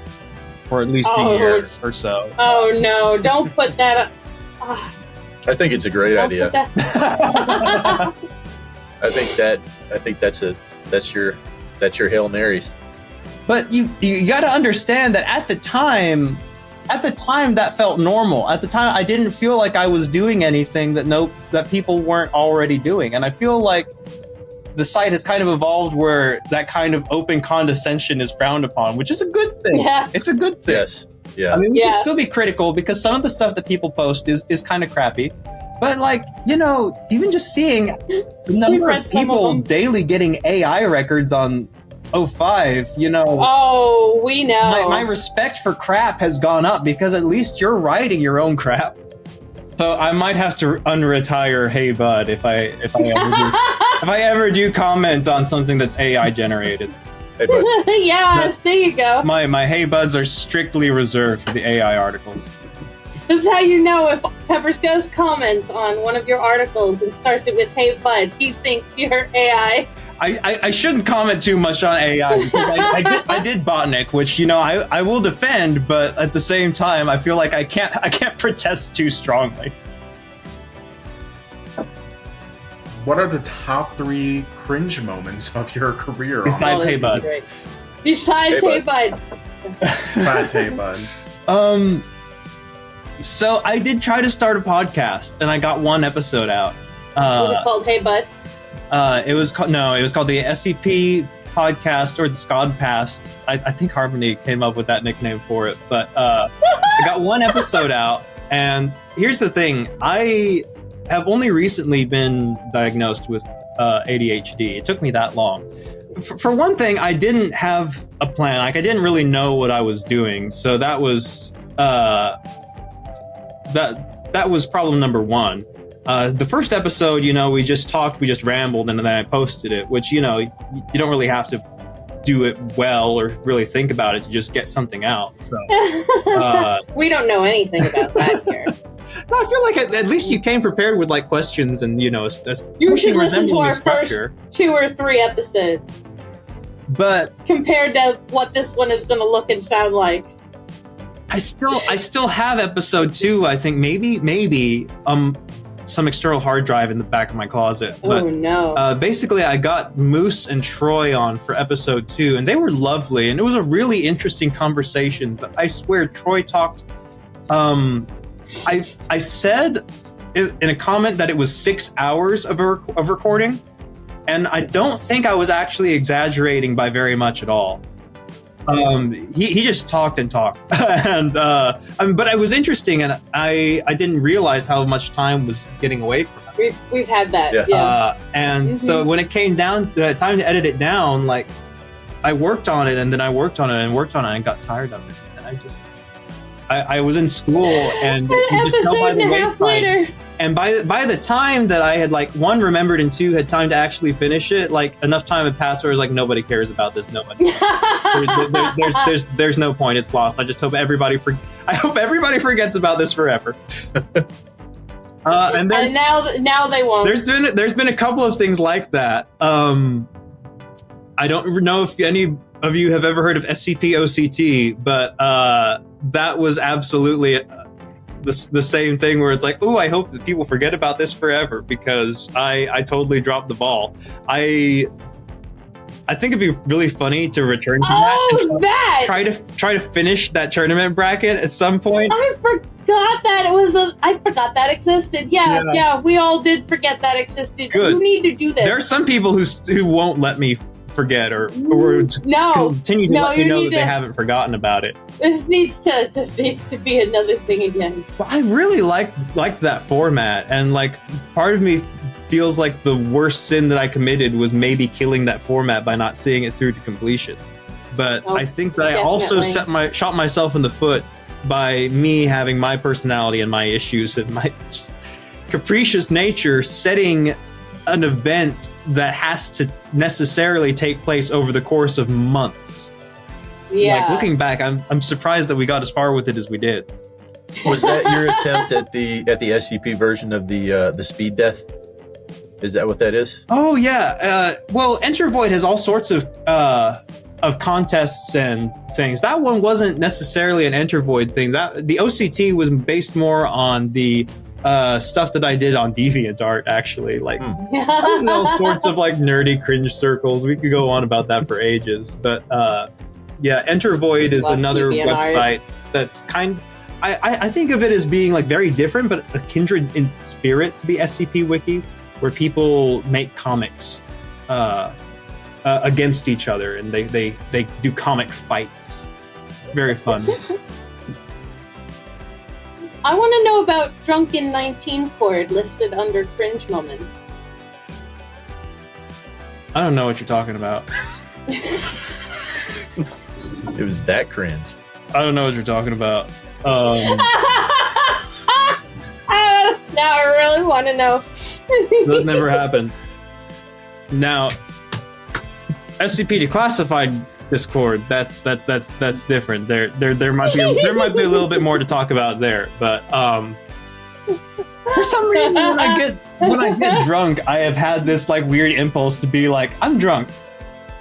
for at least a year or so.
Oh no! Don't put that up. Ah,
I think it's a great
don't
idea.
put that-
I think that's your Hail Marys.
But you got to understand that at the time that felt normal. At the time, I didn't feel like I was doing anything that people weren't already doing, and I feel like the site has kind of evolved where that kind of open condescension is frowned upon, which is a good thing.
Yeah.
It's a good thing.
Yes. Yeah.
I mean, we
Yeah.
can still be critical because some of the stuff that people post is kind of crappy. But, like, you know, even just seeing the number
read
of
some of
people
them.
daily getting AI records on 05, you know,
Oh, we know.
my respect for crap has gone up because at least you're writing your own crap. So I might have to unretire "Hey Bud" if I ever do comment on something that's AI generated.
Hey, bud.
Yes, there you go.
My "Hey Buds" are strictly reserved for the AI articles.
This is how you know if PeppersGhost comments on one of your articles and starts it with "Hey Bud," he thinks you're AI.
I shouldn't comment too much on AI because I did Botnik, which, you know, I will defend, but at the same time I feel like I can't protest too strongly.
What are the top 3 cringe moments of your career?
Besides "Hey Bud"?
Besides
Hey
"Hey Bud."
Besides "Hey Bud."
So I did try to start a podcast, and I got one episode out.
Was it called "Hey Bud"?
It was called the SCP podcast, or the Scodcast. I think Harmony came up with that nickname for it. But I got one episode out, and here's the thing: I have only recently been diagnosed with ADHD. It took me that long. For one thing, I didn't have a plan. Like, I didn't really know what I was doing, so that was that was problem number one. The first episode, we just talked, we just rambled, and then I posted it, which, you don't really have to do it well or really think about it to just get something out. So
we don't know anything about that here.
No, I feel like at least you came prepared with like questions and
you should listen to our
structure.
First 2 or 3 episodes,
but
compared to what this one is going to look and sound like.
I still have episode 2. I think maybe some external hard drive in the back of my closet. But,
no!
Basically, I got Moose and Troy on for episode 2, and they were lovely, and it was a really interesting conversation. But I swear, Troy talked. I said in a comment that it was 6 hours of recording, and I don't think I was actually exaggerating by very much at all. He just talked and talked, and but it was interesting, and I didn't realize how much time was getting away from us.
We've had that, yeah.
And so when it came down the time to edit it down, like I worked on it, and then I worked on it and worked on it, and got tired of it, and I was in school, and you just tell by the wayside. And by the time that I had remembered, and 2 had time to actually finish it, enough time had passed where I was like, nobody cares about this. Nobody. there's no point. It's lost. I just hope everybody forgets about this forever. And
now they won't.
There's been a couple of things like that. I don't know if any of you have ever heard of SCP OCT, but that was absolutely the same thing where it's like, oh, I hope that people forget about this forever, because I totally dropped the ball. I think it'd be really funny to return to that. Try to finish that tournament bracket at some point.
I forgot that existed. Yeah, we all did forget that existed.
Good.
You need to do this.
There are some people who won't let me forget or just continue to let me know that they haven't forgotten about it.
This needs to be another thing again.
But I really liked that format, and part of me feels like the worst sin that I committed was maybe killing that format by not seeing it through to completion. But I think that I also shot myself in the foot by me having my personality and my issues and my capricious nature setting an event that has to necessarily take place over the course of months.
Yeah.
Looking back, I'm surprised that we got as far with it as we did.
Was that your attempt at the SCP version of the speed death? Is that what that is?
Oh yeah. Well, Enter Void has all sorts of contests and things. That one wasn't necessarily an Enter Void thing. That the OCT was based more on the stuff that I did on DeviantArt, actually. All sorts of nerdy cringe circles. We could go on about that for ages. But Enter Void is another website that's I think of it as being very different, but a kindred in spirit to the SCP Wiki, where people make comics against each other, and they do comic fights. It's very fun.
I want to know about Drunken 19 Chord listed under cringe moments.
I don't know what you're talking about.
It was that cringe.
I don't know what you're talking about.
Now I really want to know.
That never happened. Now, SCP Declassified Discord. That's different. There might be a little bit more to talk about there, but for some reason when I get drunk, I have had this weird impulse to be I'm drunk.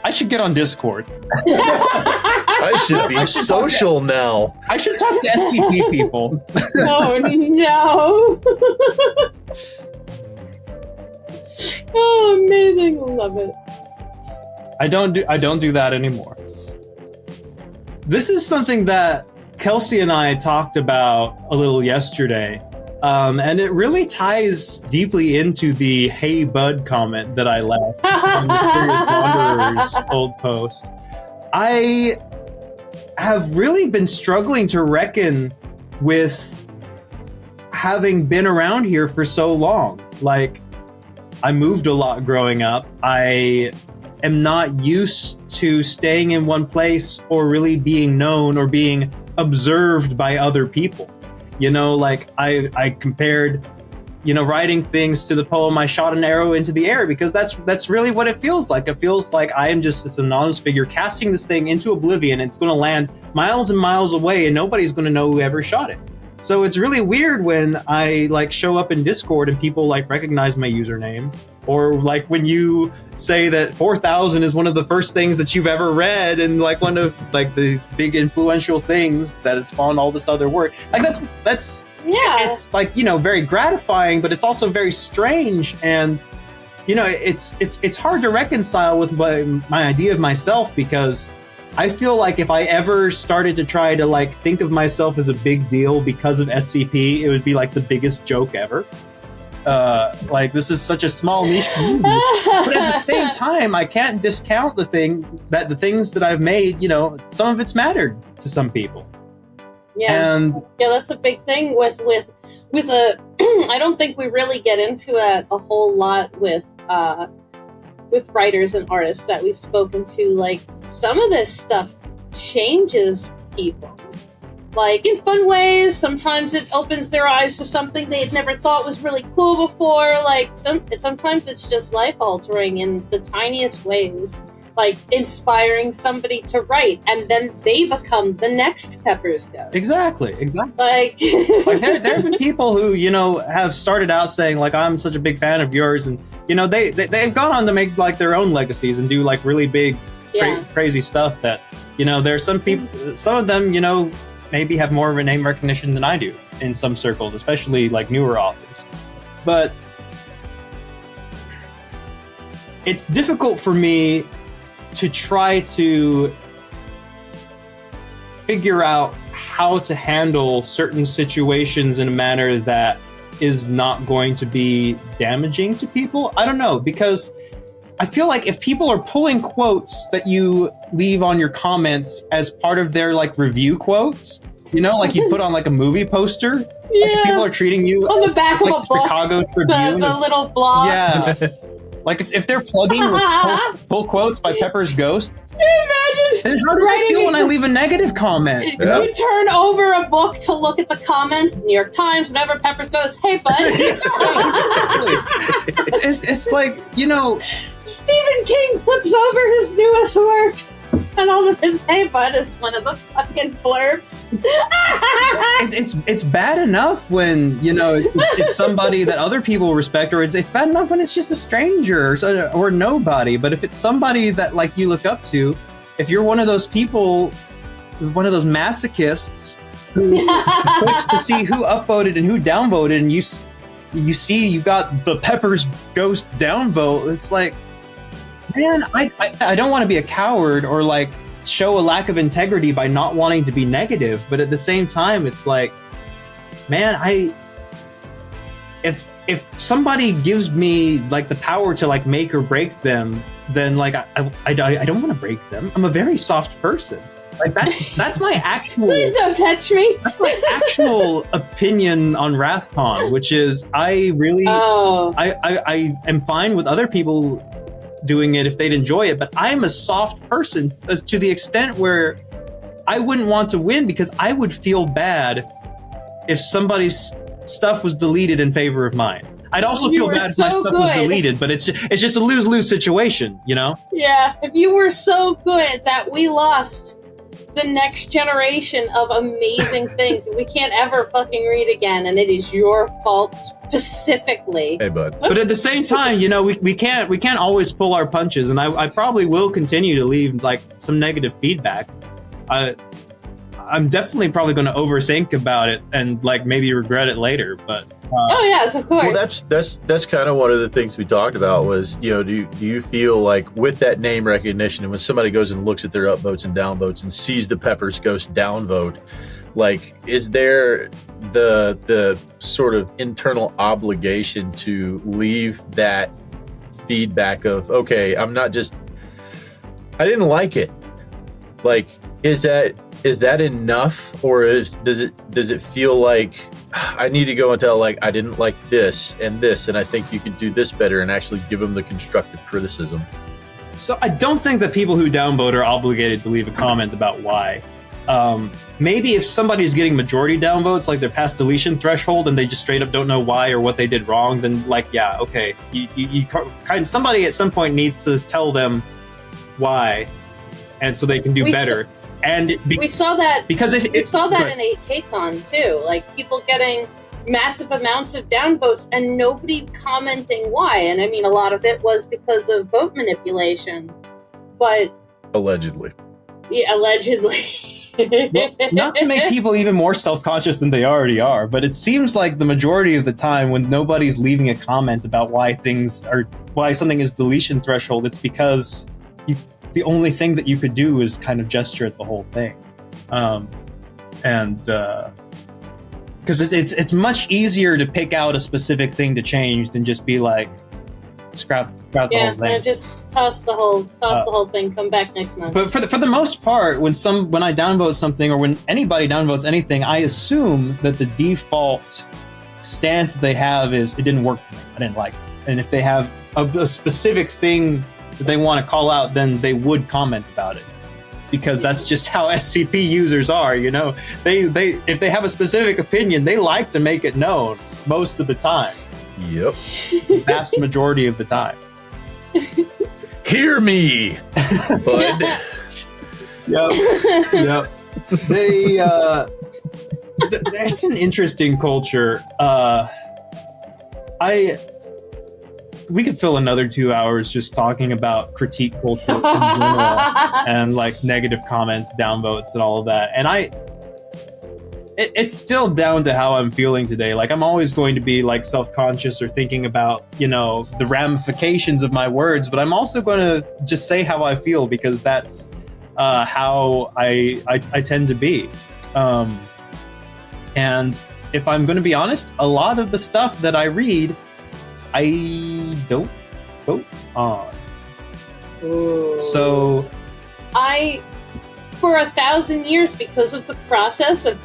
I should get on Discord.
I should be social now.
I should talk to SCP people.
Oh no! Oh, amazing! Love it.
I don't do that anymore. This is something that Kelsey and I talked about a little yesterday, and it really ties deeply into the "Hey Bud" comment that I left on the Curious Wanderer's old post. I have really been struggling to reckon with having been around here for so long. I moved a lot growing up. I am not used to staying in one place or really being known or being observed by other people. I compared writing things to the poem I shot an arrow into the air, because that's really what it feels like. It feels like I am just this anonymous figure casting this thing into oblivion. It's going to land miles and miles away and nobody's going to know who ever shot it. So it's really weird when I like show up in Discord and people like recognize my username, or like when you say that 4000 is one of the first things that you've ever read and like one of like the big influential things that has spawned all this other work. Like that's it's like, very gratifying, but it's also very strange, and it's hard to reconcile with my idea of myself, because I feel like if I ever started to try to like think of myself as a big deal because of SCP, it would be like the biggest joke ever. Like this is such a small niche community, but at the same time, I can't discount the things that I've made. Some of it's mattered to some people.
Yeah,
and
that's a big thing with a. I don't think we really get into it a whole lot with writers and artists that we've spoken to. Like, some of this stuff changes people, like in fun ways. Sometimes it opens their eyes to something they had never thought was really cool before. Like sometimes it's just life altering in the tiniest ways, like inspiring somebody to write, and then they become the next PeppersGhost.
Exactly.
Like
there have been people who have started out saying like, I'm such a big fan of yours, and they've gone on to make like their own legacies and do like really big crazy stuff that there's some people, some of them maybe have more of a name recognition than I do in some circles, especially like newer authors. But it's difficult for me to try to figure out how to handle certain situations in a manner that is not going to be damaging to people. I don't know, because I feel like if people are pulling quotes that you leave on your comments as part of their like review quotes, like you put on like a movie poster, like if people are treating you
on
as,
the back
like
of a book,
Chicago Tribune,
the little blog.
Yeah. Like if they're plugging with pull quotes by PeppersGhost,
imagine.
Then how do I feel when I leave a negative comment?
You turn over a book to look at the comments, New York Times, whatever. PeppersGhost, hey bud.
It's like
Stephen King flips over his newest work, and all of his hey bud is one of the fucking blurbs.
It's bad enough when it's somebody that other people respect, or it's bad enough when it's just a stranger or nobody. But if it's somebody that like you look up to, if you're one of those people, one of those masochists who clicks to see who upvoted and who downvoted, and you see you got the PeppersGhost downvote, it's like, man, I don't want to be a coward or like show a lack of integrity by not wanting to be negative, but at the same time, it's like, man, if somebody gives me like the power to like make or break them, then like I don't want to break them. I'm a very soft person. Like that's my actual.
Please don't touch me.
That's my actual opinion on WRATHCON, which is I am fine with other people doing it if they'd enjoy it, but I'm a soft person as to the extent where I wouldn't want to win because I would feel bad if somebody's stuff was deleted in favor of mine. I'd also feel bad if my stuff was deleted, but it's just a lose-lose situation,
Yeah, if you were so good that we lost the next generation of amazing things we can't ever fucking read again, and it is your fault specifically.
Hey, bud.
But at the same time, we can't always pull our punches, and I probably will continue to leave like some negative feedback. I'm definitely probably going to overthink about it and like maybe regret it later. But
oh yes, of course.
Well, that's kind of one of the things we talked about was do you feel like with that name recognition, and when somebody goes and looks at their upvotes and downvotes and sees the PeppersGhost downvote, like is there the sort of internal obligation to leave that feedback of, okay, I'm not just, I didn't like it, like is that enough, or does it feel like I need to go and tell like I didn't like this and I think you could do this better, and actually give them the constructive criticism?
So I don't think that people who downvote are obligated to leave a comment about why. Maybe if somebody's getting majority downvotes, like they're past deletion threshold and they just straight up don't know why or what they did wrong, then like, yeah, okay. Somebody at some point needs to tell them why, and so they can do better.
We saw that
because
we saw that in AHT too, like people getting massive amounts of downvotes and nobody commenting why. And I mean, a lot of it was because of vote manipulation, but
allegedly.
Yeah, allegedly.
Well, not to make people even more self-conscious than they already are, but it seems like the majority of the time when nobody's leaving a comment about why something is deletion threshold, it's because the only thing that you could do is kind of gesture at the whole thing. Because it's much easier to pick out a specific thing to change than just be like, scrap the whole thing.
Yeah, just toss the whole thing, come back next month.
But for the most part, when I downvote something or when anybody downvotes anything, I assume that the default stance that they have is, it didn't work for me, I didn't like it. And if they have a specific thing that they want to call out, then they would comment about it, because that's just how SCP users are. You know, they if they have a specific opinion, they like to make it known most of the time.
Yep.
Vast majority of the time.
Hear me, bud.
Yep. There's an interesting culture. We could fill another 2 hours just talking about critique culture in general and like negative comments, downvotes, and all of that. And it's still down to how I'm feeling today. Like, I'm always going to be like self-conscious or thinking about, you know, the ramifications of my words, but I'm also going to just say how I feel, because that's how I tend to be. And if I'm going to be honest, a lot of the stuff that I read, I don't vote on.
Ooh.
So
for 1,000 years, because of the process of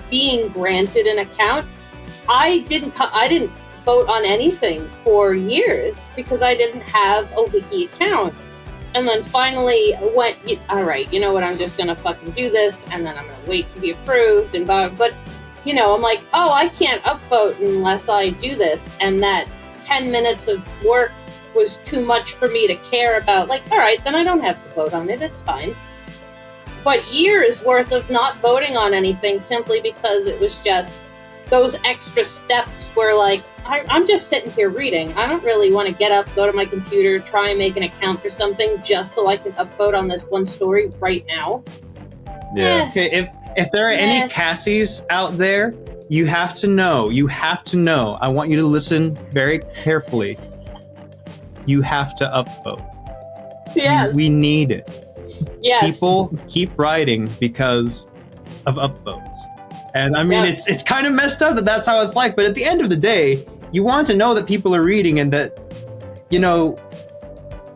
being granted an account, I didn't vote on anything for years because I didn't have a wiki account. And then finally went, all right, you know what, I'm just gonna fucking do this, and then I'm gonna wait to be approved and blah. But you know, I'm like, oh, I can't upvote unless I do this, and that 10 minutes of work was too much for me to care about. Like, all right, then I don't have to vote on it, it's fine. But years worth of not voting on anything simply because it was just those extra steps where, like, I'm just sitting here reading. I don't really want to get up, go to my computer, try and make an account for something just so I can upvote on this one story right now.
Yeah.
Okay, if there are any Cassies out there, you have to know. I want you to listen very carefully. You have to upvote.
Yes.
We need it.
Yes.
People keep writing because of upvotes. And I mean, it's kind of messed up that that's how it's like, but at the end of the day, you want to know that people are reading, and that, you know,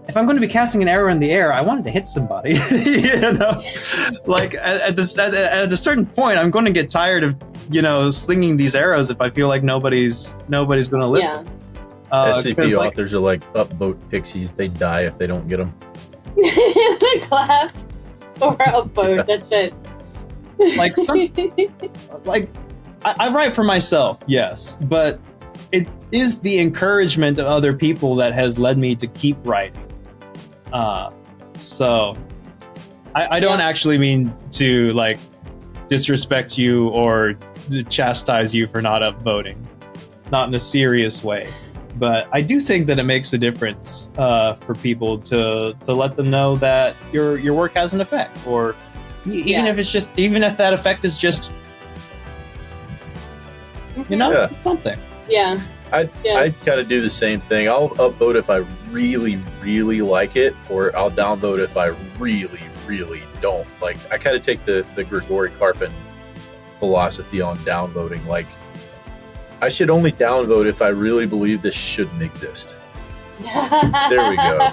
if I'm going to be casting an arrow in the air, I want it to hit somebody. You know, like at a certain point, I'm going to get tired of, you know, slinging these arrows if I feel like nobody's going to listen.
Yeah.
SCP authors are like upvote pixies. They die if they don't get them.
Clap or upvote. That's it.
Like I write for myself, yes, but it is the encouragement of other people that has led me to keep writing. So I don't actually mean to like disrespect you or chastise you for not upvoting, not in a serious way. But I do think that it makes a difference for people to let them know that your work has an effect, or even if that effect is just, you know, it's something.
Yeah.
I kind of do the same thing. I'll upvote if I really, really like it, or I'll downvote if I really, really don't. Like, I kind of take the Grigori Karpin philosophy on downvoting. Like, I should only downvote if I really believe this shouldn't exist. There we go.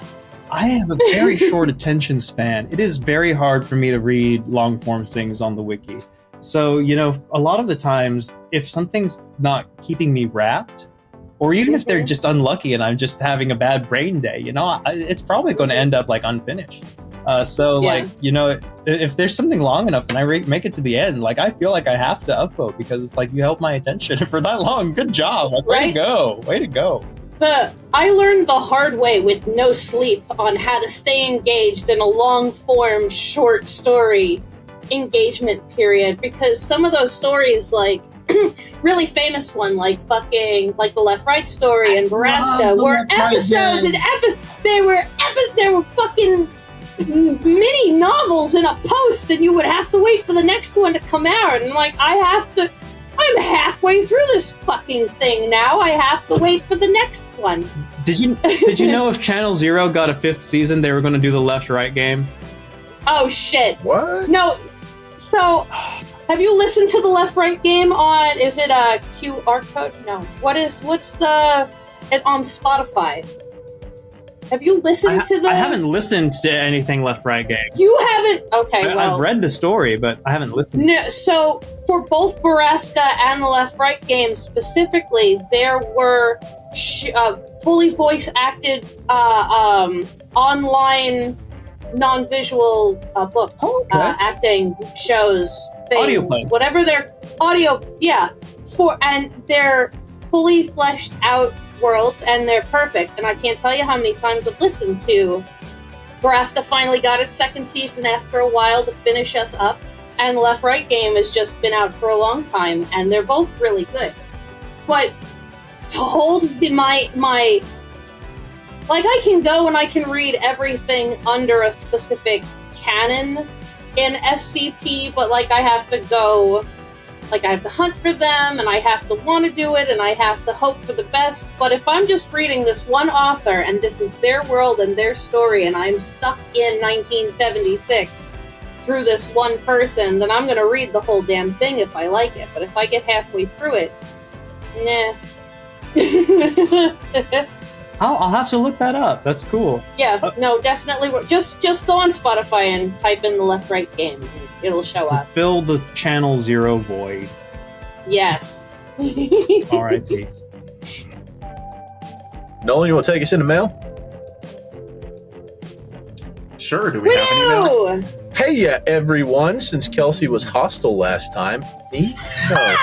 I have a very short attention span. It is very hard for me to read long form things on the wiki. So, you know, a lot of the times, if something's not keeping me wrapped, or even if they're just unlucky and I'm just having a bad brain day, you know, it's probably going to end up like unfinished. So,
Yeah.
like, you know, if there's something long enough and I make it to the end, like, I feel like I have to upvote because it's like you held my attention for that long. Good job. Like, way to
Right?
go. Way to go.
I learned the hard way with no sleep on how to stay engaged in a long form short story engagement period, because some of those stories, like really famous one, like the Left Right story and Verasta, were episodes and they were fucking mini novels in a post, and you would have to wait for the next one to come out, and like I'm halfway through this fucking thing now. I have to wait for the next one.
Did you know if Channel Zero got a 5th season, they were going to do the Left-Right game?
Oh shit.
What?
No. So, have you listened to the Left-Right game on, is it a QR code? No. What's it on Spotify? Have you listened to the...
I haven't listened to anything Left-Right game.
You haven't? Okay, well...
I've read the story, but I haven't listened.
No, so, for both Baraska and the Left-Right games specifically, there were fully voice-acted online non-visual books, acting shows, things,
Audio play.
whatever their audio, and they're fully fleshed out worlds, and they're perfect. And I can't tell you how many times I've listened to Baraska finally got its 2nd season after a while to finish us up, and the Left Right game has just been out for a long time, and they're both really good. But to hold my like, I can go and I can read everything under a specific canon in SCP, but like I have to go, like I have to hunt for them, and I have to want to do it, and I have to hope for the best. But if I'm just reading this one author, and this is their world and their story, and I'm stuck in 1976 through this one person, then I'm going to read the whole damn thing if I like it. But if I get halfway through it, nah.
I'll have to look that up. That's cool.
Yeah, no, definitely. Just go on Spotify and type in the Left Right game. It'll show
To
up.
fill the Channel Zero void.
Yes.
R.I.P.
Nolan, you want to take us in the mail?
Sure, do we have any mail?
Woo!
Hey, everyone. Since Kelsey was hostile last time, me? No,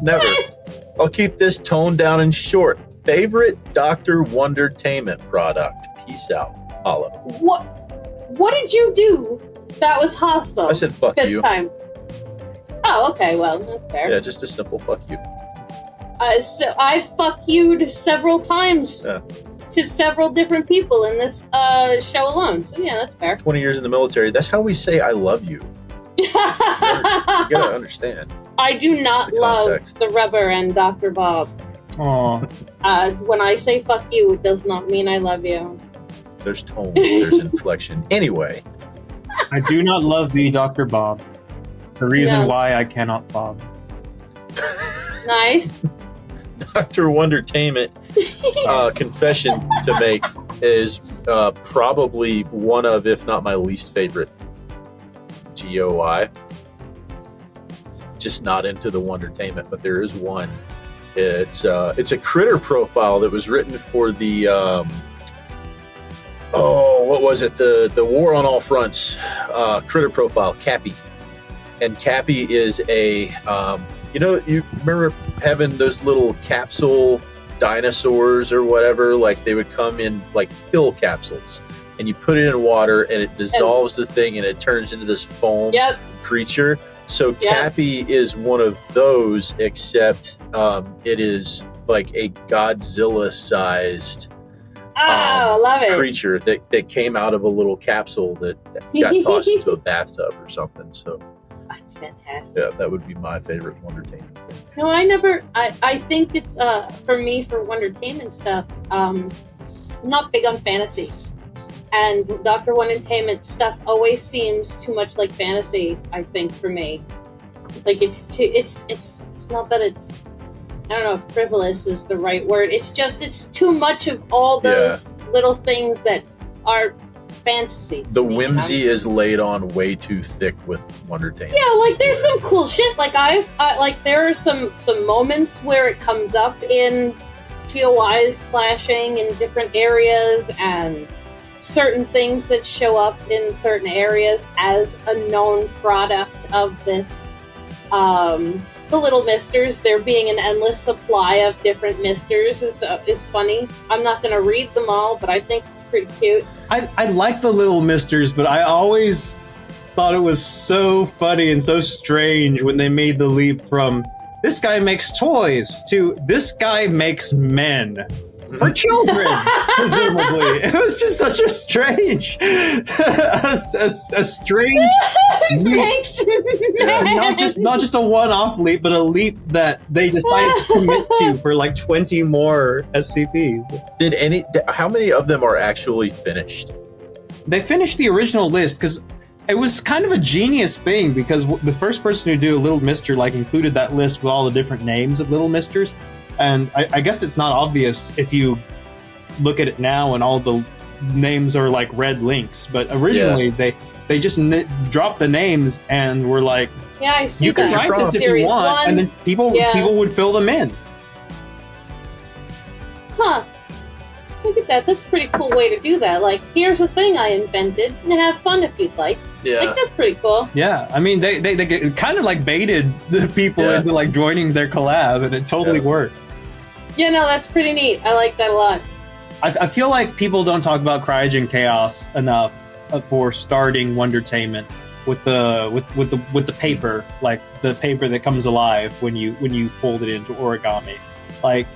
never. I'll keep this toned down and short. Favorite Dr. Wondertainment product? Peace out. Holla.
What did you do that was hostile?
I said fuck
this
you.
time. Oh, okay, well, that's fair.
Yeah, just a simple fuck you.
So I fuck you'd several times to several different people in this show alone. So yeah, that's fair.
20 years in the military. That's how we say I love you. You gotta understand.
I do not
The
love
context.
the Rubber and Dr. Bob.
Aw.
When I say fuck you, it does not mean I love you.
There's tone, there's inflection. Anyway,
I do not love thee, Dr. Bob. The reason
No.
why I cannot fob.
Nice.
Dr. Wondertainment, confession to make, is probably one of, if not my least favorite GOI. Just not into the Wondertainment, but there is one. It's a critter profile that was written for the what was it? The War on All Fronts critter profile, Cappy. And Cappy is a you remember having those little capsule dinosaurs or whatever, like they would come in like pill capsules, and you put it in water and it dissolves the thing and it turns into this foam creature. So Cappy is one of those, except it is like a Godzilla-sized
love it.
creature that came out of a little capsule that got tossed into a bathtub or something. So
that's fantastic.
yeah, that would be my favorite Wondertainment.
No, I think it's for me, for Wondertainment stuff, I'm not big on fantasy. And Dr. Wondertainment stuff always seems too much like fantasy, I think, for me. Like, it's not that it's, I don't know if frivolous is the right word. It's too much of all those little things that are fantasy.
The whimsy is laid on way too thick with Wondertainment.
Yeah, like, there's some cool shit. Like, there are some moments where it comes up in GOIs clashing in different areas, and certain things that show up in certain areas as a known product of this. The little misters, there being an endless supply of different misters is funny. I'm not going to read them all, but I think it's pretty cute.
I like the little misters, but I always thought it was so funny and so strange when they made the leap from this guy makes toys to this guy makes men. For children, presumably. It was just such a strange, a strange leap. Not just a one-off leap, but a leap that they decided to commit to for like 20 more SCPs.
How many of them are actually finished?
They finished the original list because it was kind of a genius thing, because the first person to do a Little Mister like included that list with all the different names of Little Misters. And I guess it's not obvious if you look at it now and all the names are like red links. But originally they just dropped the names and were like,
yeah, I see
you can write this if you want, and then people would fill them in.
Huh. Look at that. That's a pretty cool way to do that. Like, here's a thing I invented, and have fun if you'd like.
Yeah.
Like, that's pretty cool.
Yeah, I mean, they kind of like baited the people into like joining their collab, and it totally worked.
Yeah, no, that's pretty neat. I like that a lot.
I feel like people don't talk about Cryogen Chaos enough for starting Wondertainment with the paper, like the paper that comes alive when you fold it into origami. Like,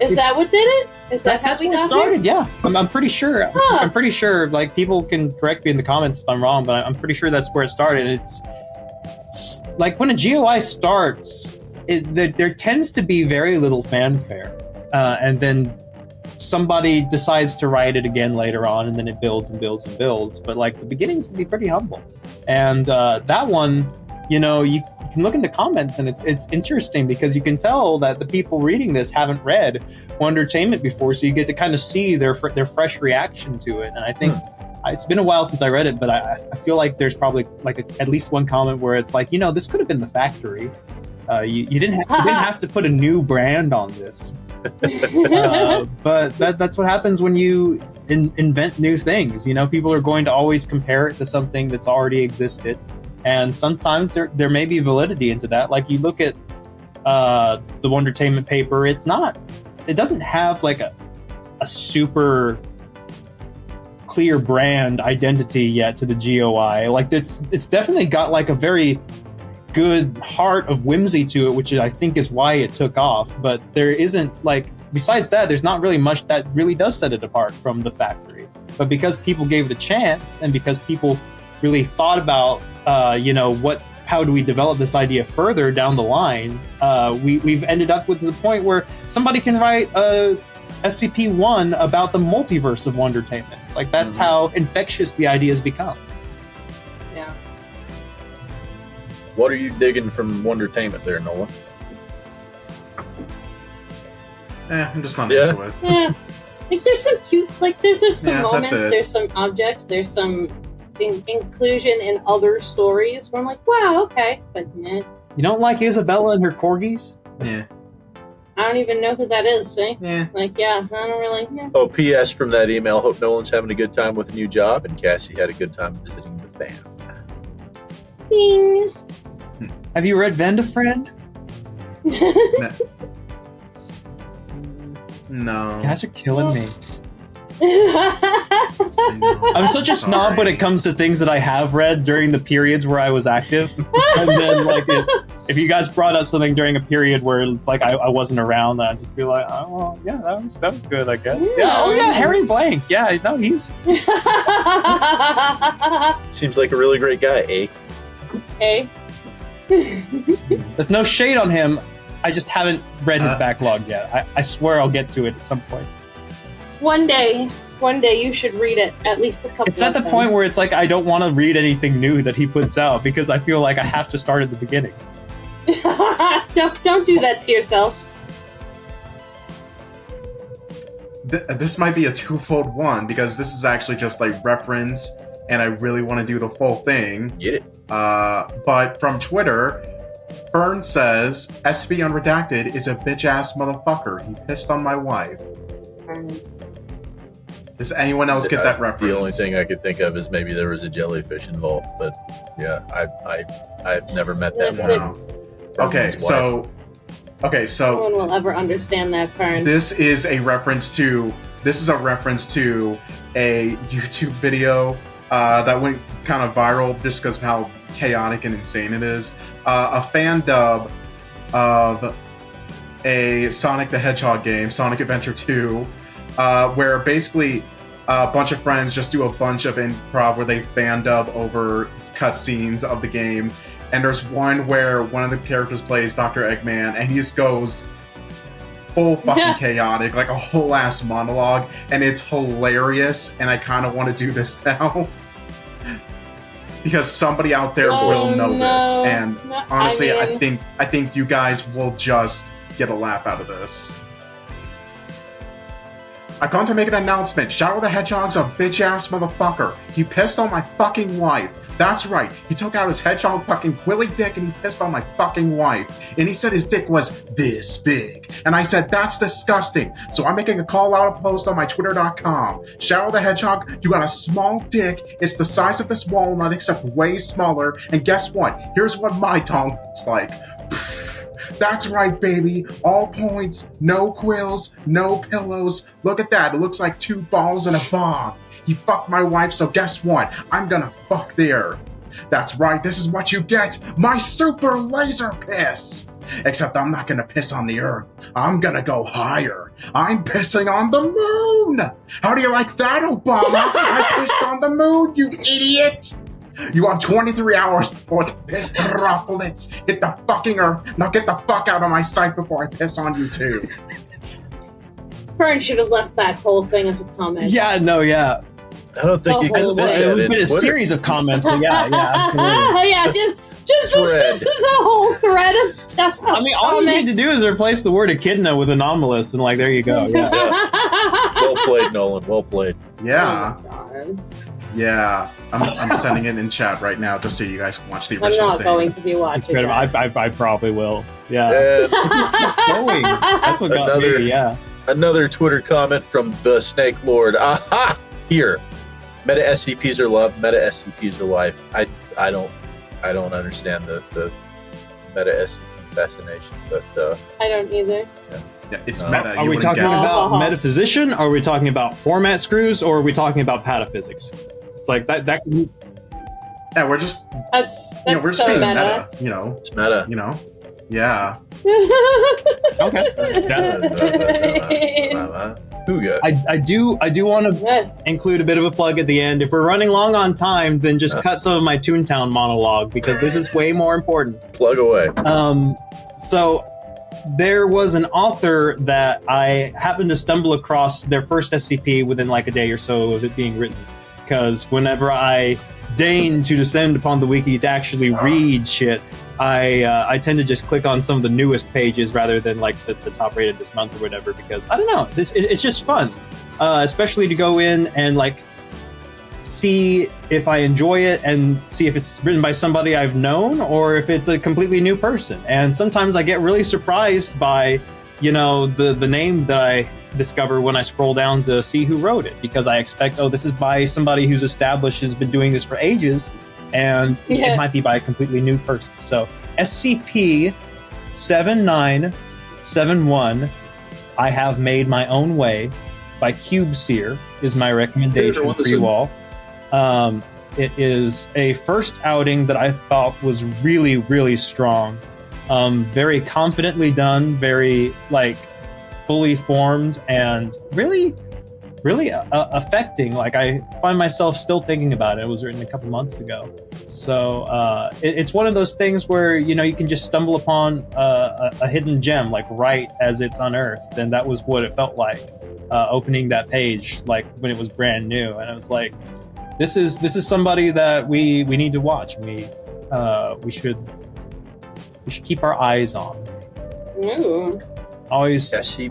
is that what did it? Is that's how we got
started?
Here?
Yeah, I'm pretty sure.
Huh.
I'm pretty sure. Like, people can correct me in the comments if I'm wrong, but I'm pretty sure that's where it started. It's like when a GOI starts, there tends to be very little fanfare, and then somebody decides to write it again later on, and then it builds and builds and builds. But like, the beginnings can be pretty humble, and that one, you know, you can look in the comments, and it's interesting because you can tell that the people reading this haven't read Wondertainment before, so you get to kind of see their fresh reaction to it. And I think it's been a while since I read it, but I feel like there's probably like at least one comment where it's like, you know, this could have been the factory. You didn't have to put a new brand on this. But that's what happens when you invent new things. You know, people are going to always compare it to something that's already existed, and sometimes there may be validity into that. Like, you look at the Wondertainment paper, it doesn't have like a super clear brand identity yet to the GOI. Like, it's definitely got like a very good heart of whimsy to it, which I think is why it took off. But there isn't, like, besides that, there's not really much that really does set it apart from the factory. But because people gave it a chance, and because people really thought about, how do we develop this idea further down the line, we've ended up with the point where somebody can write a SCP-1 about the multiverse of Wondertainments. Like, that's how infectious the ideas become.
Yeah.
What are you digging from Wondertainment there, Nolan?
I'm just not into it.
Yeah. Like, there's some cute, like, there's some moments,
that's it.
there's some objects, there's some inclusion in other stories where I'm like, wow, okay, but meh.
You don't like Isabella and her corgis?
Yeah.
I don't even know who that is, see?
Yeah.
Like, yeah, I don't really, yeah.
Oh, P.S. from that email, hope Nolan's having a good time with a new job, and Cassie had a good time visiting the fam.
Ding.
Have you read Vendafriend?
No.
You guys are killing me.
I
I'm such a snob when it comes to things that I have read during the periods where I was active. And then, like, if you guys brought up something during a period where it's like I wasn't around, then I'd just be like, oh, well, yeah, that was good, I guess. Yeah, oh yeah, Harry Blank. Yeah, no, he's...
Seems like a really great guy, eh?
Hey.
There's no shade on him. I just haven't read his backlog yet. I swear I'll get to it at some point.
One day you should read it, at least a couple.
It's at the point where it's like I don't want to read anything new that he puts out because I feel like I have to start at the beginning.
Don't do that to yourself.
This might be a twofold one, because this is actually just like reference, and I really want to do the full thing.
Get it?
But from Twitter, Fern says, SCP Unredacted is a bitch-ass motherfucker. He pissed on my wife. Does anyone else get that reference?
The only thing I could think of is maybe there was a jellyfish involved, but yeah, I've never met that one.
Okay, so
no one will ever understand that, Fern.
this is a reference to a YouTube video that went kind of viral just because of how chaotic and insane it is. A fan dub of a Sonic the Hedgehog game, Sonic Adventure 2, where basically a bunch of friends just do a bunch of improv where they fan dub over cutscenes of the game. And there's one where one of the characters plays Dr. Eggman, and he just goes full fucking chaotic, like a whole ass monologue, and it's hilarious. And I kind of want to do this now because somebody out there will know this. And honestly, I think you guys will just get a laugh out of this. I've gone to make an announcement. Shadow the Hedgehog's a bitch ass motherfucker. He pissed on my fucking wife. That's right. He took out his hedgehog fucking willy dick and he pissed on my fucking wife. And he said his dick was this big. And I said, that's disgusting. So I'm making a call out post on my twitter.com. Shadow the Hedgehog, you got a small dick. It's the size of this walnut except way smaller. And guess what? Here's what my tongue looks like. That's right, baby. All points, no quills, no pillows. Look at that. It looks like 2 balls and a bomb. He fucked my wife, so guess what? I'm gonna fuck there. That's right, this is what you get. My super laser piss. Except I'm not gonna piss on the earth. I'm gonna go higher. I'm pissing on the moon. How do you like that, Obama? I pissed on the moon, you idiot. You have 23 hours before the piss droplets hit the fucking earth. Now get the fuck out of my sight before I piss on you too.
Fern should have left that whole thing as a comment.
Yeah, no, yeah.
I don't think you can
whole
fit
thing.
It
that
would
in
be a
Twitter.
series of comments, but yeah, absolutely.
Yeah, just a whole thread of stuff.
I mean, all you need to do is replace the word echidna with anomalous, and like, there you go. Yeah.
Well played, Nolan. Well played.
Yeah.
Oh my God.
Yeah. I'm sending it in chat right now just so you guys can watch the
I'm
original
not
thing.
going to be watching
Incredible.
that.
I probably will. Yeah.
And
Going. That's what got
Another-
me. Yeah.
another Twitter comment from the Snake Lord. Aha! Here. Meta SCPs are love, meta SCPs are life. I don't understand the meta SCP fascination, but
I don't either.
Yeah, it's
No.
meta.
Are
You
we
wouldn't
talking
get it.
about metaphysician? Are we talking about format screws? Or are we talking about pataphysics? It's like that.
Yeah, we're just
That's
we're just
so
being
meta.
meta.
it's meta.
Yeah.
Okay.
Huga.
I do want to
Yes.
include a bit of a plug at the end. If we're running long on time, then just cut some of my Toontown monologue because this is way more important.
Plug away.
So there was an author that I happened to stumble across their first SCP within like a day or so of it being written. Because whenever I deign to descend upon the wiki to actually read shit, I tend to just click on some of the newest pages rather than like the top rated this month or whatever, because I don't know, it's just fun, especially to go in and like see if I enjoy it and see if it's written by somebody I've known or if it's a completely new person. And sometimes I get really surprised by, you know, the name that I discover when I scroll down to see who wrote it, because I expect, oh, this is by somebody who's established, has been doing this for ages, and it might be by a completely new person. So SCP 7971, I Have Made My Own Way by Cubeseer is my recommendation for you all. It is a first outing that I thought was really, really strong. Very confidently done, very like fully formed, and really affecting. Like I find myself still thinking about it. It was written a couple months ago. So it's one of those things where, you know, you can just stumble upon a hidden gem like right as it's unearthed. And that was what it felt like opening that page, like when it was brand new. And I was like, this is somebody that we need to watch. We should keep our eyes on.
Ooh.
Always
SCP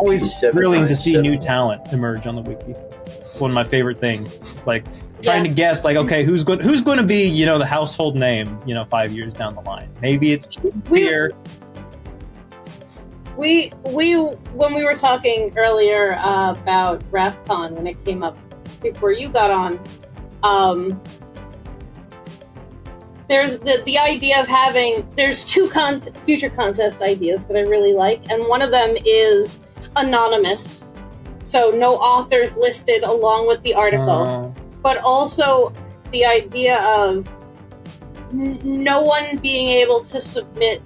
thrilling to see
7971.
new talent emerge on the wiki. It's one of my favorite things. It's like trying to guess, like, okay, who's going to be, you know, the household name, you know, 5 years down the line. Maybe it's here.
We when we were talking earlier about WRATHCON, when it came up before you got on. There's the idea of having, there's two future contest ideas that I really like, and one of them is anonymous. So no authors listed along with the article, but also the idea of no one being able to submit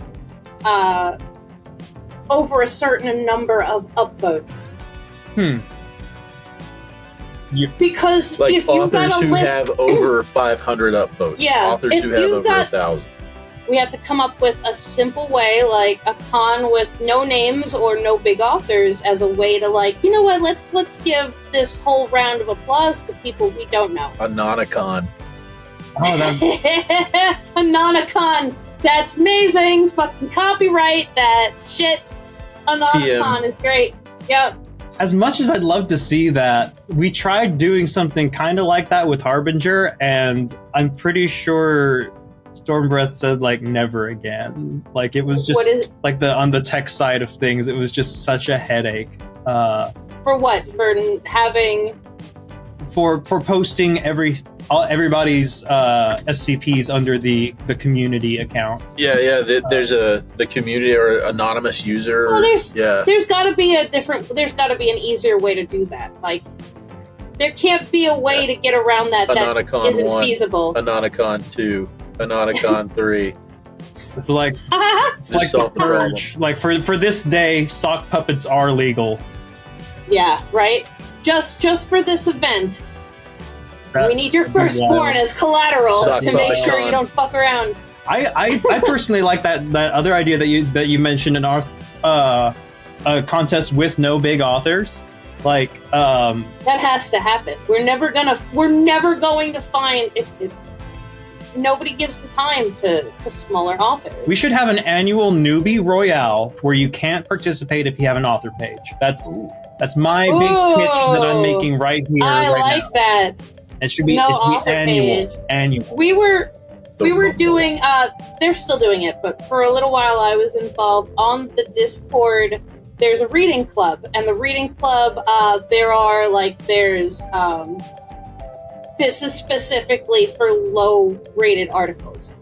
over a certain number of upvotes. Because
like
if you've got
authors
a
who
list,
have over 500 upvotes,
Yeah,
authors
if
who have
you've
over
got-
1,000.
we have to come up with a simple way, like a con with no names or no big authors, as a way to, like, you know what? Let's give this whole round of applause to people we don't know.
A Nonicon.
A Nonicon. That's amazing. Fucking copyright that shit. A Nonicon is great. Yep.
As much as I'd love to see that, we tried doing something kind of like that with Harbinger, and I'm pretty sure Stormbreath said, like, never again. Like, it was just,
What is it?
like, on the tech side of things, it was just such a headache.
For what? For having...
For posting everybody's SCPs under the community account.
Yeah. There's the community or anonymous user.
Well, there's got to be an easier way to do that. Like, there can't be a way to get around that
Anonicon
isn't
1,
feasible.
Anonicon 2, Anonicon 3.
It's like
Just
the
solve the problem.
purge. Like, for this day, sock puppets are legal.
Yeah, right? Just for this event. We need your
That'd be
firstborn
wild.
as collateral
Suck
to make
puppet
sure
con.
you don't fuck around.
I personally like that other idea that you mentioned in our a contest with no big authors. Like,
That has to happen. We're never going to find if nobody gives the time to smaller authors.
we should have an annual newbie royale where you can't participate if you have an author page. That's my big pitch that I'm making right here.
I
right
like
now.
that.
It should be,
No
it should
author
be annual.
page.
Annual.
We were doing they're still doing it, but for a little while I was involved on the Discord. There's a reading club, and the reading club this is specifically for low rated articles.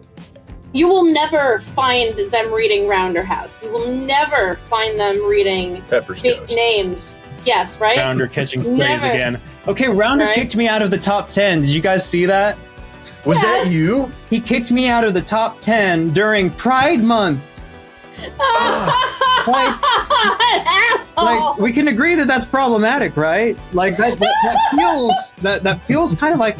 You will never find them reading Rounderhouse. You will never find them reading
Peppers
big
Ghost.
names. Yes, right?
Rounder catching strays
Never.
again. Okay, Rounder
Right.
kicked me out of the top 10. Did you guys see that?
Was
Yes.
that you?
He kicked me out of the top 10 during Pride Month. Like,
Asshole!
like, we can agree that that's problematic, right? Like, that feels kind of like,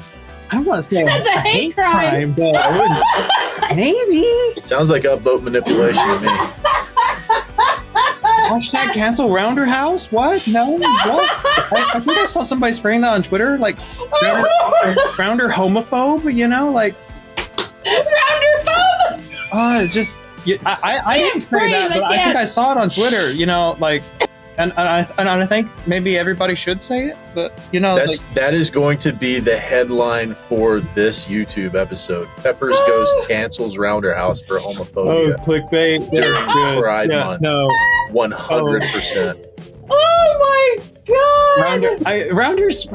I don't want to say
That's a hate crime.
but I wouldn't. Maybe.
Sounds like upvote manipulation to me.
Hashtag cancel Rounderhouse? What? No? What? I think I saw somebody spraying that on Twitter. Like, Rounder homophobe, you know? Like,
Rounderphobe!
it's just, I didn't say
breathe,
that, but
I
I think
can't.
I saw it on Twitter, you know, like, and I think maybe everybody should say it, but, you know,
That is going to be the headline for this YouTube episode. Peppers Ghost cancels Rounderhouse for homophobia.
clickbait.
During
That's good.
Pride
Yeah,
Month.
no.
100%.
Oh my god!
Rounders,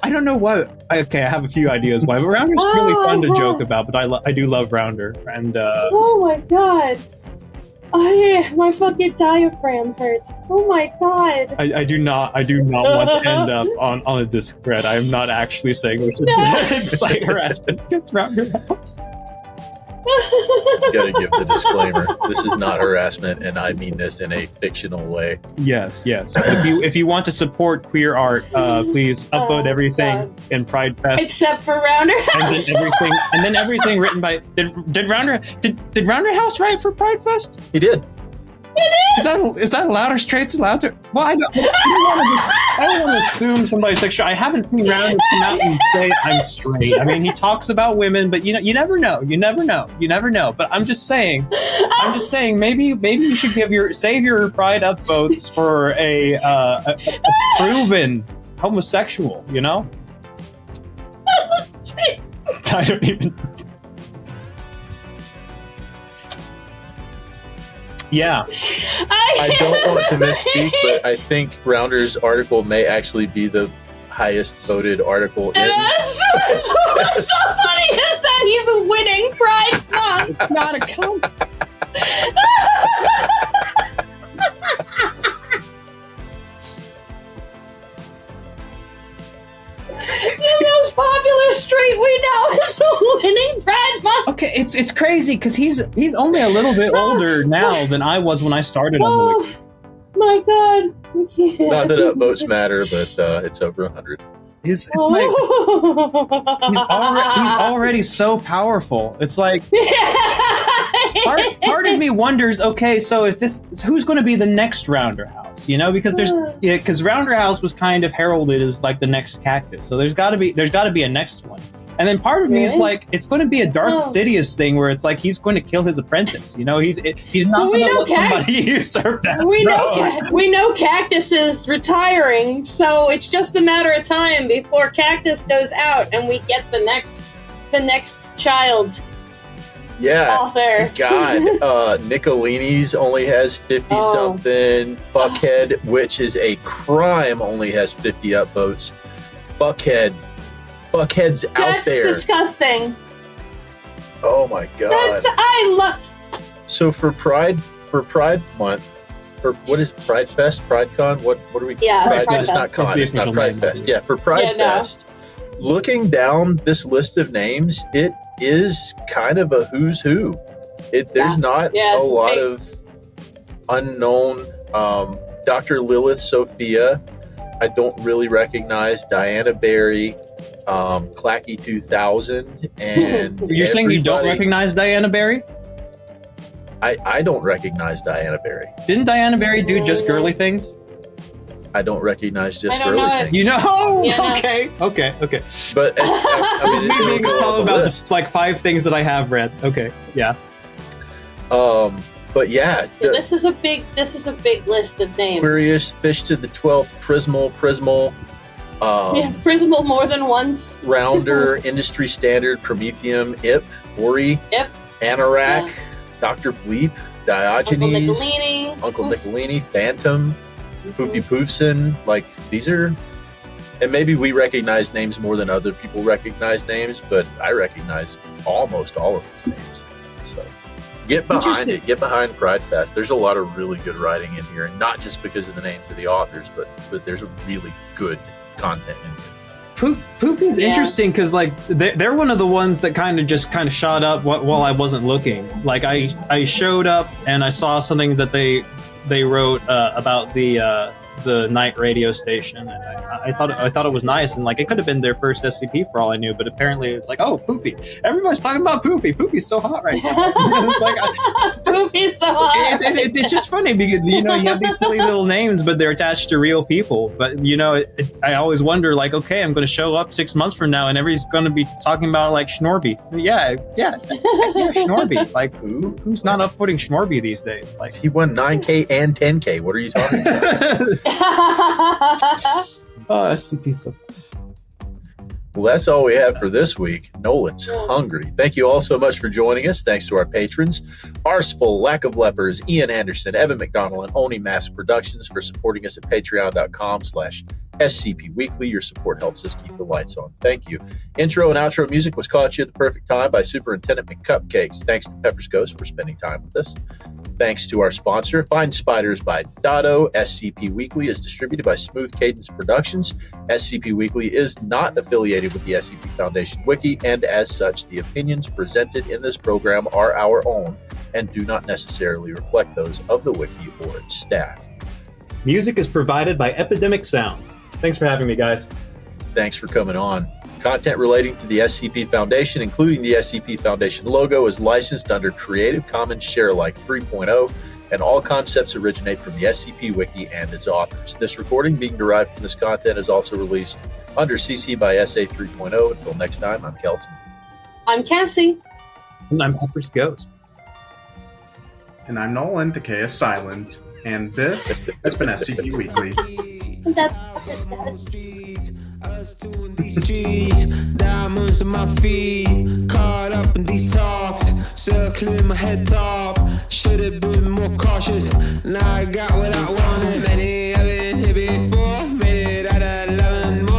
I don't know what. I have a few ideas why, but Rounder's really fun to joke about, but I do love Rounder. And,
Oh my god! My fucking diaphragm hurts. Oh my god!
I do not want to end up on a discred. I am not actually saying we should incite harassment against Rounderhouse.
You gotta give the disclaimer. This is not harassment, and I mean this in a fictional way.
Yes. If you want to support queer art, please upload
Oh,
everything
God.
in PrideFest.
Except for Rounderhouse.
And then everything written by did Rounderhouse write for PrideFest?
He did.
Is that allowed or straight's allowed to? Well, I don't want to assume somebody's sexual. I haven't seen Rounder come out and say I'm straight. I mean, he talks about women, but you never know. You never know. But I'm just saying, maybe you should save your Pride upvotes for a proven homosexual. You know? I don't even. Yeah.
I don't want to misspeak, but I think Rounder's article may actually be the highest voted article in.
And what's so funny is that he's winning PrideCon.
It's not a contest.
The most popular street we know is winning Pride Month.
Okay, it's crazy because he's only a little bit older now than I was when I started on the wiki.
My God. I can't.
Not that votes matter, but it's over 100.
It's like he's already so powerful. It's like part of me wonders. Okay, so if who's going to be the next Rounderhouse? You know, because because Rounderhouse was kind of heralded as like the next Cactus. So there's got to be a next one. And then part of me is like, it's going to be a Darth Sidious thing where it's like he's going to kill his apprentice. You know, he's not going to let somebody usurp that.
We know Cactus is retiring, so it's just a matter of time before Cactus goes out and we get the next child.
Yeah.
Author.
God, Nicolini's only has 50 something. Fuckhead, which is a crime, only has 50 upvotes. Fuckheads out there.
That's disgusting.
Oh my God. So for Pride Month, for what is PrideFest, PrideCon? What are we?
Yeah,
Pride it's not con. It's not PrideFest. Yeah, for PrideFest. Looking down this list of names, it is kind of a who's who. There's not a lot of unknown. Dr. Lilith Sophia, I don't really recognize. Diana Berry, Clacky 2000, and
you're saying you don't recognize Diana Berry?
I don't recognize Diana Berry.
Didn't Diana Berry do just girly things?
I don't recognize just girly things.
You know? Yeah. Okay.
But
it's me being small about the, like 5 things that I have read. Okay. Yeah.
But yeah,
this is a big list of names.
Aquarius, Fish to the 12th, Prismal.
Prismal more than once.
Rounder, Industry Standard, Prometheum, Ip, Ori, Anorak, Dr. Bleep, Diogenes, Uncle Nicolini, Fantem, Poofy Poofson. Like, these are, and maybe we recognize names more than other people recognize names, but I recognize almost all of these names. So get behind it. Get behind PrideFest. There's a lot of really good writing in here, and not just because of the names of the authors, but there's a really good content in here.
Poofy's interesting because like they're one of the ones that kind of shot up while I wasn't looking. Like I showed up and I saw something that they wrote about the night radio station, and I thought it was nice, and like it could have been their first SCP for all I knew, but apparently it's like, oh, Poofy, everybody's talking about Poofy. Poofy's so hot right now. It's like,
Poofy's so hot.
It's just funny because you have these silly little names, but they're attached to real people. But I always wonder, like, okay, I'm going to show up 6 months from now, and everybody's going to be talking about like Schnorby. Yeah, Schnorby. Like who's not upvoting Schnorby these days? Like
he won 9K and 10K. What are you talking about?
Oh, SCP so fun.
Well, that's all we have for this week. Nolan's hungry. Thank you all so much for joining us. Thanks to our patrons, Arsfel, Lack of Lepers, Ian Anderson, Evan McDonnell, and Oni Mask Productions for supporting us at patreon.com/SCP Weekly. Your support helps us keep the lights on. Thank you. Intro and outro music was caught you at the perfect time by Superintendent McCupcakes. Thanks to PeppersGhost for spending time with us. Thanks to our sponsor, Find Spiders by Dado. SCP Weekly is distributed by Smooth Cadence Productions. SCP Weekly is not affiliated with the SCP Foundation Wiki, and as such, the opinions presented in this program are our own and do not necessarily reflect those of the Wiki or its staff.
Music is provided by Epidemic Sounds. Thanks for having me, guys.
Thanks for coming on. Content relating to the SCP Foundation, including the SCP Foundation logo, is licensed under Creative Commons Sharealike 3.0, and all concepts originate from the SCP Wiki and its authors. This recording being derived from this content is also released under CC by SA 3.0. Until next time, I'm Kelson.
I'm Cassie.
And I'm PeppersGhost.
And I'm Nolan, the K is silent. And this has been SCP Weekly.
That's
us doing these streets, diamonds on my feet, caught up in these talks, circling my head top. Should have been more cautious. Now I got what I wanted. Many I've been here before, made it out of 11 more.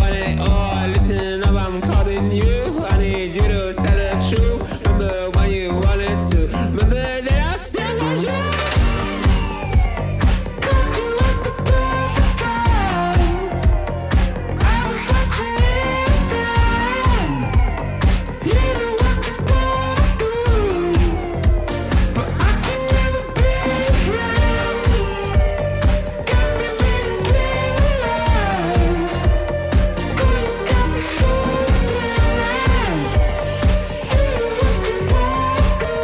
want it all. Listen up, I'm calling you. I need you to tell the truth. Remember when you wanted to. Remember that I said was you. Got you at the perfect time. I was watching it then. You know what you wanna do, but I can never be your friend. Got me being realized. Girl, you got me so blind. You know what you wanna do,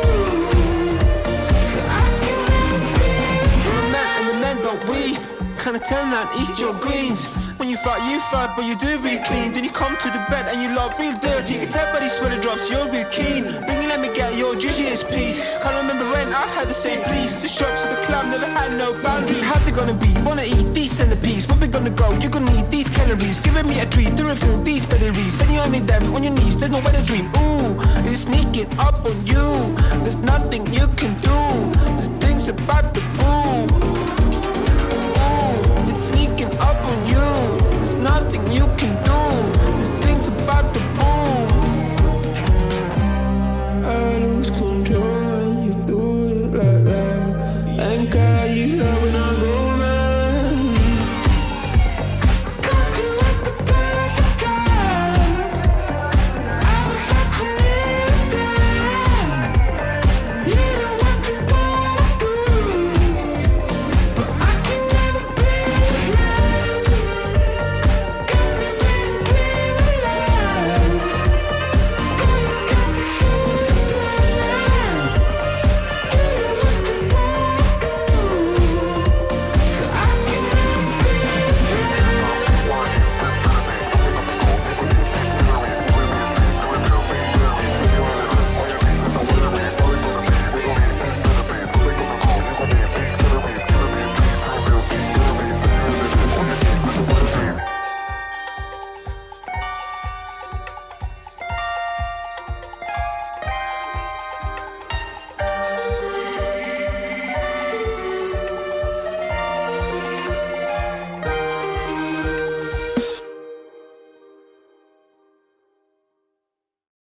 so I can never be your friend. And the men don't we kinda turn around, eat your greens. When you fight, but you do real clean. Then you come to the bed and you love real dirty. It's everybody sweater drops, you're real keen. Bring it, let me get your juiciest piece. Can't remember when I've had the same please. The shops at the club never had no boundaries. How's it gonna be? You wanna eat these centipedes? Where we gonna go? You're gonna need these calories. Giving me a treat to refill these batteries. Then you only them on your knees, there's no way to dream. Ooh, it's sneaking up on you. There's nothing you can do. There's things about the